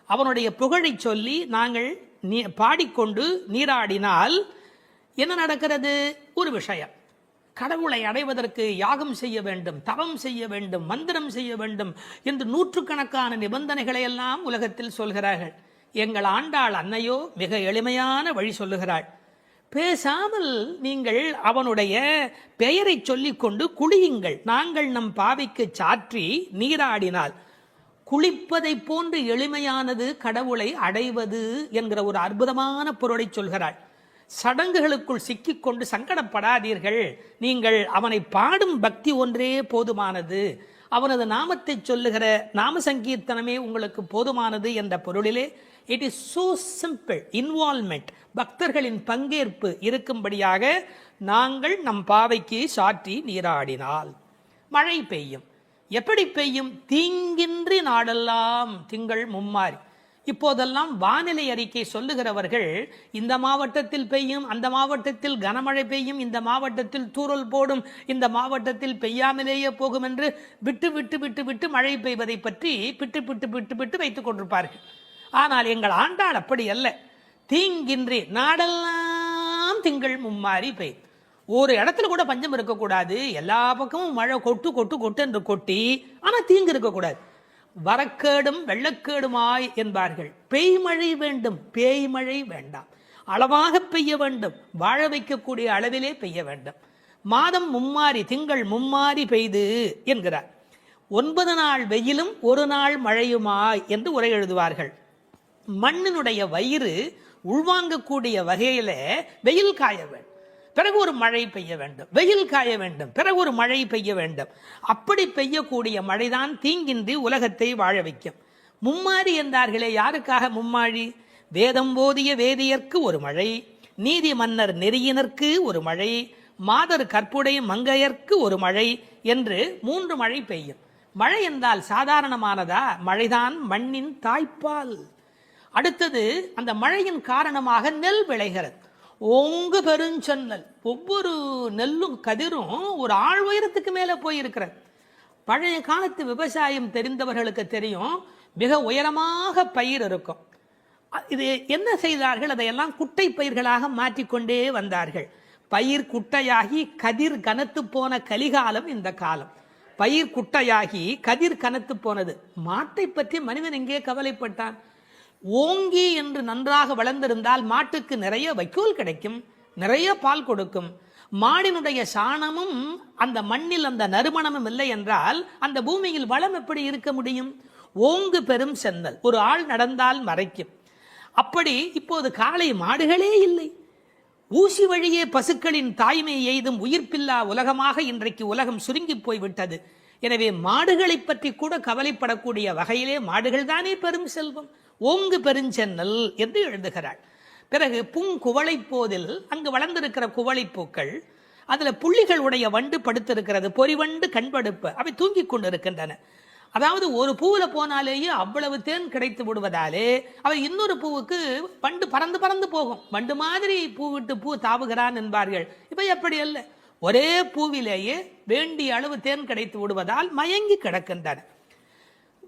அவனுடைய புகழை சொல்லி நாங்கள் பாடிக்கொண்டு நீராடினால் என்ன நடக்கிறது? ஒரு விஷயம். கடவுளை அடைவதற்கு யாகம் செய்ய வேண்டும், தவம் செய்ய வேண்டும், மந்திரம் செய்ய வேண்டும் என்று 100கணக்கான நிபந்தனைகளை எல்லாம் உலகத்தில் சொல்கிறார்கள். எங்கள் ஆண்டாள் அன்னையோ மிக எளிமையான வழி சொல்லுகிறாள். பேசாமல் நீங்கள் அவனுடைய பெயரை சொல்லிக்கொண்டு குளியுங்கள். நாங்கள் நம் பாவைக்கு சாற்றி நீராடினால். குளிப்பதை போன்று எளிமையானது கடவுளை அடைவது என்கிற ஒரு அற்புதமான பொருளை சொல்கிறாள். சடங்குகளுக்குள் சிக்கிக்கொண்டு சங்கடப்படாதீர்கள். நீங்கள் அவனை பாடும் பக்தி ஒன்றே போதுமானது, அவனது நாமத்தை சொல்லுகிற நாம சங்கீர்த்தனமே உங்களுக்கு போதுமானது என்ற பொருளிலே it is so simple. Involvement, பக்தர்களின் பங்கேற்பு இருக்கும்படியாக நாங்கள் நம் பாவைக்கு சாற்றி நீராடினால் மழை பெய்யும். எப்படி பெய்யும்? தீங்கின்றி நாடெல்லாம் திங்கள் மும்மாறி. இப்போதெல்லாம் வானிலை அறிக்கை சொல்லுகிறவர்கள் இந்த மாவட்டத்தில் பெய்யும், அந்த மாவட்டத்தில் கனமழை பெய்யும், இந்த மாவட்டத்தில் தூறல் போடும், இந்த மாவட்டத்தில் பெய்யாமலேயே போகும் என்று விட்டு விட்டு விட்டு விட்டு மழை பெய்வதை பற்றி பிட்டு பிட்டு பிட்டு பிட்டு வைத்துக் கொண்டிருப்பார்கள். ஆனால் எங்கள் ஆண்டாள் அப்படி அல்ல. தீங்கின்றி நாடெல்லாம் திங்கள் மும்மாறி பெய்யும். ஒரு இடத்துல கூட பஞ்சம் இருக்கக்கூடாது. எல்லா பக்கமும் மழை கொட்டு கொட்டு கொட்டு என்று கொட்டி, ஆனா தீங்கு இருக்கக்கூடாது. வரக்கேடும் வெள்ளக்கேடுமாய் என்பார்கள். பெய்மழை வேண்டும், பேய்மழை வேண்டாம். அளவாக பெய்ய வேண்டும், வாழ வைக்கக்கூடிய அளவிலே பெய்ய வேண்டும். மாதம் மும்மாறி, திங்கள் மும்மாறி பெய்து என்கிறார். 9 நாள் வெயிலும் 1 நாள் மழையுமாய் என்று உரை எழுதுவார்கள். மண்ணினுடைய வயிறு உள்வாங்கக்கூடிய வகையில வெயில் காய வேண்டும், பிறகு ஒரு மழை பெய்ய வேண்டும், வெயில் காய வேண்டும், பிறகு ஒரு மழை பெய்ய வேண்டும். அப்படி பெய்யக்கூடிய மழைதான் தீங்கின்றி உலகத்தை வாழ வைக்கும். மும்மாறி என்றார்களே, யாருக்காக மும்மாழி? வேதம் போதிய வேதியர்க்கு ஒரு மழை, நீதி மன்னர் நெறியினர்க்கு ஒரு மழை, மாதர் கற்புடைய மங்கையர்க்கு ஒரு மழை என்று 3 மழை பெய்யும். மழை என்றால் சாதாரணமானதா? மழைதான் மண்ணின் தாய்ப்பால். அடுத்தது, அந்த மழையின் காரணமாக நெல் விளைகிறது. ஓங்கு பெருஞ்சென்னல், ஒவ்வொரு நெல்லும் கதிரும் ஒரு ஆள் உயரத்துக்கு மேலே போயிருக்கிறது. பழைய காலத்து விவசாயம் தெரிந்தவர்களுக்கு தெரியும், மிக உயரமாக பயிர் இருக்கும். இது என்ன செய்தார்கள், அதையெல்லாம் குட்டை பயிர்களாக மாற்றிக்கொண்டே வந்தார்கள். பயிர் குட்டையாகி கதிர் கனத்து போன கலிகாலம் இந்த காலம். பயிர் குட்டையாகி கதிர் கனத்து போனது. மாட்டை பற்றி மனிதன் எங்கே கவலைப்பட்டான்? ஓங்கி என்று நன்றாக வளர்ந்திருந்தால் மாட்டுக்கு நிறைய வைக்கோல் கிடைக்கும், நிறைய பால் கொடுக்கும். மாடினுடைய சாணமும் அந்த மண்ணில் அந்த நறுமணமும் இல்லை என்றால் அந்த பூமியில் வளம் எப்படி இருக்க முடியும்? ஓங்கு பெரும் சென்னல், ஒரு ஆள் நடந்தால் மறைக்கும். அப்படி இப்போது காளை மாடுகளே இல்லை. ஊசி வழியே பசுக்களின் தாய்மை எய்தும் உயிர்ப்பில்லா உலகமாக இன்றைக்கு உலகம் சுருங்கி போய்விட்டது. எனவே மாடுகளை பற்றி கூட கவலைப்படக்கூடிய வகையிலே மாடுகள் தானே பெரும் செல்வம். ஓங்கு பெருஞ்சென்னல் என்று எழுதுகிறாள். பிறகு பூங்குவளை போதில், அங்கு வளர்ந்திருக்கிற குவளைப்பூக்கள், அதுல புள்ளிகள் உடைய வண்டு படுத்திருக்கிறது, பொறிவண்டு கண்படுப்ப, அவை தூங்கிக் கொண்டிருக்கின்றன. அதாவது ஒரு பூவில் போனாலேயே அவ்வளவு தேன் கிடைத்து விடுவதாலே அவை இன்னொரு பூவுக்கு வண்டு பறந்து பறந்து போகும். வண்டு மாதிரி பூ விட்டு பூ தாவுகிறான் என்பார்கள். இப்ப எப்படி அல்ல, ஒரே பூவிலேயே வேண்டிய அளவு தேன் கிடைத்து விடுவதால் மயங்கி கிடக்கின்றன.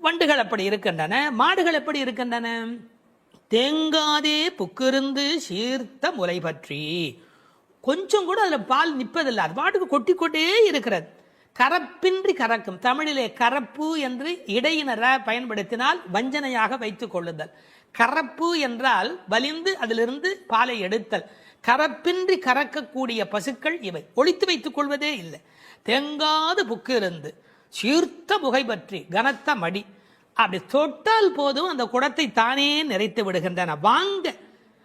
வண்டுகள் அப்படி இருக்கின்றன. மாடுகள் எப்படி இருக்கின்றன? தேங்காதே புக்கிருந்து சீர்த்த முலை பற்றி, கொஞ்சம் கூட அதுல பால் நிற்பதில்லை, அது பாட்டுக்கு கொட்டி கொண்டே இருக்கிறது. கரப்பின்றி கறக்கும். தமிழிலே கரப்பு என்று இடையினர பயன்படுத்தினால் வஞ்சனையாக வைத்துக் கொள்ளுதல். கரப்பு என்றால் வலிந்து அதிலிருந்து பாலை எடுத்தல். கரப்பின்றி கறக்கக்கூடிய பசுக்கள் இவை. ஒழித்து வைத்துக் கொள்வதே இல்லை. தேங்காது புக்கு இருந்து சீர்த்த புகை பற்றி, கனத்த மடி, அப்படி தொட்டால் போதும் அந்த குடத்தை தானே நிறைத்து விடுகின்றன. வாங்க,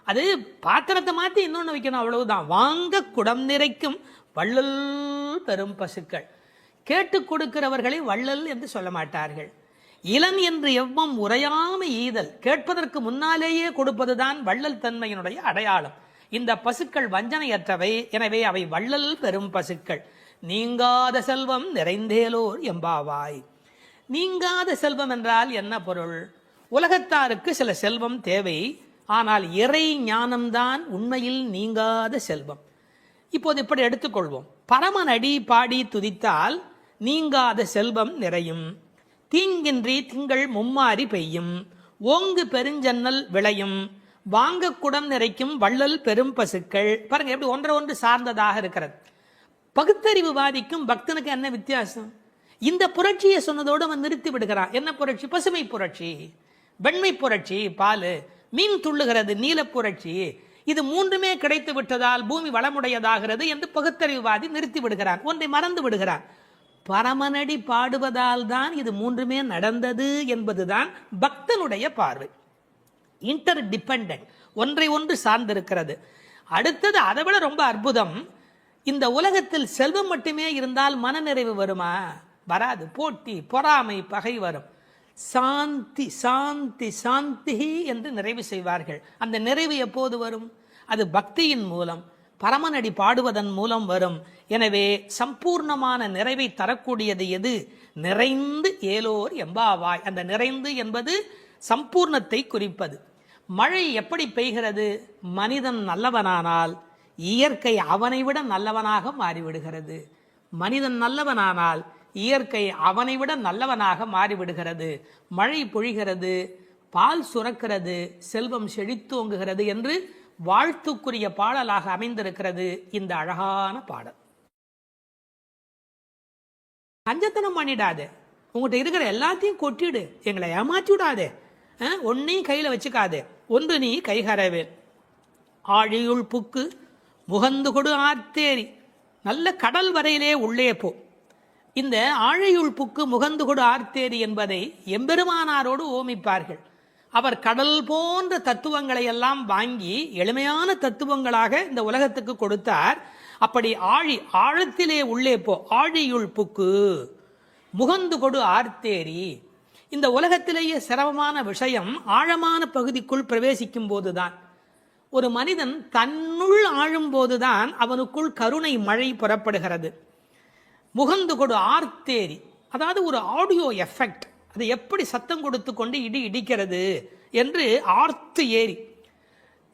அது பாத்திரத்தை மாற்றி இன்னொன்று வைக்கணும், அவ்வளவுதான். வாங்க குடம் நிறைக்கும் வள்ளல் பெரும் பசுக்கள். கேட்டு கொடுக்கிறவர்களை வள்ளல் என்று சொல்ல மாட்டார்கள். இளன் என்று எவ்வம் உரையாமை ஈதல், கேட்பதற்கு முன்னாலேயே கொடுப்பதுதான் வள்ளல் தன்மையினுடைய அடையாளம். இந்த பசுக்கள் வஞ்சனையற்றவை, எனவே அவை வள்ளல் பெரும் பசுக்கள். நீங்காத செல்வம் நிறைந்தேலோர் எம்பாவாய். நீங்காத செல்வம் என்றால் என்ன பொருள்? உலகத்தாருக்கு சில செல்வம் தேவை, ஆனால் இறை ஞானம்தான் உண்மையில் நீங்காத செல்வம். இப்போது இப்படி எடுத்துக்கொள்வோம். பரமனடி பாடி துதித்தால் நீங்காத செல்வம் நிறையும். தீங்கின்றி திங்கள் மும்மாறி பெய்யும். ஓங்கு பெருஞ்சன்னல் விளையும். வாங்க குடம் நிறைக்கும் வள்ளல் பெரும் பசுக்கள். பாருங்க எப்படி ஒன்றை ஒன்று சார்ந்ததாக இருக்கிறது. பகுத்தறிவுவாதிக்கும் பக்தனுக்கு என்ன வித்தியாசம்? இந்த புரட்சியை சொன்னதோடு அவன் நிறுத்தி விடுகிறான். என்ன புரட்சி? பசுமை புரட்சி, வெண்மை புரட்சி, பால், மீன் துள்ளுகிறது, நீல புரட்சி. இது மூன்றுமே கிடைத்து விட்டதால் பூமி வளமுடையதாகிறது என்று பகுத்தறிவுவாதி நிறுத்தி விடுகிறான். ஒன்றை மறந்து விடுகிறான். பரமனடி பாடுவதால் தான் இது மூன்றுமே நடந்தது என்பதுதான் பக்தனுடைய பார்வை. இன்டர் டிபெண்டன்ட், ஒன்றை ஒன்று சார்ந்திருக்கிறது. அடுத்தது அதை விட ரொம்ப அற்புதம். இந்த உலகத்தில் செல்வம் மட்டுமே இருந்தால் மனநிறைவு வருமா? வராது. போட்டி, பொறாமை, பகை வரும். சாந்தி சாந்தி சாந்தி என்று நிறைவு செய்வார்கள். அந்த நிறைவு எப்போது வரும்? அது பக்தியின் மூலம், பரமனடி பாடுவதன் மூலம் வரும். எனவே சம்பூர்ணமான நிறைவை தரக்கூடியது எது? நிறைந்து ஏலோர் எம்பாவாய். அந்த நிறைந்து என்பது சம்பூர்ணத்தை குறிப்பது. மழை எப்படி பெய்கிறது? மனிதன் நல்லவனானால் இயற்கை அவனை விட நல்லவனாக மாறிவிடுகிறது. மனிதன் நல்லவனானால் இயற்கை அவனை விட நல்லவனாக மாறிவிடுகிறது. மழை பொழிகிறது, பால் சுரக்கிறது, செல்வம் செழித்தோங்குகிறது என்று வாழ்த்துக்குரிய பாடலாக அமைந்திருக்கிறது இந்த அழகான பாடல். கஞ்சத்தனம் பண்ணிடாதே, உங்கள்கிட்ட இருக்கிற எல்லாத்தையும் கொட்டிடு, எங்களை ஏமாற்றி விடாதே, ஒன்னையும் கையில் வச்சுக்காதே. ஒன்று நீ கைகரவே ஆழியுள் புக்கு முகந்து கொடு ஆர்த்தேரி. நல்ல கடல் வரையிலே உள்ளே போ. இந்த ஆழியுள் புக்கு முகந்து கொடு ஆர்த்தேரி என்பதை எம்பெருமானாரோடு ஓமிப்பார்கள். அவர் கடல் போன்ற தத்துவங்களை எல்லாம் வாங்கி எளிமையான தத்துவங்களாக இந்த உலகத்துக்கு கொடுத்தார். அப்படி ஆழத்திலே உள்ளே போ, ஆழியுள் புக்கு முகந்து கொடு ஆர்த்தேரி. இந்த உலகத்திலேயே சிரமமான விஷயம் ஆழமான பகுதிக்குள் பிரவேசிக்கும் போதுதான். ஒரு மனிதன் தன்னுள் ஆழும் போதுதான் அவனுக்குள் கருணை மழை புறப்படுகிறது. முகந்து கொடு ஆர்த்தேரி, அதாவது ஒரு ஆடியோ எஃபெக்ட். அது எப்படி சத்தம் கொடுத்து கொண்டு இடி இடிக்கிறது என்று ஆர்த்து ஏரி.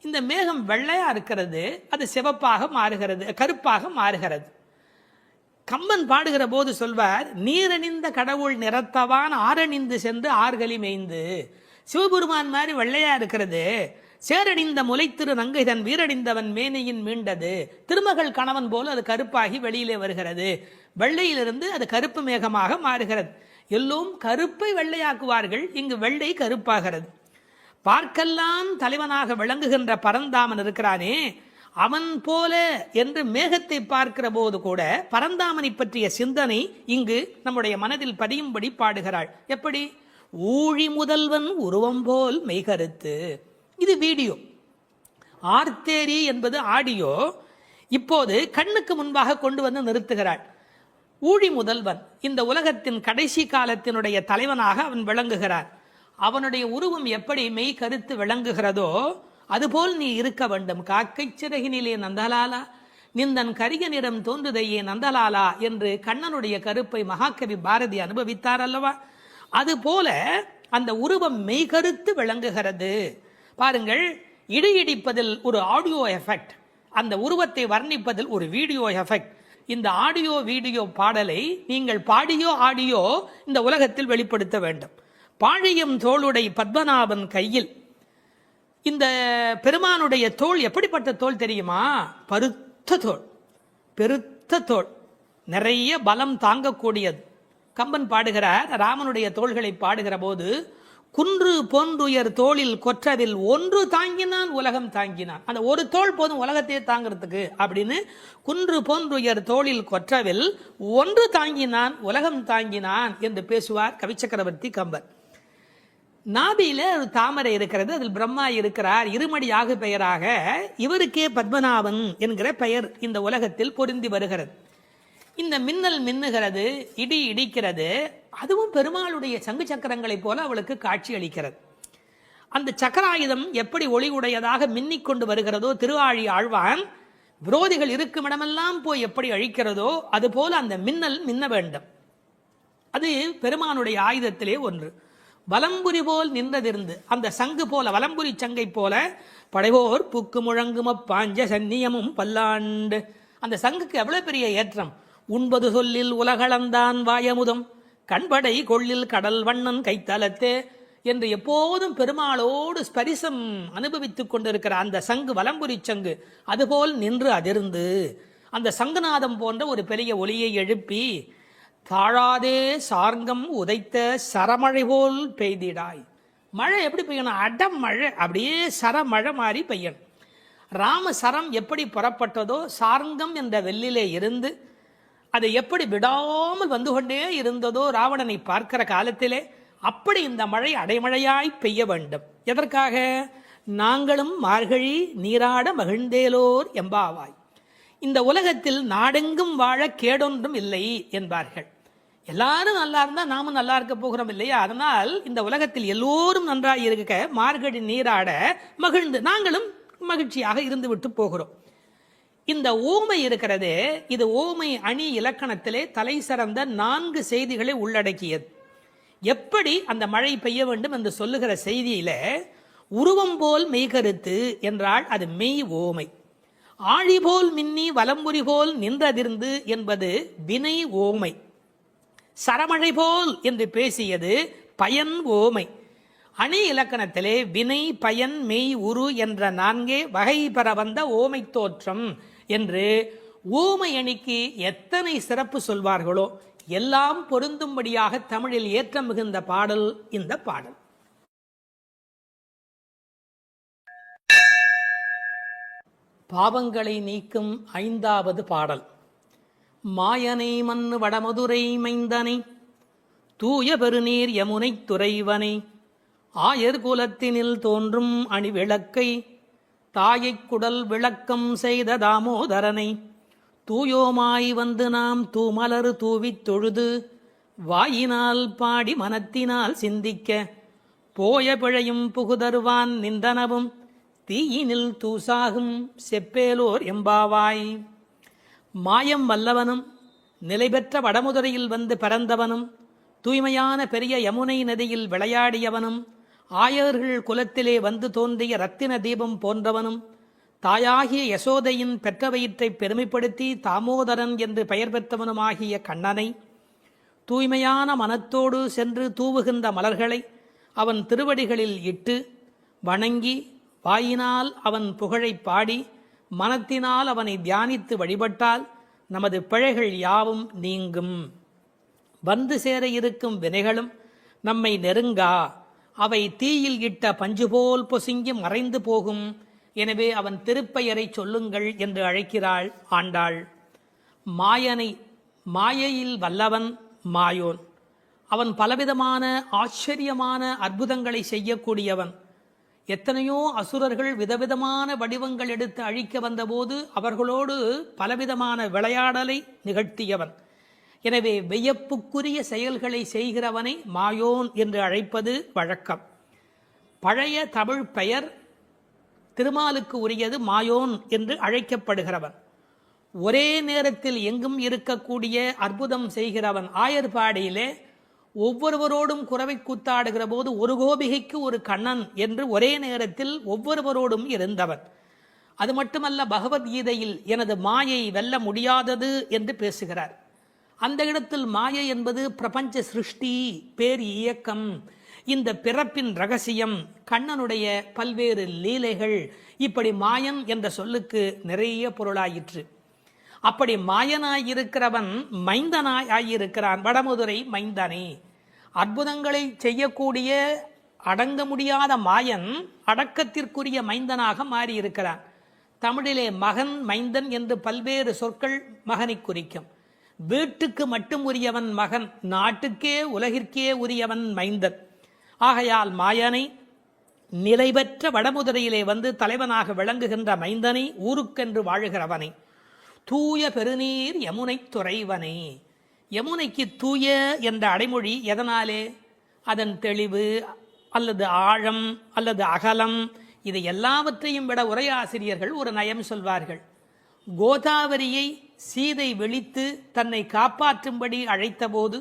இந்த மேகம் வெள்ளையா இருக்கிறது, அது சிவப்பாக மாறுகிறது, கருப்பாக மாறுகிறது. கம்பன் பாடுகிற போது சொல்வார், நீரணிந்த கடவுள் நிறத்தவான் ஆரணிந்து சென்று ஆர்களி மேய்ந்து. சிவபெருமான் மாதிரி வெள்ளையா இருக்கிறது, சேரணிந்த முலைத்திரு நங்கை தன் வீரணிந்தவன் மேனையின் மீண்டது. திருமகள் கணவன் போல அது கருப்பாகி வெளியிலே வருகிறது. வெள்ளையிலிருந்து அது கருப்பு மேகமாக மாறுகிறது. எல்லோரும் கருப்பை வெள்ளையாக்குவார்கள், இங்கு வெள்ளை கருப்பாகிறது. பார்க்கெல்லாம் தலைவனாக விளங்குகின்ற பரந்தாமன் இருக்கிறானே, அவன் போல என்று மேகத்தை பார்க்கிற போது கூட பரந்தாமனை பற்றிய சிந்தனை இங்கு நம்முடைய மனதில் பதியும்படி பாடுகிறாள். எப்படி? ஊழி முதல்வன் உருவம் போல் மெய்கருத்து. இது வீடியோ. ஆர்த்தேரி என்பது ஆடியோ. இப்போது கண்ணுக்கு முன்பாக கொண்டு வந்து நிறுத்துகிறாள். ஊழி முதல்வன், இந்த உலகத்தின் கடைசி காலத்தினுடைய தலைவனாக அவன் விளங்குகிறான். அவனுடைய உருவம் எப்படி மெய் கருத்து விளங்குகிறதோ அதுபோல் நீ இருக்க வேண்டும். காக்கை சிறகினிலே நந்தலாலா நிந்தன் கரிய நிறம் தோன்றுதையே நந்தலாலா என்று கண்ணனுடைய கருப்பை மகாகவி பாரதி அனுபவித்தார் அல்லவா? அதுபோல அந்த உருவம் மெய்கருத்து விளங்குகிறது. பாருங்கள், இடி இடிப்பதில் ஒரு ஆடியோ எஃபெக்ட், அந்த உருவத்தை வர்ணிப்பதில் ஒரு வீடியோ எஃபெக்ட். இந்த ஆடியோ வீடியோ பாடலை நீங்கள் பாடியோ ஆடியோ இந்த உலகத்தில் வெளிப்படுத்த வேண்டும். பாழியம் தோளுடை பத்மநாபன் கையில். இந்த பெருமானுடைய தோள் எப்படிப்பட்ட தோள் தெரியுமா? பருத்த தோள், பெருத்த தோள், நிறைய பலம் தாங்கக்கூடியது. கம்பன் பாடுகிறார், ராமனுடைய தோள்களை பாடுகிற போது, குன்று போன்றுயர் தோளில் கொற்றவில் ஒன்று தாங்கினான் உலகம் தாங்கினான். அந்த ஒரு தோள் போதும் உலகத்தையே தாங்கிறதுக்கு அப்படின்னு, குன்று போன்றுயர் தோளில் கொற்றவில் ஒன்று தாங்கினான் உலகம் தாங்கினான் என்று பேசுவார் கவிச்சக்கரவர்த்தி கம்பர். நாபியில ஒரு தாமரை இருக்கிறது, அதில் பிரம்மா இருக்கிறார். இருமடியாக பெயராக இவருக்கே பத்மநாபன் என்கிற பெயர் இந்த உலகத்தில் பொருந்தி வருகிறது. இந்த மின்னல் மின்னுகிறது, இடி இடிக்கிறது, அதுவும் பெருமாளுடைய சங்கு சக்கரங்களைப் போல அவளுக்கு காட்சி அளிக்கிறது. அந்த சக்கராயுதம் எப்படி ஒளி உடையதாக மின்னிக்கொண்டு வருகிறதோ, திருவாழி ஆழ்வான் விரோதிகள் இருக்கும் இடமெல்லாம் போய் எப்படி அழிக்கிறதோ அதுபோல அந்த மின்னல் மின்ன வேண்டும். அது பெருமானுடைய ஆயுதத்திலே ஒன்று. வலம்புரி போல் நின்றதிருந்து, அந்த சங்கு போல, வலம்புரி சங்கை போல, படைவோர் புக்கு முழங்கும பாஞ்ச சன்னியமும் பல்லாண்டு. அந்த சங்குக்கு எவ்வளவு பெரிய ஏற்றம்! உண்பது சொல்லில் உலகளந்தான் வாயமுதம், கண்படை கொள்ளில் கடல் வண்ணன் கைத்தலத்தே என்று எப்போதும் பெருமாளோடு ஸ்பரிசம் அனுபவித்துக் கொண்டிருக்கிற அந்த சங்கு, வலம்புரி சங்கு, அதுபோல் நின்று அதிர்ந்து அந்த சங்குநாதம் போன்ற ஒரு பெரிய ஒளியை எழுப்பி, தாழாதே சார்ங்கம் உதைத்த சரமழை போல் பெய்திடாய். மழை எப்படி பெய்யணும்? அடம் மழை, அப்படியே சரமழை மாறி பெய்யணும். ராம சரம் எப்படி புறப்பட்டதோ, சார்ங்கம் என்ற வெள்ளிலே இருந்து அது எப்படி விடாமல் வந்து கொண்டே இருந்ததோ ராவணனை பார்க்கிற காலத்திலே, அப்படி இந்த மழை அடைமழையாய் பெய்ய வேண்டும். எதற்காக? நாங்களும் மார்கழி நீராட மகிழ்ந்தேலோர் எம்பாவாய். இந்த உலகத்தில் நாடெங்கும் வாழ கேடொன்றும் இல்லை என்பார்கள். எல்லாரும் நல்லா இருந்தா நாமும் நல்லா இருக்க போகிறோம் இல்லையா? அதனால் இந்த உலகத்தில் எல்லோரும் நன்றாக இருக்க மார்கழி நீராட மகிழ்ந்து நாங்களும் மகிழ்ச்சியாக இருந்து விட்டு போகிறோம். இந்த ஓமை இருக்கிறதே, இது ஓமை அணி இலக்கணத்திலே தலை சிறந்த 4 செய்திகளை உள்ளடக்கியது. எப்படி அந்த மழை பெய்ய வேண்டும் என்று சொல்லுகிற செய்தியில, உருவம் போல் மெய்கருத்து என்றால் அது மெய் ஓமை. ஆழி போல் மின்னி வலம்புரி போல் நின்றதிர்ந்து என்பது வினை ஓமை. சரமழை போல் என்று பேசியது பயன் ஓமை. அணி இலக்கணத்திலே வினை, பயன், மெய், உரு என்ற 4 வகை பெற வந்த ஓமை தோற்றம் என்று ஓமை அணிக்கு எத்தனை சிறப்பு சொல்வார்களோ எல்லாம் பொருந்தும்படியாக தமிழில் ஏற்றம் மிகுந்த பாடல் இந்த பாடல். பாவங்களை நீக்கும் 5வது பாடல். மாயனை மண்ணு வடமதுரை மைந்தனை, தூய பெருநீர் யமுனை துறைவனை, ஆயர் குலத்தினில் தோன்றும் அணிவிளக்கை, தாயைக் குடல் விளக்கம் செய்த தாமோதரனை, தூயோமாய் வந்து நாம் தூமலர் தூவித் தொழுது, வாயினால் பாடி மனத்தினால் சிந்திக்க, போய பிழையும் புகுதருவான் நின்றனவும், தீயினில் தூசாகும் செப்பேலோர் எம்பாவாய். மாயம் வல்லவனும் நிலை பெற்ற வடமுதுரையில் வந்து பிறந்தவனும், தூய்மையான பெரிய யமுனை நதியில் விளையாடியவனும், ஆயர்கள் குலத்திலே வந்து தோன்றிய ரத்தின தீபம் போன்றவனும் தாயாகிய யசோதையின் பெற்ற வயிற்றை பெருமைப்படுத்தி தாமோதரன் என்று பெயர் பெற்றவனுமாகிய கண்ணனை தூய்மையான மனத்தோடு சென்று தூவுகின்ற மலர்களை அவன் திருவடிகளில் இட்டு வணங்கி வாயினால் அவன் புகழை பாடி மனத்தினால் அவனை தியானித்து வழிபட்டால் நமது பிழைகள் யாவும் நீங்கும். வந்து சேர இருக்கும் வினைகளும் நம்மை நெருங்கா. அவை தீயில் இட்ட பஞ்சு போல் பொசுங்கி மறைந்து போகும். எனவே அவன் திருப்பெயரை சொல்லுங்கள் என்று அழைக்கிறாள் ஆண்டாள். மாயையில் வல்லவன் மாயோன். அவன் பலவிதமான ஆச்சரியமான அற்புதங்களை செய்யக்கூடியவன். எத்தனையோ அசுரர்கள் விதவிதமான வடிவங்கள் எடுத்து அழிக்க வந்தபோது அவர்களோடு பலவிதமான விளையாடலை நிகழ்த்தியவன். எனவே வியப்புக்குரிய செயல்களை செய்கிறவனை மாயோன் என்று அழைப்பது வழக்கம். பழைய தமிழ் பெயர் திருமாலுக்கு உரியது மாயோன் என்று அழைக்கப்படுகிறவன். ஒரே நேரத்தில் எங்கும் இருக்கக்கூடிய அற்புதம் செய்கிறவன். ஆயர்பாடியிலே ஒவ்வொருவரோடும் குரவை கூத்தாடுகிற போது ஒரு கோபிகைக்கு ஒரு கண்ணன் என்று ஒரே நேரத்தில் ஒவ்வொருவரோடும் இருந்தவன். அது மட்டுமல்ல, பகவத்கீதையில் எனது மாயை வெல்ல முடியாதது என்று பேசுகிறார். அந்த இடத்தில் மாயை என்பது பிரபஞ்ச சிருஷ்டி, பேர் இயக்கம், இந்த பிறப்பின் ரகசியம், கண்ணனுடைய பல்வேறு லீலைகள். இப்படி மாயன் என்ற சொல்லுக்கு நிறைய பொருளாயிற்று. அப்படி மாயனாயிருக்கிறவன் மைந்தனாய் ஆகியிருக்கிறான். வடமதுரை மைந்தனே. அற்புதங்களை செய்யக்கூடிய அடங்க முடியாத மாயன் அடக்கத்திற்குரிய மைந்தனாக மாறியிருக்கிறான். தமிழிலே மகன் மைந்தன் என்று பல்வேறு சொற்கள் மகனை குறிக்கும். வீட்டுக்கு மட்டும் உரியவன் மகன், நாட்டுக்கே உலகிற்கே உரியவன் மைந்தன். ஆகையால் மாயனை நிலைபெற்ற வடமுதுரையிலே வந்து தலைவனாக விளங்குகின்ற மைந்தனை, ஊருக்கென்று வாழுகிறவனை, தூய பெருநீர் யமுனை துறைவனே. யமுனைக்கு தூய என்ற அடைமொழி எதனாலே? அதன் தெளிவு அல்லது ஆழம் அல்லது அகலம், இது எல்லாவற்றையும் விட உரையாசிரியர்கள் ஒரு நயம் சொல்வார்கள். கோதாவரியை சீதை விழித்து தன்னை காப்பாற்றும்படி அழைத்தபோது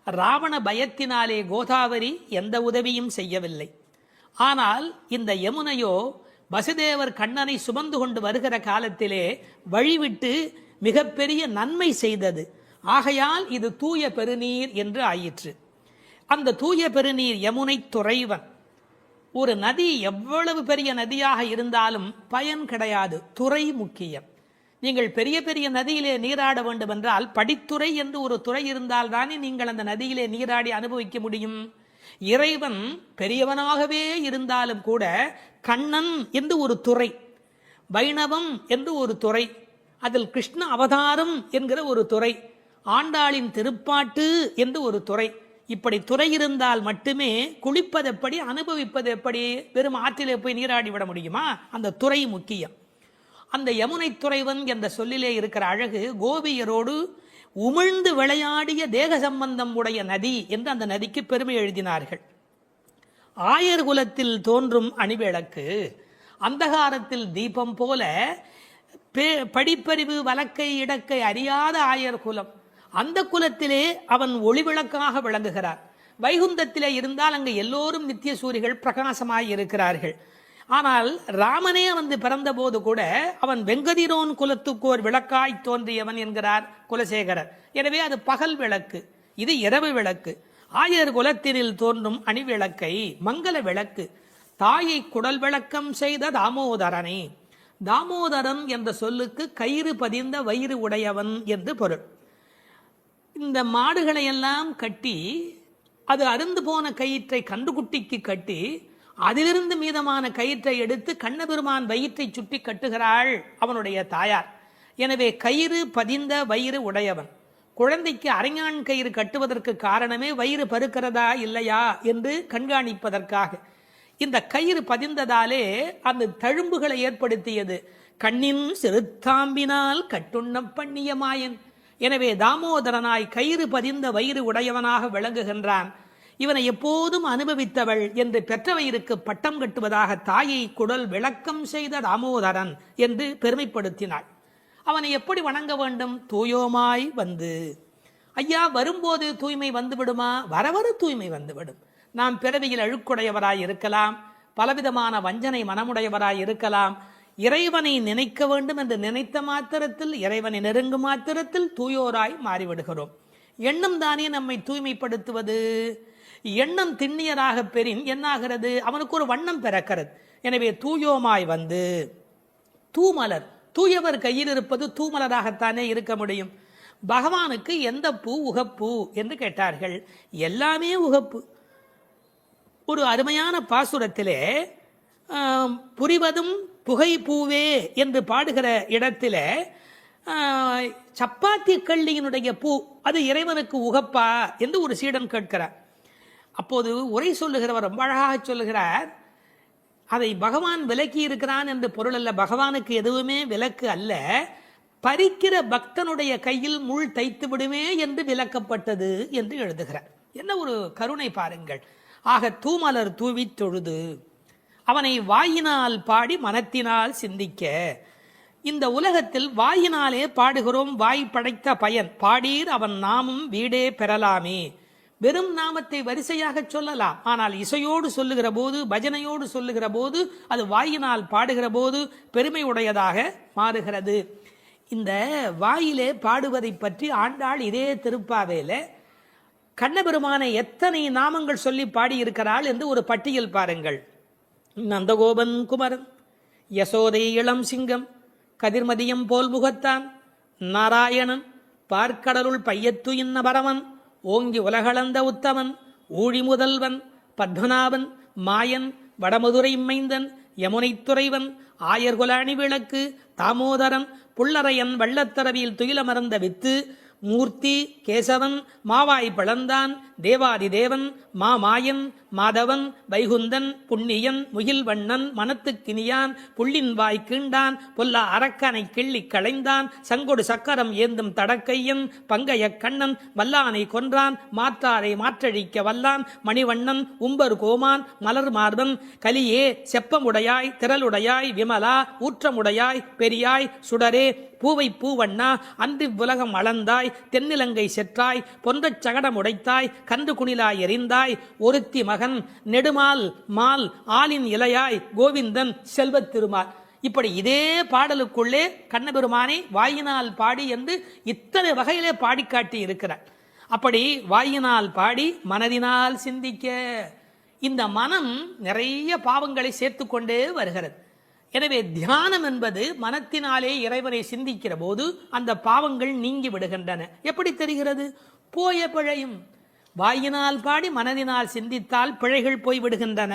ராவண பயத்தினாலே கோதாவரி எந்த உதவியும் செய்யவில்லை. ஆனால் இந்த யமுனையோ வசுதேவர் கண்ணனை சுமந்து கொண்டு வருகிற காலத்திலே வழிவிட்டு மிகப்பெரிய நன்மை செய்தது. ஆகையால் இது தூய பெருநீர் என்று ஆயிற்று. அந்த தூய பெருநீர் யமுனை துறைவன். ஒரு நதி எவ்வளவு பெரிய நதியாக இருந்தாலும் பயன் கிடையாது, துறை முக்கியம். நீங்கள் பெரிய பெரிய நதியிலே நீராட வேண்டும் என்றால் படித்துறை என்று ஒரு துறை இருந்தால் தானே நீங்கள் அந்த நதியிலே நீராடி அனுபவிக்க முடியும். இறைவன் பெரியவனாகவே இருந்தாலும் கூட கண்ணன் என்று ஒரு துறை, வைணவம் என்று ஒரு துறை, அதில் கிருஷ்ண அவதாரம் என்கிற ஒரு துறை, ஆண்டாளின் திருப்பாட்டு என்று ஒரு துறை. இப்படி துறை இருந்தால் மட்டுமே குளிப்பது எப்படி, அனுபவிப்பது எப்படி? வெறும் ஆற்றிலே போய் நீராடி விட முடியுமா? அந்த துறை முக்கியம். அந்த யமுனை துறைவன் என்ற சொல்லிலே இருக்கிற அழகு, கோபியரோடு உமிழ்ந்து விளையாடிய தேக சம்பந்தம் உடைய நதி என்று அந்த நதிக்கு பெருமை எழுதினார்கள். ஆயர் குலத்தில் தோன்றும் அணிவிளக்கு, அந்தகாரத்தில் தீபம் போல படிப்பறிவு வழக்கை இடக்கை அறியாத ஆயர் குலம். அந்த குலத்திலே அவன் ஒளிவிளக்காக விளங்குகிறார். வைகுந்தத்திலே இருந்தால் அங்கு எல்லோரும் நித்திய சூரிகள் பிரகாசமாய் இருக்கிறார்கள். ஆனால் ராமனே வந்து பிறந்த போது கூட அவன் வெங்கதிரோன் குலத்துக்கோர் விளக்காய் தோன்றியவன் என்கிறார் குலசேகரர். எனவே அது பகல் விளக்கு, இது இரவு விளக்கு. ஆயர் குலத்தினில் தோன்றும் அணிவிளக்கை மங்கள விளக்கு, தாயை குடல் விளக்கம் செய்த தாமோதரனே. தாமோதரன் என்ற சொல்லுக்கு கயிறு பதிந்த வயிறு உடையவன் என்று பொருள். இந்த மாடுகளை எல்லாம் கட்டி அது அருந்து போன கயிற்றை கன்றுக்குட்டிக்கு கட்டி அதிலிருந்து மீதமான கயிற்றை எடுத்து கண்ணபெருமான் வயிற்றை சுற்றி கட்டுகிறாள் அவனுடைய தாயார். எனவே கயிறு பதிந்த வயிறு உடையவன். குழந்தைக்கு அரைஞான் கயிறு கட்டுவதற்கு காரணமே வயிறு பருக்கிறதா இல்லையா என்று கண்காணிப்பதற்காக. இந்த கயிறு பதிந்ததாலே அந்த தழும்புகளை ஏற்படுத்தியது. கண்ணின் சிறுத்தாம்பினால் கட்டுண்ண பண்ணிய மாயன். எனவே தாமோதரனாய் கயிறு பதிந்த வயிறு உடையவனாக விளங்குகின்றான். இவனை எப்போதும் அனுபவித்தவள் என்று பெற்றவயிருக்கு பட்டம் கட்டுவதாக தாயை குடல் விளக்கம் செய்த தாமோதரன் என்று பெருமைப்படுத்தினாள். அவனை எப்படி வணங்க வேண்டும்? தூயோமாய் வந்து. ஐயா, வரும்போது தூய்மை வந்துவிடுமா? வரவர தூய்மை வந்துவிடும். நாம் பிறவியில் அழுக்குடையவராய் இருக்கலாம், பலவிதமான வஞ்சனை மனமுடையவராய் இருக்கலாம். இறைவனை நினைக்க வேண்டும் என்று நினைத்த மாத்திரத்தில், இறைவனை நெருங்கும் மாத்திரத்தில் தூயோராய் மாறிவிடுகிறோம். எண்ணம் தானே நம்மை தூய்மைப்படுத்துவது. எண்ணம் திண்ணியராக பெறின் என்னாகிறது? அவனுக்கு ஒரு வண்ணம் பிறக்கிறது. எனவே தூயோமாய் வந்து தூமலர், தூயவர் கையில் இருப்பது தூமலராகத்தானே இருக்க முடியும். பகவானுக்கு எந்த பூ உகப்பு என்று கேட்டார்கள். எல்லாமே உகப்பு. ஒரு அருமையான பாசுரத்திலே புரிவதும் புகை பூவே என்று பாடுகிற இடத்துல சப்பாத்தி கள்ளியினுடைய பூ அது இறைவனுக்கு உகப்பா என்று ஒரு சீடன் கேட்கிறார். அப்போது உரை சொல்லுகிறவர் ரொம்ப அழகாக சொல்லுகிறார், அதை பகவான் விலக்கி இருக்கிறான் என்று பொருள் அல்ல. பகவானுக்கு எதுவுமே விலக்கு அல்ல. பறிக்கிற பக்தனுடைய கையில் முள் தைத்து விடுமே என்று விலக்கப்பட்டது என்று எழுதுகிறார். என்ன ஒரு கருணை பாருங்கள். ஆக தூமலர் தூவி தொழுது அவனை வாயினால் பாடி மனத்தினால் சிந்திக்க. இந்த உலகத்தில் வாயினாலே பாடுகிறோம். வாய் படைத்த பயன் பாடீர் அவன் நாமும் வீடே பெறலாமே. வெறும் நாமத்தை வரிசையாக சொல்லலாம். ஆனால் இசையோடு சொல்லுகிற போது, பஜனையோடு சொல்லுகிற போது, அது வாயினால் பாடுகிற போது பெருமை உடையதாக மாறுகிறது. இந்த வாயிலே பாடுவதை பற்றி ஆண்டாள் இதே திருப்பாவேல கண்ணபெருமானை எத்தனை நாமங்கள் சொல்லி பாடியிருக்கிறாள் என்று ஒரு பட்டியல் பாருங்கள். நந்தகோபன் குமரன், யசோதை இளம் சிங்கம், கதிர்மதியம் போல் முகத்தான், நாராயணன், பார்க்கடலுள் பையத்து இன்ன பரமன், ஓங்கி உலகளந்த உத்தமன், ஊழி முதல்வன், பத்மநாபன், மாயன், வடமதுரை மைந்தன், யமுனை துறைவன், ஆயர்குலாணி விளக்கு, தாமோதரன், புள்ளரையன், வள்ளத்தரவியில் துயிலமர்ந்த வித்து, மூர்த்தி, கேசவன், மாவாய் பிளந்தான், தேவாதி தேவன், மாமாயன், மாதவன், வைகுந்தன், புண்ணியன், முகில்வண்ணன், மனத்துக்கினியான், புள்ளின் வாய் கீண்டான், பொல்லா அரக்கனை கிள்ளி களைந்தான், சங்கொடு சக்கரம் ஏந்தும் தடக்கையன், பங்கைய கண்ணன், வல்லானை கொன்றான், மாற்றாரை மாற்றழிக்க வல்லான், மணிவண்ணன், உம்பர் கோமான், மலர் மார்பன், கலியே, செப்பமுடையாய், திரளுடையாய், விமலா, ஊற்றமுடையாய், பெரியாய், சுடரே, பூவை பூவண்ணா, அன்றி உலகம் அளந்தாய், தென்னிலங்கை செற்றாய், பொன்றச் சகடம் உடைத்தாய், கன்று குணிலாய் எறிந்தாய், ஒருத்தி மகன், நெடுமால் மால், ஆலின் இலையாய், கோவிந்தன், செல்வத் திருமால். இப்படி இதே பாடலுக்குள்ளே கண்ணபெருமானை வாயினால் பாடி என்று இத்தனை வகையிலே பாடிக்காட்டி இருக்கிறார். அப்படி வாயினால் பாடி மனதினால் சிந்திக்க. இந்த மனம் நிறைய பாவங்களை சேர்த்து கொண்டே வருகிறது. எனவே தியானம் என்பது மனத்தினாலே இறைவனை சிந்திக்கிற போது அந்த பாவங்கள் நீங்கி விடுகின்றன. எப்படி தெரிகிறது? போய பிழையும். வாயினால் பாடி மனதினால் சிந்தித்தால் பிழைகள் போய் விடுகின்றன.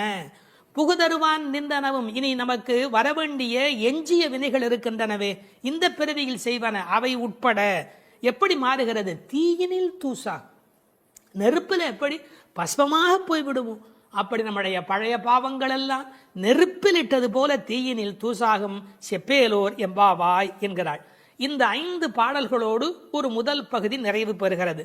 புகுதருவான் நின்றனவும். இனி நமக்கு வரவேண்டிய எஞ்சிய வினைகள் இருக்கின்றனவே, இந்த பிறவியில் செய்வன அவை உட்பட எப்படி மாறுகிறது? தீயினில் தூசா, நெருப்பில் எப்படி பஸ்பமாக போய்விடுவோம், அப்படி நம்முடைய பழைய பாவங்கள் எல்லாம் நெருப்பில் இட்டது போல தீயினில் தூசாகும் செப்பேலோர் எம்பாவாய் என்கிறாள். இந்த 5 பாடல்களோடு ஒரு முதல் பகுதி நிறைவு பெறுகிறது.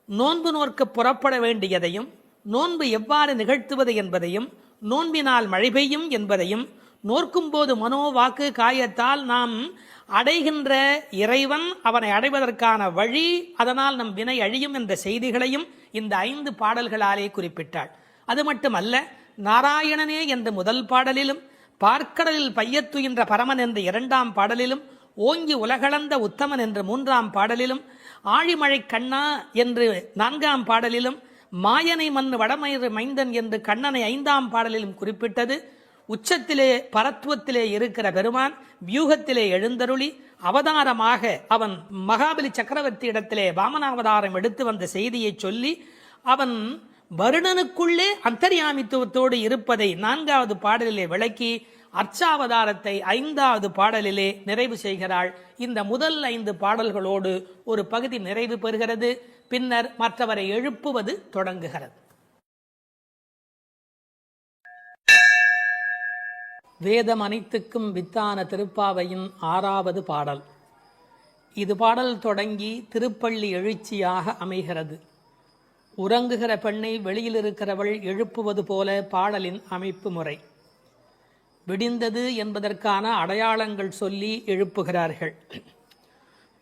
நோன்பு நோற்க புறப்பட வேண்டியதையும், நோன்பு எவ்வாறு நிகழ்த்துவது என்பதையும், நோன்பினால் மழை பெய்யும் என்பதையும், நோற்கும் போது மனோ வாக்கு காயத்தால் நாம் அடைகின்ற இறைவன், அவனை அடைவதற்கான வழி, அதனால் நம் வினை அழியும் என்ற செய்திகளையும் இந்த 5 பாடல்களாலே குறிப்பிட்டாள். அது மட்டுமல்ல, நாராயணனே என்ற முதல் பாடலிலும், பார்க்கடலில் பையத்து என்ற பரமன் என்ற 2ஆம் பாடலிலும், ஓங்கி உலகளந்த உத்தமன் என்று 3ஆம் பாடலிலும், ஆழிமழை கண்ணா என்று 4ஆம் பாடலிலும், மாயனை மண் வடமயிறு மைந்தன் என்று கண்ணனை 5ஆம் பாடலிலும் குறிப்பிட்டது. உச்சத்திலே பரத்துவத்திலே இருக்கிற பெருமான் வியூகத்திலே எழுந்தருளி அவதாரமாக அவன் மகாபலி சக்கரவர்த்தி இடத்திலே வாமனாவதாரம் எடுத்து வந்த செய்தியை சொல்லி அவன் வருணனுக்குள்ளே அந்தர்யாமித்துவத்தோடு இருப்பதை 4வது பாடலிலே விளக்கி அர்ச்சாவதாரத்தை 5வது பாடலிலே நிறைவு செய்கிறாள். இந்த முதல் 5 பாடல்களோடு ஒரு பகுதி நிறைவு பெறுகிறது. பின்னர் மற்றவரை எழுப்புவது தொடங்குகிறது. வேதம் அனைத்துக்கும் வித்தான திருப்பாவையின் 6வது பாடல். இது பாடல் தொடங்கி திருப்பள்ளி எழுச்சியாக அமைகிறது. உறங்குகிற பெண்ணை வெளியில் இருக்கிறவள் எழுப்புவது போல பாடலின் அமைப்பு முறை. விடிந்தது என்பதற்கான அடையாளங்கள் சொல்லி எழுப்புகிறார்கள்.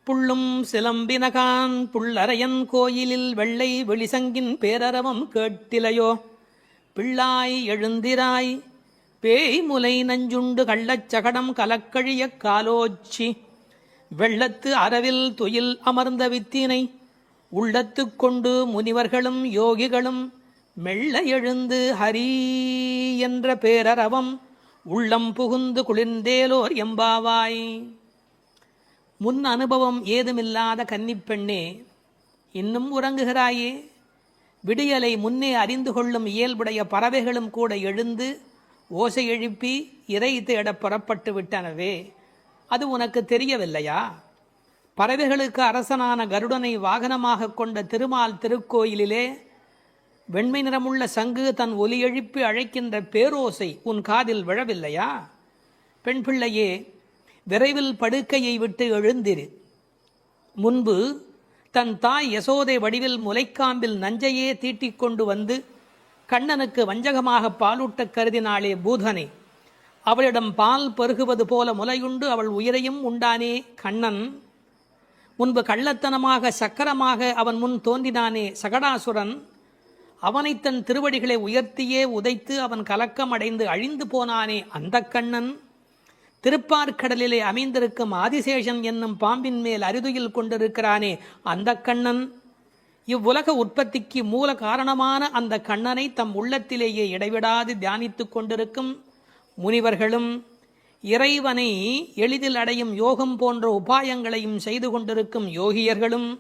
புள்ளும் சிலம்பினகான் புள்ளரையன் கோயிலில் வெள்ளை வெளிசங்கின் பேரரவம் கேட்டிலையோ, பிள்ளாய் எழுந்திராய் பேய்முலை நஞ்சுண்டு கள்ளச்சகடம் கலக்கழிய காலோச்சி வெள்ளத்து அரவில் துயில் அமர்ந்த வித்தினை உள்ளத்து கொண்டு முனிவர்களும் யோகிகளும் மெல்ல எழுந்து ஹரி என்ற பேரரவம் உள்ளம் புகுந்து குளிர்ந்தேலோர் எம்பாவாய். முன் அனுபவம் ஏதுமில்லாத கன்னிப்பெண்ணே, இன்னும் உறங்குகிறாயே? விடியலை முன்னே அறிந்து கொள்ளும் இயல்புடைய பறவைகளும் கூட எழுந்து ஓசை எழுப்பி இறை தேட புறப்பட்டு விட்டனவே, அது உனக்கு தெரியவில்லையா? பறவைகளுக்கு அரசனான கருடனை வாகனமாக கொண்ட திருமால் திருக்கோயிலிலே வெண்மை நிறமுள்ள சங்கு தன் ஒலி எழுப்பி அழைக்கின்ற பேரோசை உன் காதில் விழவில்லையா? பெண் பிள்ளையே, விரைவில் படுக்கையை விட்டு எழுந்திரு. முன்பு தன் தாய் யசோதை வடிவில் முலைக்காம்பில் நஞ்சையே தீட்டிக் கொண்டு வந்து கண்ணனுக்கு வஞ்சகமாக பாலூட்ட கருதினாளே பூதனை. அவளிடம் பால் பருகுவது போல முலையுண்டு அவள் உயிரையும் உண்டானே கண்ணன். முன்பு கள்ளத்தனமாக சக்கரமாக அவன் முன் தோன்றினானே சகடாசுரன். அவனை தன் திருவடிகளை உயர்த்தியே உதைத்து அவன் கலக்கம் அடைந்து அழிந்து போனானே அந்த கண்ணன். திருப்பார்கடலிலே அமைந்திருக்கும் ஆதிசேஷன் என்னும் பாம்பின் மேல் அரிதுயில் கொண்டிருக்கிறானே அந்த கண்ணன். இவ்வுலக உற்பத்திக்கு மூல காரணமான அந்த கண்ணனை தம் உள்ளத்திலேயே இடைவிடாது தியானித்துக் கொண்டிருக்கும் முனிவர்களும் இறைவனை எளிதில் அடையும் யோகம் போன்ற உபாயங்களையும் செய்து கொண்டிருக்கும் யோகியர்களும்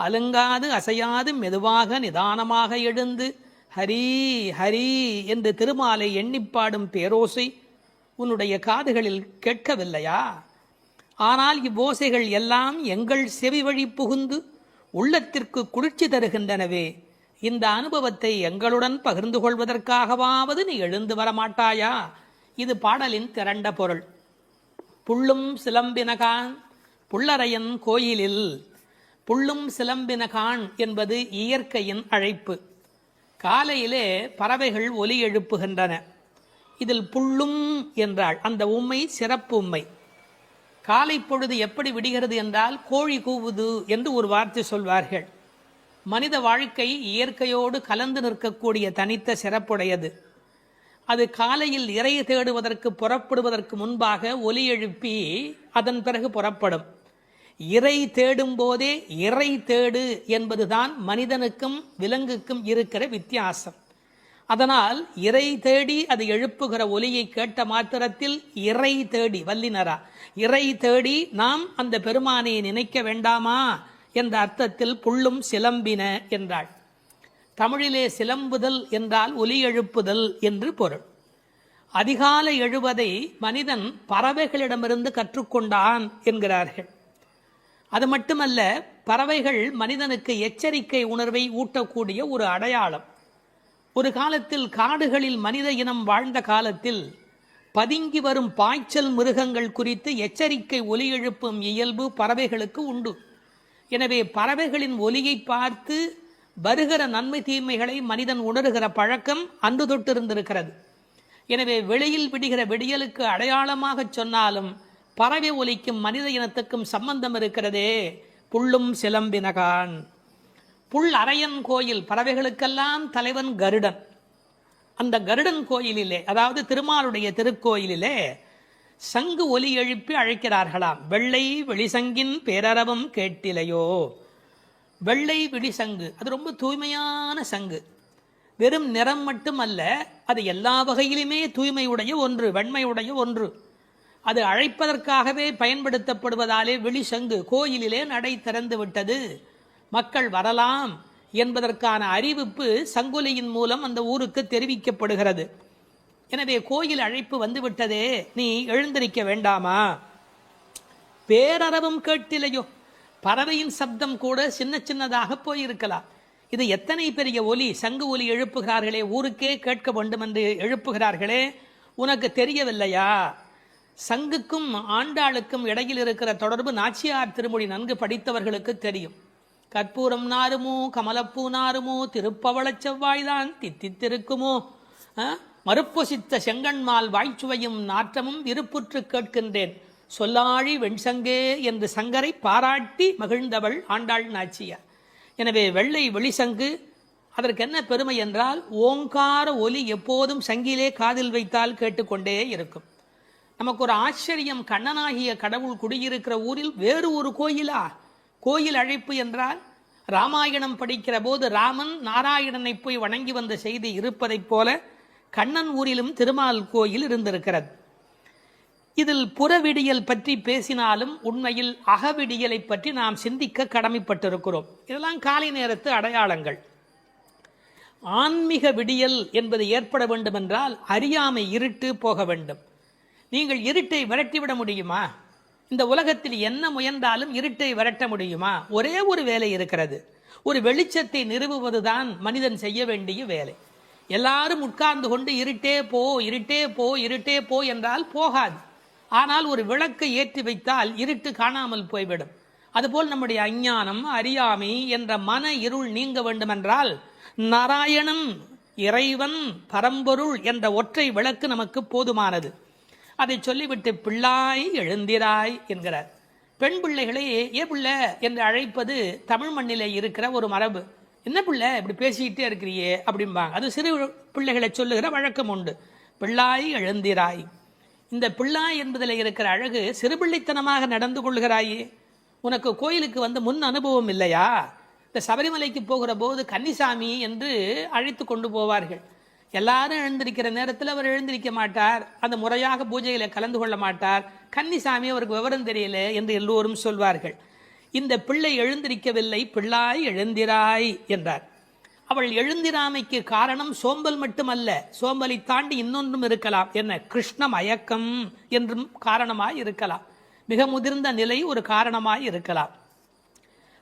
அலுங்காது அசையாது மெதுவாக நிதானமாக எழுந்து ஹரி ஹரி என்று திருமாலை எண்ணிப்பாடும் பேரோசை உன்னுடைய காதுகளில் கேட்கவில்லையா? ஆனால் இவ்வோசைகள் எல்லாம் எங்கள் செவி வழி புகுந்து உள்ளத்திற்கு குளிர்ச்சி தருகின்றனவே. இந்த அனுபவத்தை எங்களுடன் பகிர்ந்து கொள்வதற்காகவாவது நீ எழுந்து வரமாட்டாயா? இது பாடலின் திரண்ட பொருள். புள்ளும் சிலம்பினகான் புள்ளரையன் கோயிலில். புள்ளும் சிலம்பினகான் என்பது இயற்கையின் அழைப்பு. காலையிலே பறவைகள் ஒலி எழுப்புகின்றன. இதில் புள்ளும் என்றால் அந்த உம்மை சிறப்பு உம்மை. காலை பொழுது எப்படி விடுகிறது என்றால் கோழி கூவுது என்று ஒரு வார்த்தை சொல்வார்கள். மனித வாழ்க்கை இயற்கையோடு கலந்து நிற்கக்கூடிய தனித்த சிறப்புடையது. அது காலையில் இறை தேடுவதற்கு புறப்படுவதற்கு முன்பாக ஒலி எழுப்பி அதன் பிறகு புறப்படும். இறை தேடும் போதே இறை தேடு என்பதுதான் மனிதனுக்கும் விலங்குக்கும் இருக்கிற வித்தியாசம். அதனால் இறை தேடி அது எழுப்புகிற ஒலியை கேட்ட மாத்திரத்தில் இறை தேடி வல்லினரா இறை தேடி நாம் அந்த பெருமானை நினைக்க வேண்டாமா என்ற அர்த்தத்தில் புள்ளும் சிலம்பின என்றாள். தமிழிலே சிலம்புதல் என்றால் ஒலி எழுப்புதல் என்று பொருள். அதிகாலை எழுவதை மனிதன் பறவைகளிடமிருந்து கற்றுக்கொண்டான் என்கிறார்கள். அது மட்டுமல்ல, பறவைகள் மனிதனுக்கு எச்சரிக்கை உணர்வை ஊட்டக்கூடிய ஒரு அடையாளம். ஒரு காலத்தில் காடுகளில் மனித இனம் வாழ்ந்த காலத்தில் பதுங்கி வரும் பாய்ச்சல் மிருகங்கள் குறித்து எச்சரிக்கை ஒலி எழுப்பும் இயல்பு பறவைகளுக்கு உண்டு. எனவே பறவைகளின் ஒலியை பார்த்து வருகிற நன்மை தீமைகளை மனிதன் உணர்கிற பழக்கம் அன்று தொட்டிருந்திருக்கிறது. எனவே வெளியில் விடுகிற விடியலுக்கு அடையாளமாக சொன்னாலும் பறவை ஒலிக்கும் மனித இனத்துக்கும் சம்பந்தம் இருக்கிறதே. புள்ளும் சிலம்பினகான். புல் அரையன் கோயில், பறவைகளுக்கெல்லாம் தலைவன் கருடன். அந்த கருடன் கோயிலிலே, அதாவது திருமாலுடைய திருக்கோயிலிலே சங்கு ஒலி எழுப்பி அழைக்கிறார்களாம். வெள்ளை வெளிசங்கின் பேரரவம் கேட்டிலையோ. வெள்ளை வெளிசங்கு அது ரொம்ப தூய்மையான சங்கு. வெறும் நிறம் மட்டுமல்ல, அது எல்லா வகையிலுமே தூய்மையுடைய ஒன்று, வெண்மையுடைய ஒன்று. அது அழைப்பதற்காகவே பயன்படுத்தப்படுவதாலே வெளிசங்கு கோயிலிலே நடை திறந்து விட்டது, மக்கள் வரலாம் என்பதற்கான அறிவிப்பு சங்கொலியின் மூலம் அந்த ஊருக்கு தெரிவிக்கப்படுகிறது. எனவே கோயில் அழைப்பு வந்துவிட்டதே, நீ எழுந்திருக்க வேண்டாமா? பேரரவம் கேட்டிலையோ. பறவையின் சப்தம் கூட சின்ன சின்னதாக போயிருக்கலாம். இது எத்தனை பெரிய ஒலி, சங்கு ஒலி எழுப்புகிறார்களே, ஊருக்கே கேட்க வேண்டும் என்று எழுப்புகிறார்களே, உனக்கு தெரியவில்லையா? சங்குக்கும் ஆண்டாளுக்கும் இடையில் இருக்கிற தொடர்பு நாச்சியார் திருமொழி நன்கு படித்தவர்களுக்கு தெரியும். கற்பூரம் நாருமோ கமலப்பூ நாருமோ திருப்பவளச் செவ்வாய்தான் தித்தித்திருக்குமோ, மறுப்பொசித்த செங்கண்மால் வாய்ச்சுவையும் நாற்றமும் விருப்புற்று கேட்கின்றேன் சொல்லாழி வெண்சங்கே என்று சங்கரை பாராட்டி மகிழ்ந்தவள் ஆண்டாள் நாச்சியார். எனவே வெள்ளை வெளிசங்கு அதற்கு என்ன பெருமை என்றால் ஓங்கார ஒலி எப்போதும் சங்கிலே காதில் வைத்தால் கேட்டுக்கொண்டே இருக்கும். நமக்கு ஒரு ஆச்சரியம், கண்ணனாகிய கடவுள் குடியிருக்கிற ஊரில் வேறு ஒரு கோயிலா? கோயில் அழைப்பு என்றால் ராமாயணம் படிக்கிற போது ராமன் நாராயணனை போய் வணங்கி வந்த செய்தி இருப்பதைப் போல கண்ணன் ஊரிலும் திருமால் கோயில் இருந்திருக்கிறது. இதில் புறவிடியல் பற்றி பேசினாலும் உண்மையில் அகவிடியலை பற்றி நாம் சிந்திக்க கடமைப்பட்டிருக்கிறோம். இதெல்லாம் காலை நேரத்து அடையாளங்கள். ஆன்மீக விடியல் என்பது ஏற்பட வேண்டும் என்றால் அறியாமை, இருட்டு போக வேண்டும். நீங்கள் இருட்டை விரட்டிவிட முடியுமா? இந்த உலகத்தில் என்ன முயன்றாலும் இருட்டை விரட்ட முடியுமா? ஒரே ஒரு வேலை இருக்கிறது, ஒரு வெளிச்சத்தை நிறுவுவதுதான் மனிதன் செய்ய வேண்டிய வேலை. எல்லாரும் உட்கார்ந்து கொண்டு இருட்டே போ, இருட்டே போ, இருட்டே போ என்றால் போகாது. ஆனால் ஒரு விளக்கை ஏற்றி வைத்தால் இருட்டு காணாமல் போய்விடும். அதுபோல் நம்முடைய அஞ்ஞானம், அறியாமை என்ற மன இருள் நீங்க வேண்டுமென்றால் நாராயணன், இறைவன், பரம்பொருள் என்ற ஒற்றை விளக்கு நமக்கு போதுமானது. அதை சொல்லிவிட்டு பிள்ளாய் எழுந்திராய் என்கிறார். பெண் பிள்ளைகளை ஏ பிள்ளை என்று அழைப்பது தமிழ் மண்ணிலே இருக்கிற ஒரு மரபு. என்ன பிள்ளை இப்படி பேசிக்கிட்டே இருக்கிறியே அப்படிம்பாங்க. அது சிறு பிள்ளைகளை சொல்லுகிற வழக்கம் உண்டு. பிள்ளாய் எழுந்திராய். இந்த பிள்ளாய் என்பதில் இருக்கிற அழகு, சிறுபிள்ளைத்தனமாக நடந்து கொள்கிறாயே. உனக்கு கோயிலுக்கு வந்து முன் அனுபவம் இல்லையா? இந்த சபரிமலைக்கு போகிற போது கன்னிசாமி என்று அழைத்து கொண்டு போவார்கள். எல்லாரும் எழுந்திருக்கிற நேரத்தில் அவர் எழுந்திருக்க மாட்டார், அந்த முறையாக பூஜையில கலந்து கொள்ள மாட்டார். கன்னிசாமி அவருக்கு விவரம் தெரியல என்று எல்லோரும் சொல்வார்கள். இந்த பிள்ளை எழுந்திருக்கவில்லை, பிள்ளாய் எழுந்திராய் என்றார். அவள் எழுந்திராமைக்கு காரணம் சோம்பல் மட்டுமல்ல, சோம்பலை தாண்டி இன்னொன்றும் இருக்கலாம். என்ன? கிருஷ்ண மயக்கம் என்றும் காரணமாய் இருக்கலாம். மிக முதிர்ந்த நிலை ஒரு காரணமாய் இருக்கலாம்.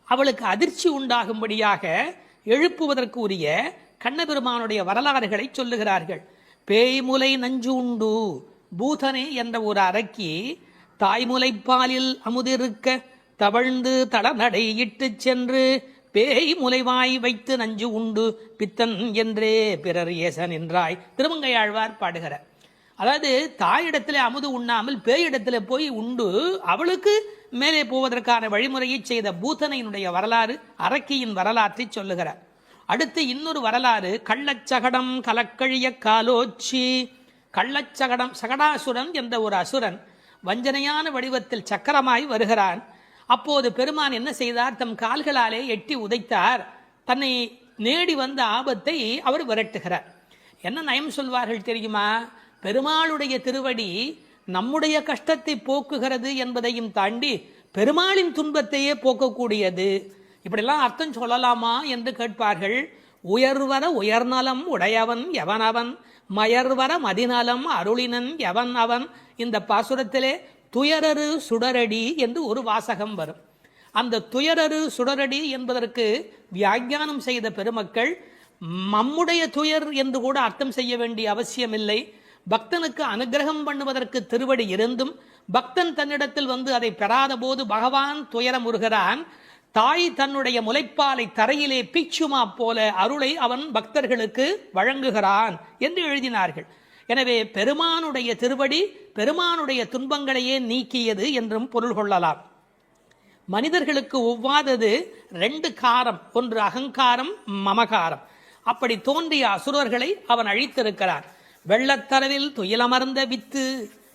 அவளுக்கு அதிர்ச்சி உண்டாகும்படியாக எழுப்புவதற்கு உரிய கண்ணபெருமானுடைய வரலாறுகளை சொல்லுகிறார்கள். பேய்முலை நஞ்சு உண்டு பூதனே என்ற ஒரு அரக்கி தாய்முலைப்பாலில் அமுதிருக்க தவழ்ந்து தளநடை இட்டு சென்று பேய் முலைவாய் வைத்து நஞ்சு உண்டு பித்தன் என்றே பிறர் ஏசன் என்றாய் திருமங்கையாழ்வார் பாடுகிறார். அதாவது தாயிடத்தில் அமுது உண்ணாமல் பேயிடத்தில் போய் உண்டு அவளுக்கு மேலே போவதற்கான வழிமுறையை செய்த பூதனையினுடைய வரலாறு, அரக்கியின் வரலாற்றை சொல்லுகிறார். அடுத்து இன்னொரு வரலாறு, கள்ளச்சகடம் கலக்கழிய காலோச்சி. கள்ளச்சகடம், சகடாசுரன் என்ற ஒரு அசுரன் வஞ்சனையான வடிவத்தில் சக்கரமாய் வருகிறான். அப்போது பெருமான் என்ன செய்தார்? தம் கால்களாலே எட்டி உதைத்தார். தன்னை நேடி வந்த ஆபத்தை அவர் விரட்டுகிறார். என்ன நயம் சொல்வார்கள் தெரியுமா? பெருமாளுடைய திருவடி நம்முடைய கஷ்டத்தை போக்குகிறது என்பதையும் தாண்டி பெருமாளின் துன்பத்தையே போக்கக்கூடியது. இப்படிலாம் அர்த்தம் சொல்லலாமா என்று கேட்பார்கள். உயர்வர உயர்நலம் உடையவன் எவனவன், மயர்வர மதிநலம் அருளினன் எவன் அவன். இந்த பாசுரத்திலே துயரரு சுடரடி என்று ஒரு வாசகம் வரும். அந்த துயரரு சுடரடி என்பதற்கு வியாக்கியானம் செய்த பெருமக்கள் நம்முடைய துயர் என்று கூட அர்த்தம் செய்ய வேண்டிய அவசியமில்லை. பக்தனுக்கு அனுகிரகம் பண்ணுவதற்கு திருவடி இருந்தும் பக்தன் தன்னிடத்தில் வந்து அதை பெறாத போது பகவான் துயரமுறுகிறான். தாய் தன்னுடைய முலைப்பாலை தரையிலே பீச்சுமா போல அருளை அவன் பக்தர்களுக்கு வழங்குகிறான் என்று எழுதினார்கள். எனவே பெருமானுடைய திருவடி பெருமானுடைய துன்பங்களையே நீக்கியது என்றும் பொருள் கொள்ளலாம். மனிதர்களுக்கு ஒவ்வாதது ரெண்டு காரம், ஒன்று அகங்காரம், மமகாரம். அப்படி தோன்றிய அசுரர்களை அவன் அழித்திருக்கிறான். வெள்ளத்தரவில் துயிலமர்ந்த வித்து,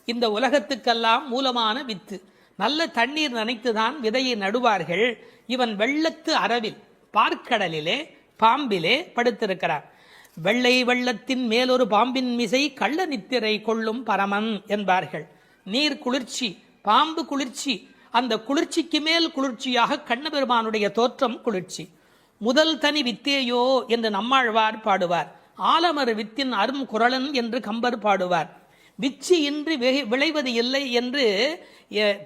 இந்த உலகத்துக்கெல்லாம் மூலமான வித்து. நல்ல தண்ணீர் நனைத்துதான் விதையை நடுவார்கள். இவன் வெள்ளத்து அரவில் பார்க்கடலிலே பாம்பிலே படுத்திருக்கிறான். வெள்ளை வெள்ளத்தின் மேலொரு பாம்பின் மிசை கள்ள நித்திரை கொள்ளும் பரமன் என்பார்கள். நீர் குளிர்ச்சி, பாம்பு குளிர்ச்சி, அந்த குளிர்ச்சிக்கு மேல் குளிர்ச்சியாக கண்ணபெருமானுடைய தோற்றம் குளிர்ச்சி. முதல் தனி வித்தேயோ என்று நம்மாழ்வார் பாடுவார். ஆலமர் வித்தின் அரும் குரலன் என்று கம்பர் பாடுவார். விச்சி இன்றி விளைவது இல்லை என்று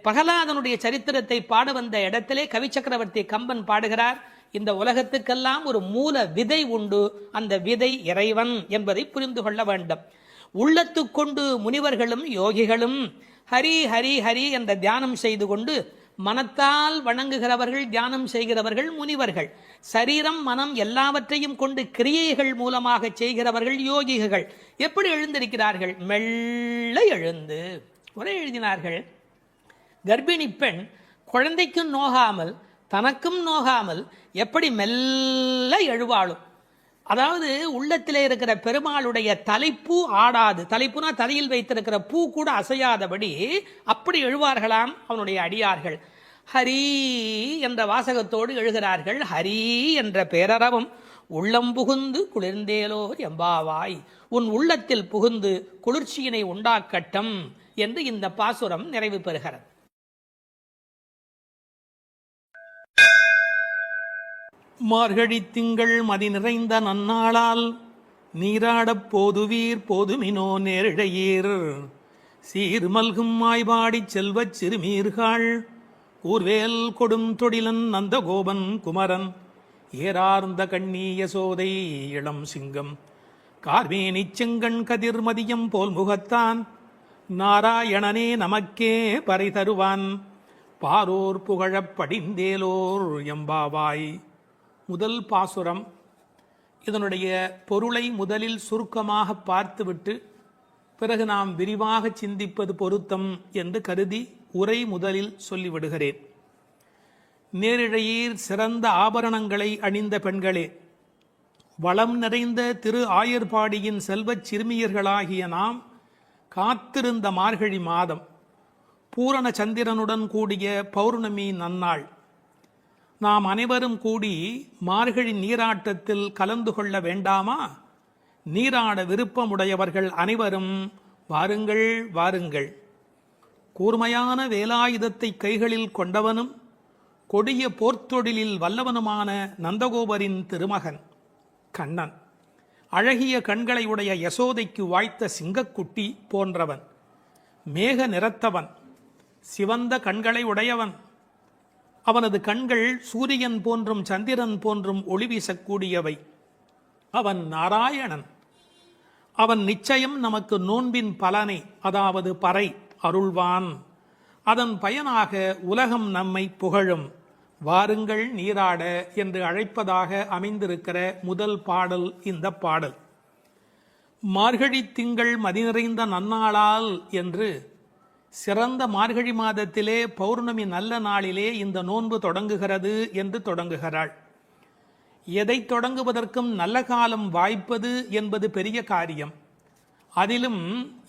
பிரகலாதனுடைய சரித்திரத்தை பாட வந்த இடத்திலே கவி சக்கரவர்த்தி கம்பன் பாடுகிறார். இந்த உலகத்துக்கெல்லாம் ஒரு மூல விதை உண்டு, அந்த விதை இறைவன் என்பதை புரிந்து கொள்ள வேண்டும். உள்ளத்து கொண்டு முனிவர்களும் யோகிகளும் ஹரி ஹரி ஹரி என்ற தியானம் செய்து கொண்டு மனத்தால் வணங்குகிறவர்கள், தியானம் செய்கிறவர்கள் முனிவர்கள். சரீரம் மனம் எல்லாவற்றையும் கொண்டு கிரியைகள் மூலமாக செய்கிறவர்கள் யோகிகள். எப்படி எழுந்திருக்கிறார்கள்? மெல்ல எழுந்து. ஒரே எழுதினார்கள், கர்ப்பிணி பெண் குழந்தைக்கும் நோகாமல் தனக்கும் நோகாமல் எப்படி மெல்ல எழுவாளும். அதாவது உள்ளத்திலே இருக்கிற பெருமாளுடைய தலைப்பூ ஆடாது, தலைப்புனா தலையில் வைத்திருக்கிற பூ கூட அசையாதபடி அப்படி எழுவார்களாம் அவனுடைய அடியார்கள். ஹரி என்ற வாசகத்தோடு எழுகிறார்கள். ஹரி என்ற பேரறவும் உள்ளம் புகுந்து குளிர்ந்தேலோர் எம்பாவாய், உன் உள்ளத்தில் புகுந்து குளிர்ச்சியினை உண்டாக்கட்டும் என்று இந்த பாசுரம் நிறைவு பெறுகிறது. மார்கழி திங்கள் மதி நிறைந்த நன்னாளால் நீராடப் போதுவீர் போதுமினோ நேரிழையீர், சீர்மல்கும் மாய்பாடிச் செல்வச் சிறுமீர்கள் கூர்வேல் கொடும் தொடிலன் நந்தகோபன் குமரன் ஏறார்ந்த கண்ணி யசோதை இளம் சிங்கம் கார்மேனி செங்கண் கதிர் மதியம் போல் முகத்தான் நாராயணனே நமக்கே பறை தருவான் பாரோர் புகழப் படிந்தேலோர் எம்பாவாய். முதல் பாசுரம். இதனுடைய பொருளை முதலில் சுருக்கமாக பார்த்துவிட்டு பிறகு நாம் விரிவாக சிந்திப்பது பொருத்தம் என்று கருதி உரை முதலில் சொல்லிவிடுகிறேன். நேரிழையீர் சிறந்த ஆபரணங்களை அணிந்த பெண்களே, வளம் நிறைந்த திரு ஆயர்பாடியின் செல்வச் சிறுமியர்களாகிய நாம் காத்திருந்த மார்கழி மாதம், பூரண சந்திரனுடன் கூடிய பௌர்ணமி நன்னாள், நாம் அனைவரும் கூடி மார்கழி நீராட்டத்தில் கலந்து கொள்ள வேண்டாமா? நீராட விருப்பமுடையவர்கள் அனைவரும் வாருங்கள் வாருங்கள். கூர்மையான வேலாயுதத்தை கைகளில் கொண்டவனும் கொடிய போர்த்தொழிலில் வல்லவனுமான நந்தகோபரின் திருமகன் கண்ணன், அழகிய கண்களை உடைய யசோதைக்கு வாய்த்த சிங்கக்குட்டி போன்றவன், மேக நிறத்தவன், சிவந்த கண்களை உடையவன், அவனது கண்கள் சூரியன் போன்றும் சந்திரன் போன்றும் ஒளி வீசக்கூடியவை. அவன் நாராயணன். அவன் நிச்சயம் நமக்கு நோன்பின் பலனை, அதாவது பறை அருள்வான். அதன் பயனாக உலகம் நம்மை புகழும். வாருங்கள் நீராட என்று அழைப்பதாக அமைந்திருக்கிற முதல் பாடல் இந்த பாடல். மார்கழி திங்கள் மதி நிறைந்த நன்னாளால் என்று சிறந்த மார்கழி மாதத்திலே பௌர்ணமி நல்ல நாளிலே இந்த நோன்பு தொடங்குகிறது என்று தொடங்குகிறாள். எதை தொடங்குவதற்கும் நல்ல காலம் வாய்ப்பது என்பது பெரிய காரியம். அதிலும்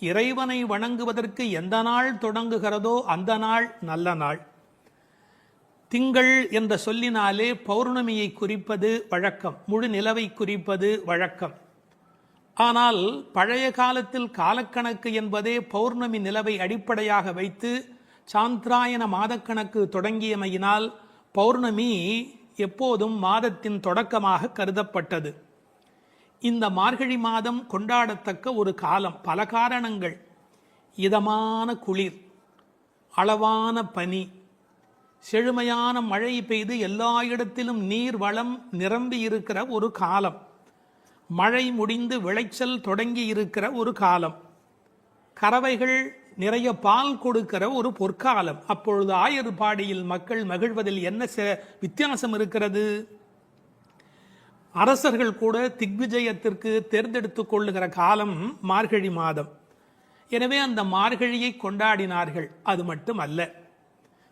இறைவனை வணங்குவதற்கு எந்த நாள் தொடங்குகிறதோ அந்த நாள் நல்ல நாள். திங்கள் என்ற சொல்லினாலே பௌர்ணமியை குறிப்பது வழக்கம், முழு நிலவை குறிப்பது வழக்கம். ஆனால் பழைய காலத்தில் காலக்கணக்கு என்பதே பௌர்ணமி நிலவை அடிப்படையாக வைத்து சாந்திராயன மாதக்கணக்கு தொடங்கியமையினால் பௌர்ணமி எப்போதும் மாதத்தின் தொடக்கமாக கருதப்பட்டது. இந்த மார்கழி மாதம் கொண்டாடத்தக்க ஒரு காலம். பல காரணங்கள். இதமான குளிர், அளவான பனி, செழுமையான மழை பெய்து எல்லா இடத்திலும் நீர் வளம் நிரம்பி இருக்கிற ஒரு காலம், மழை முடிந்து விளைச்சல் தொடங்கி இருக்கிற ஒரு காலம், கறவைகள் நிறைய பால் கொடுக்கிற ஒரு பொற்காலம். அப்பொழுது ஆயர்பாடியில் மக்கள் மகிழ்வதில் என்ன வித்தியாசம் இருக்கிறது? அரசர்கள் கூட திக்விஜயத்திற்கு தேர்ந்தெடுத்துக் கொள்ளுகிற காலம் மார்கழி மாதம். எனவே அந்த மார்கழியை கொண்டாடினார்கள். அது மட்டும் அல்ல,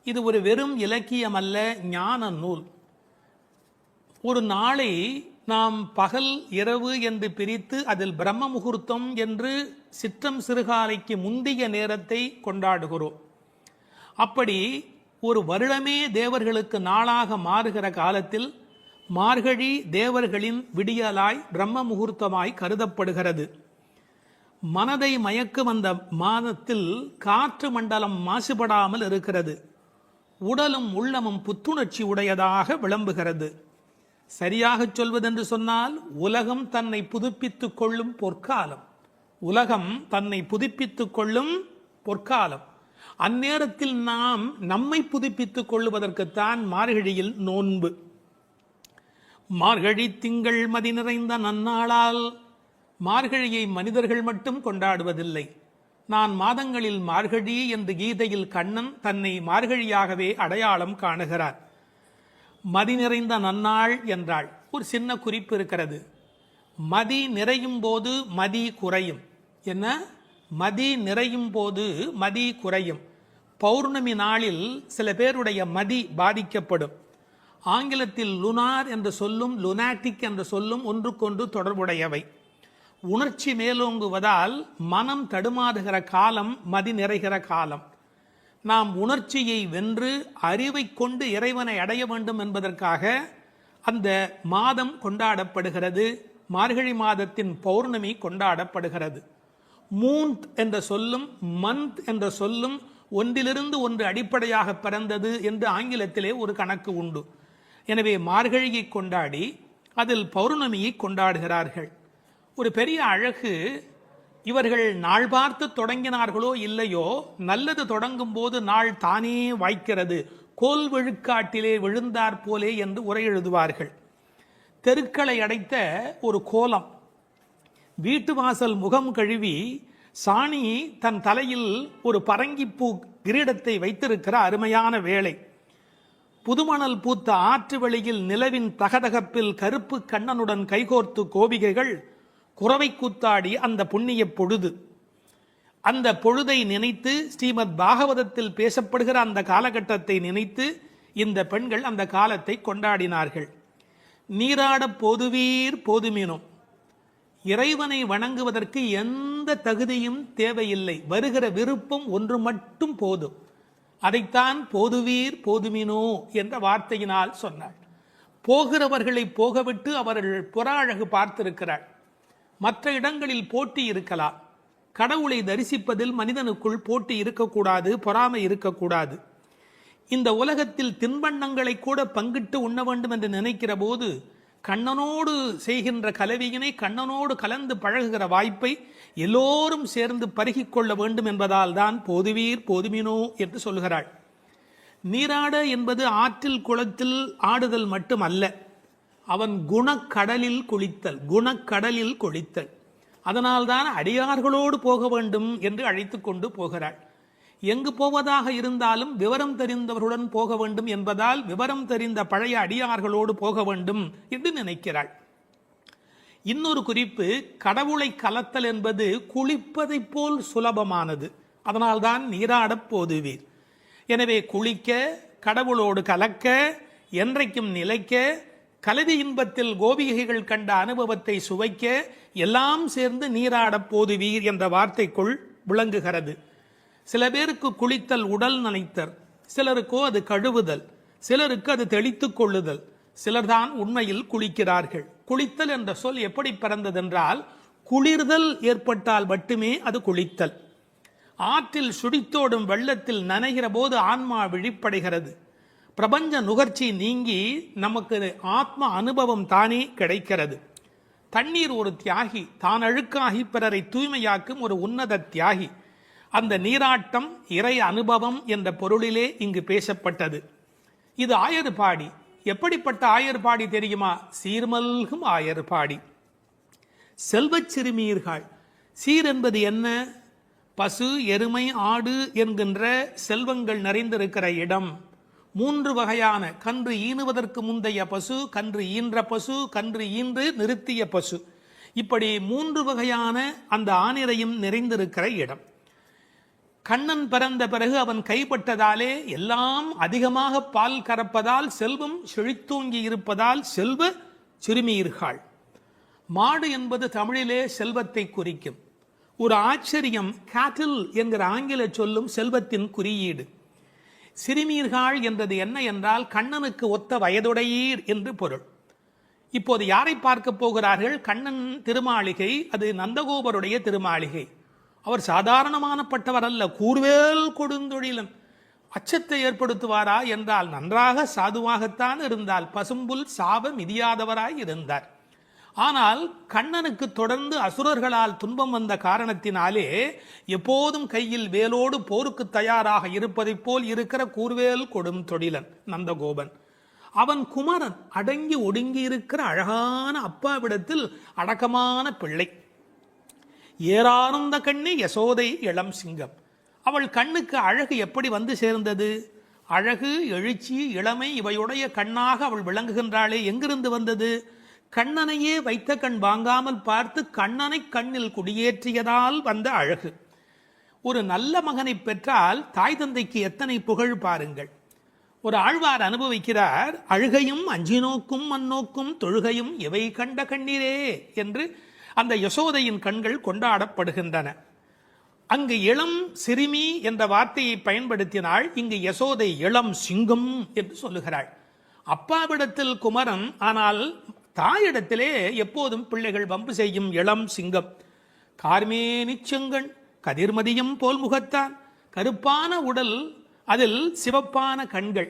இது ஒரு வெறும் இலக்கியம் அல்ல, ஞான நூல். ஒரு நாளை நாம் பகல் இரவு என்று பிரித்து அதில் பிரம்ம முகூர்த்தம் என்று சிற்றம் சிறுகாலைக்கு முந்திய நேரத்தை கொண்டாடுகிறோம். அப்படி ஒரு வருடமே தேவர்களுக்கு நாளாக மாறுகிற காலத்தில் மார்கழி தேவர்களின் விடியலாய் பிரம்ம முகூர்த்தமாய் கருதப்படுகிறது. மனதை மயக்கும் அந்த மாதத்தில் காற்று மண்டலம் மாசுபடாமல் இருக்கிறது. உடலும் உள்ளமும் புத்துணர்ச்சி உடையதாக விளம்புகிறது. சரியாக சொல்வதென்று சொன்னால் உலகம் தன்னை புதுப்பித்துக் கொள்ளும் பொற்காலம். உலகம் தன்னை புதுப்பித்துக் கொள்ளும் பொற்காலம். அந்நேரத்தில் நாம் நம்மை புதுப்பித்துக் கொள்ளுவதற்குத்தான் மார்கழியில் நோன்பு. மார்கழி திங்கள் மதி நிறைந்த நன்னாளால் மார்கழியை மனிதர்கள் மட்டும் கொண்டாடுவதில்லை. நான் மாதங்களில் மார்கழி என்று கீதையில் கண்ணன் தன்னை மார்கழியாகவே அடையாளம் காணுகிறார். மதி நிறைந்த நன்னாள் என்றாள். ஒரு சின்ன குறிப்பு இருக்கிறது. மதி நிறையும் போது மதி குறையும். என்ன? மதி நிறையும் போது மதி குறையும். பௌர்ணமி நாளில் சில பேருடைய மதி பாதிக்கப்படும். ஆங்கிலத்தில் லுனார் என்ற சொல்லும் லுனாட்டிக் என்ற சொல்லும் ஒன்றுக்கொன்று தொடர்புடையவை. உணர்ச்சி மேலோங்குவதால் மனம் தடுமாறுகிற காலம் மதி நிறைகிற காலம். நாம் உணர்ச்சியை வென்று அறிவை கொண்டு இறைவனை அடைய வேண்டும் என்பதற்காக அந்த மாதம் கொண்டாடப்படுகிறது. மார்கழி மாதத்தின் பௌர்ணமி கொண்டாடப்படுகிறது. மூன்த் என்ற சொல்லும் மந்த் என்ற சொல்லும் ஒன்றிலிருந்து ஒன்று அடிப்படையாக பிறந்தது என்று ஆங்கிலத்திலே ஒரு கணக்கு உண்டு. எனவே மார்கழியை கொண்டாடி அதில் பௌர்ணமியை கொண்டாடுகிறார்கள். ஒரு பெரிய அழகு, இவர்கள் நாள் பார்த்து தொடங்கினார்களோ இல்லையோ, நல்லது தொடங்கும் போது நாள் தானே வாய்க்கிறது, கோல் விழுக்காட்டிலே விழுந்தாற் போலே என்று உரை எழுதுவார்கள். தெருக்களை அடைத்த ஒரு கோலம், வீட்டு வாசல் முகம் கழுவி சாணி தன் தலையில் ஒரு பரங்கிப்பூ கிரீடத்தை வைத்திருக்கிற அருமையான வேளை. புதுமணல் பூத்த ஆற்று வெளியில் நிலவின் தகதகப்பில் கருப்பு கண்ணனுடன் கைகோர்த்து கோபிகைகள் குறவை கூத்தாடி அந்த புண்ணிய பொழுது. அந்த பொழுதை நினைத்து ஸ்ரீமத் பாகவதத்தில் பேசப்படுகிற அந்த காலகட்டத்தை நினைத்து இந்த பெண்கள் அந்த காலத்தை கொண்டாடினார்கள். நீராட போதுவீர் போதுமினோ, இறைவனை வணங்குவதற்கு எந்த தகுதியும் தேவையில்லை, வருகிற விருப்பம் ஒன்று மட்டும் போதும். அதைத்தான் போதுவீர் போதுமினோ என்ற வார்த்தையினால் சொன்னாள். போகிறவர்களை போகவிட்டு அவர்கள் புற அழகு பார்த்திருக்கிறாள். மற்ற இடங்களில் போட்டி இருக்கலாம், கடவுளை தரிசிப்பதில் மனிதனுக்குள் போட்டி இருக்கக்கூடாது, பொறாமை இருக்கக்கூடாது. இந்த உலகத்தில் தின்பண்டங்களை கூட பங்கிட்டு உண்ண வேண்டும் என்று நினைக்கிற போது கண்ணனோடு செய்கின்ற கலவியினை கண்ணனோடு கலந்து பழகுகிற வாய்ப்பை எல்லோரும் சேர்ந்து பருகிக் கொள்ள வேண்டும் என்பதால் தான் போதுவீர் போதுமினோ என்று சொல்கிறாள். நீராட என்பது ஆற்றில் குளத்தில் ஆடுதல் மட்டுமல்ல, அவன் குணக்கடலில் குளித்தல், குணக்கடலில் குளித்தல். அதனால்தான் அடியார்களோடு போக வேண்டும் என்று அழைத்து கொண்டு போகிறாள். எங்கு போவதாக இருந்தாலும் விவரம் தெரிந்தவர்களுடன் போக வேண்டும் என்பதால் விவரம் தெரிந்த பழைய அடியார்களோடு போக வேண்டும் என்று நினைக்கிறாள். இன்னொரு குறிப்பு, கடவுளை கலத்தல் என்பது குளிப்பதை போல் சுலபமானது. அதனால்தான் நீராடப் போதுவீர். எனவே குளிக்க, கடவுளோடு கலக்க, என்றைக்கும் நிலைக்க, கலவி இன்பத்தில் கோபிகைகள் கண்ட அனுபவத்தை சுவைக்க, எல்லாம் சேர்ந்து நீராடப் போதுவீர் என்ற வார்த்தைக்குள் விளங்குகிறது. சில பேருக்கு குளித்தல் உடல் நனைத்தல், சிலருக்கோ அது கழுவுதல், சிலருக்கு அது தெளித்துக் கொள்ளுதல், சிலர்தான் உண்மையில் குளிக்கிறார்கள். குளித்தல் என்ற சொல் எப்படி பிறந்ததென்றால், குளிர்தல் ஏற்பட்டால் மட்டுமே அது குளித்தல். ஆற்றில் சுழித்தோடும் வெள்ளத்தில் நனைகிற போது ஆன்மா விழிப்படைகிறது. பிரபஞ்ச நுகர்ச்சி நீங்கி நமக்கு ஆத்ம அனுபவம் தானே கிடைக்கிறது. தண்ணீர் ஒரு தியாகி, தான் அழுக்காகி பிறரை தூய்மையாக்கும் ஒரு உன்னத தியாகி. அந்த நீராட்டம் இறை அனுபவம் என்ற பொருளிலே இங்கு பேசப்பட்டது. இது ஆயர்பாடி. எப்படிப்பட்ட ஆயர்பாடி தெரியுமா? சீர்மல்கும் ஆயர்பாடி. செல்வச் சிறுமீர்கள். சீர் என்பது என்ன? பசு, எருமை, ஆடு என்கின்ற செல்வங்கள் நிறைந்திருக்கிற இடம். 3 வகையான கன்று ஈனுவதற்கு முந்தைய பசு, கன்று ஈன்ற பசு, கன்று ஈன்று நிறுத்திய பசு, இப்படி 3 வகையான அந்த ஆனிரையும் நிறைந்திருக்கிற இடம். கண்ணன் பிறந்த பிறகு அவன் கைப்பட்டதாலே எல்லாம் அதிகமாக பால் கறப்பதால் செல்வம் செழித்தோங்கி இருப்பதால் செல்வ சிறுமீர்கள். மாடு என்பது தமிழிலே செல்வத்தை குறிக்கும். ஒரு ஆச்சரியம், கேட்டில் என்கிற ஆங்கில சொல்லும் செல்வத்தின் குறியீடு. சிறுமீர்கள் என்றது என்ன என்றால் கண்ணனுக்கு ஒத்த வயதுடையீர் என்று பொருள். இப்போது யாரை பார்க்க போகிறார்கள்? கண்ணன் திருமாளிகை, அது நந்தகோபருடைய திருமாளிகை. அவர் சாதாரணமானப்பட்டவர் அல்ல, கூர்வேல் கொடுந்தொழிலன். அச்சத்தை ஏற்படுத்துவாரா என்றால் நன்றாக சாதுவாகத்தான் இருந்தால், பசும்புல் சாப மிதியாதவராய் இருந்தார். ஆனால் கண்ணனுக்கு தொடர்ந்து அசுரர்களால் துன்பம் வந்த காரணத்தினாலே எப்போதும் கையில் வேலோடு போருக்கு தயாராக இருப்பதைப் போல் இருக்கிற கூர்வேல் கொடும் தொழிலன் நந்தகோபன். அவன் குமரன், அடங்கி ஒடுங்கி இருக்கிற அழகான அப்பாவிடத்தில் அடக்கமான பிள்ளை. ஏறானந்த கண்ணி யசோதை இளம் சிங்கம். அவள் கண்ணுக்கு அழகு எப்படி வந்து சேர்ந்தது? அழகு, எழுச்சி, இளமை இவையுடைய கண்ணாக அவள் விளங்குகின்றாளே, எங்கிருந்து வந்தது? கண்ணனையே வைத்த கண் வாங்காமல் பார்த்து கண்ணனை கண்ணில் குடியேற்றியதால் வந்த அழகு. ஒரு நல்ல மகனை பெற்றால் தாய் தந்தைக்கு எத்தனை புகழ் பாருங்கள். ஒரு ஆழ்வார் அனுபவிக்கிறார். அழுகையும் அஞ்சி நோக்கும் மண்ணோக்கும் தொழுகையும் எவை கண்ட கண்ணீரே என்று அந்த யசோதையின் கண்கள் கொண்டாடப்படுகின்றன. அங்கு இளம் சிறுமி என்ற வார்த்தையை பயன்படுத்தினாள். இங்கு யசோதை இளம் சிங்கம் என்று சொல்லுகிறாள். அப்பாவிடத்தில் குமரன், ஆனால் தாயிடத்திலே எப்போதும் பிள்ளைகள் வம்பு செய்யும் இளம் சிங்கம். கார்மேனி செங்கண் கதிர்மதியம் போல் முகத்தான், கருப்பான உடல், அதில் சிவப்பான கண்கள்.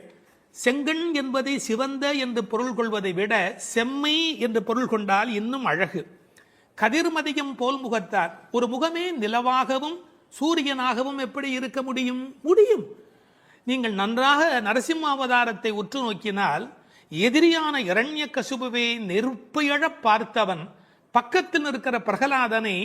செங்கண் என்பதை சிவந்த என்று பொருள் கொள்வதை விட செம்மை என்று பொருள் கொண்டால் இன்னும் அழகு. கதிர்மதியம் போல் முகத்தார், ஒரு முகமே நிலவாகவும் சூரியனாகவும் எப்படி இருக்க முடியும்? முடியும். நீங்கள் நன்றாக நரசிம்ம அவதாரத்தை உற்று நோக்கினால், எதிரியான இரண்யகசிபுவை நெருப்பையழ பார்த்தவன் பக்கத்தில் இருக்கிற பிரகலாதனை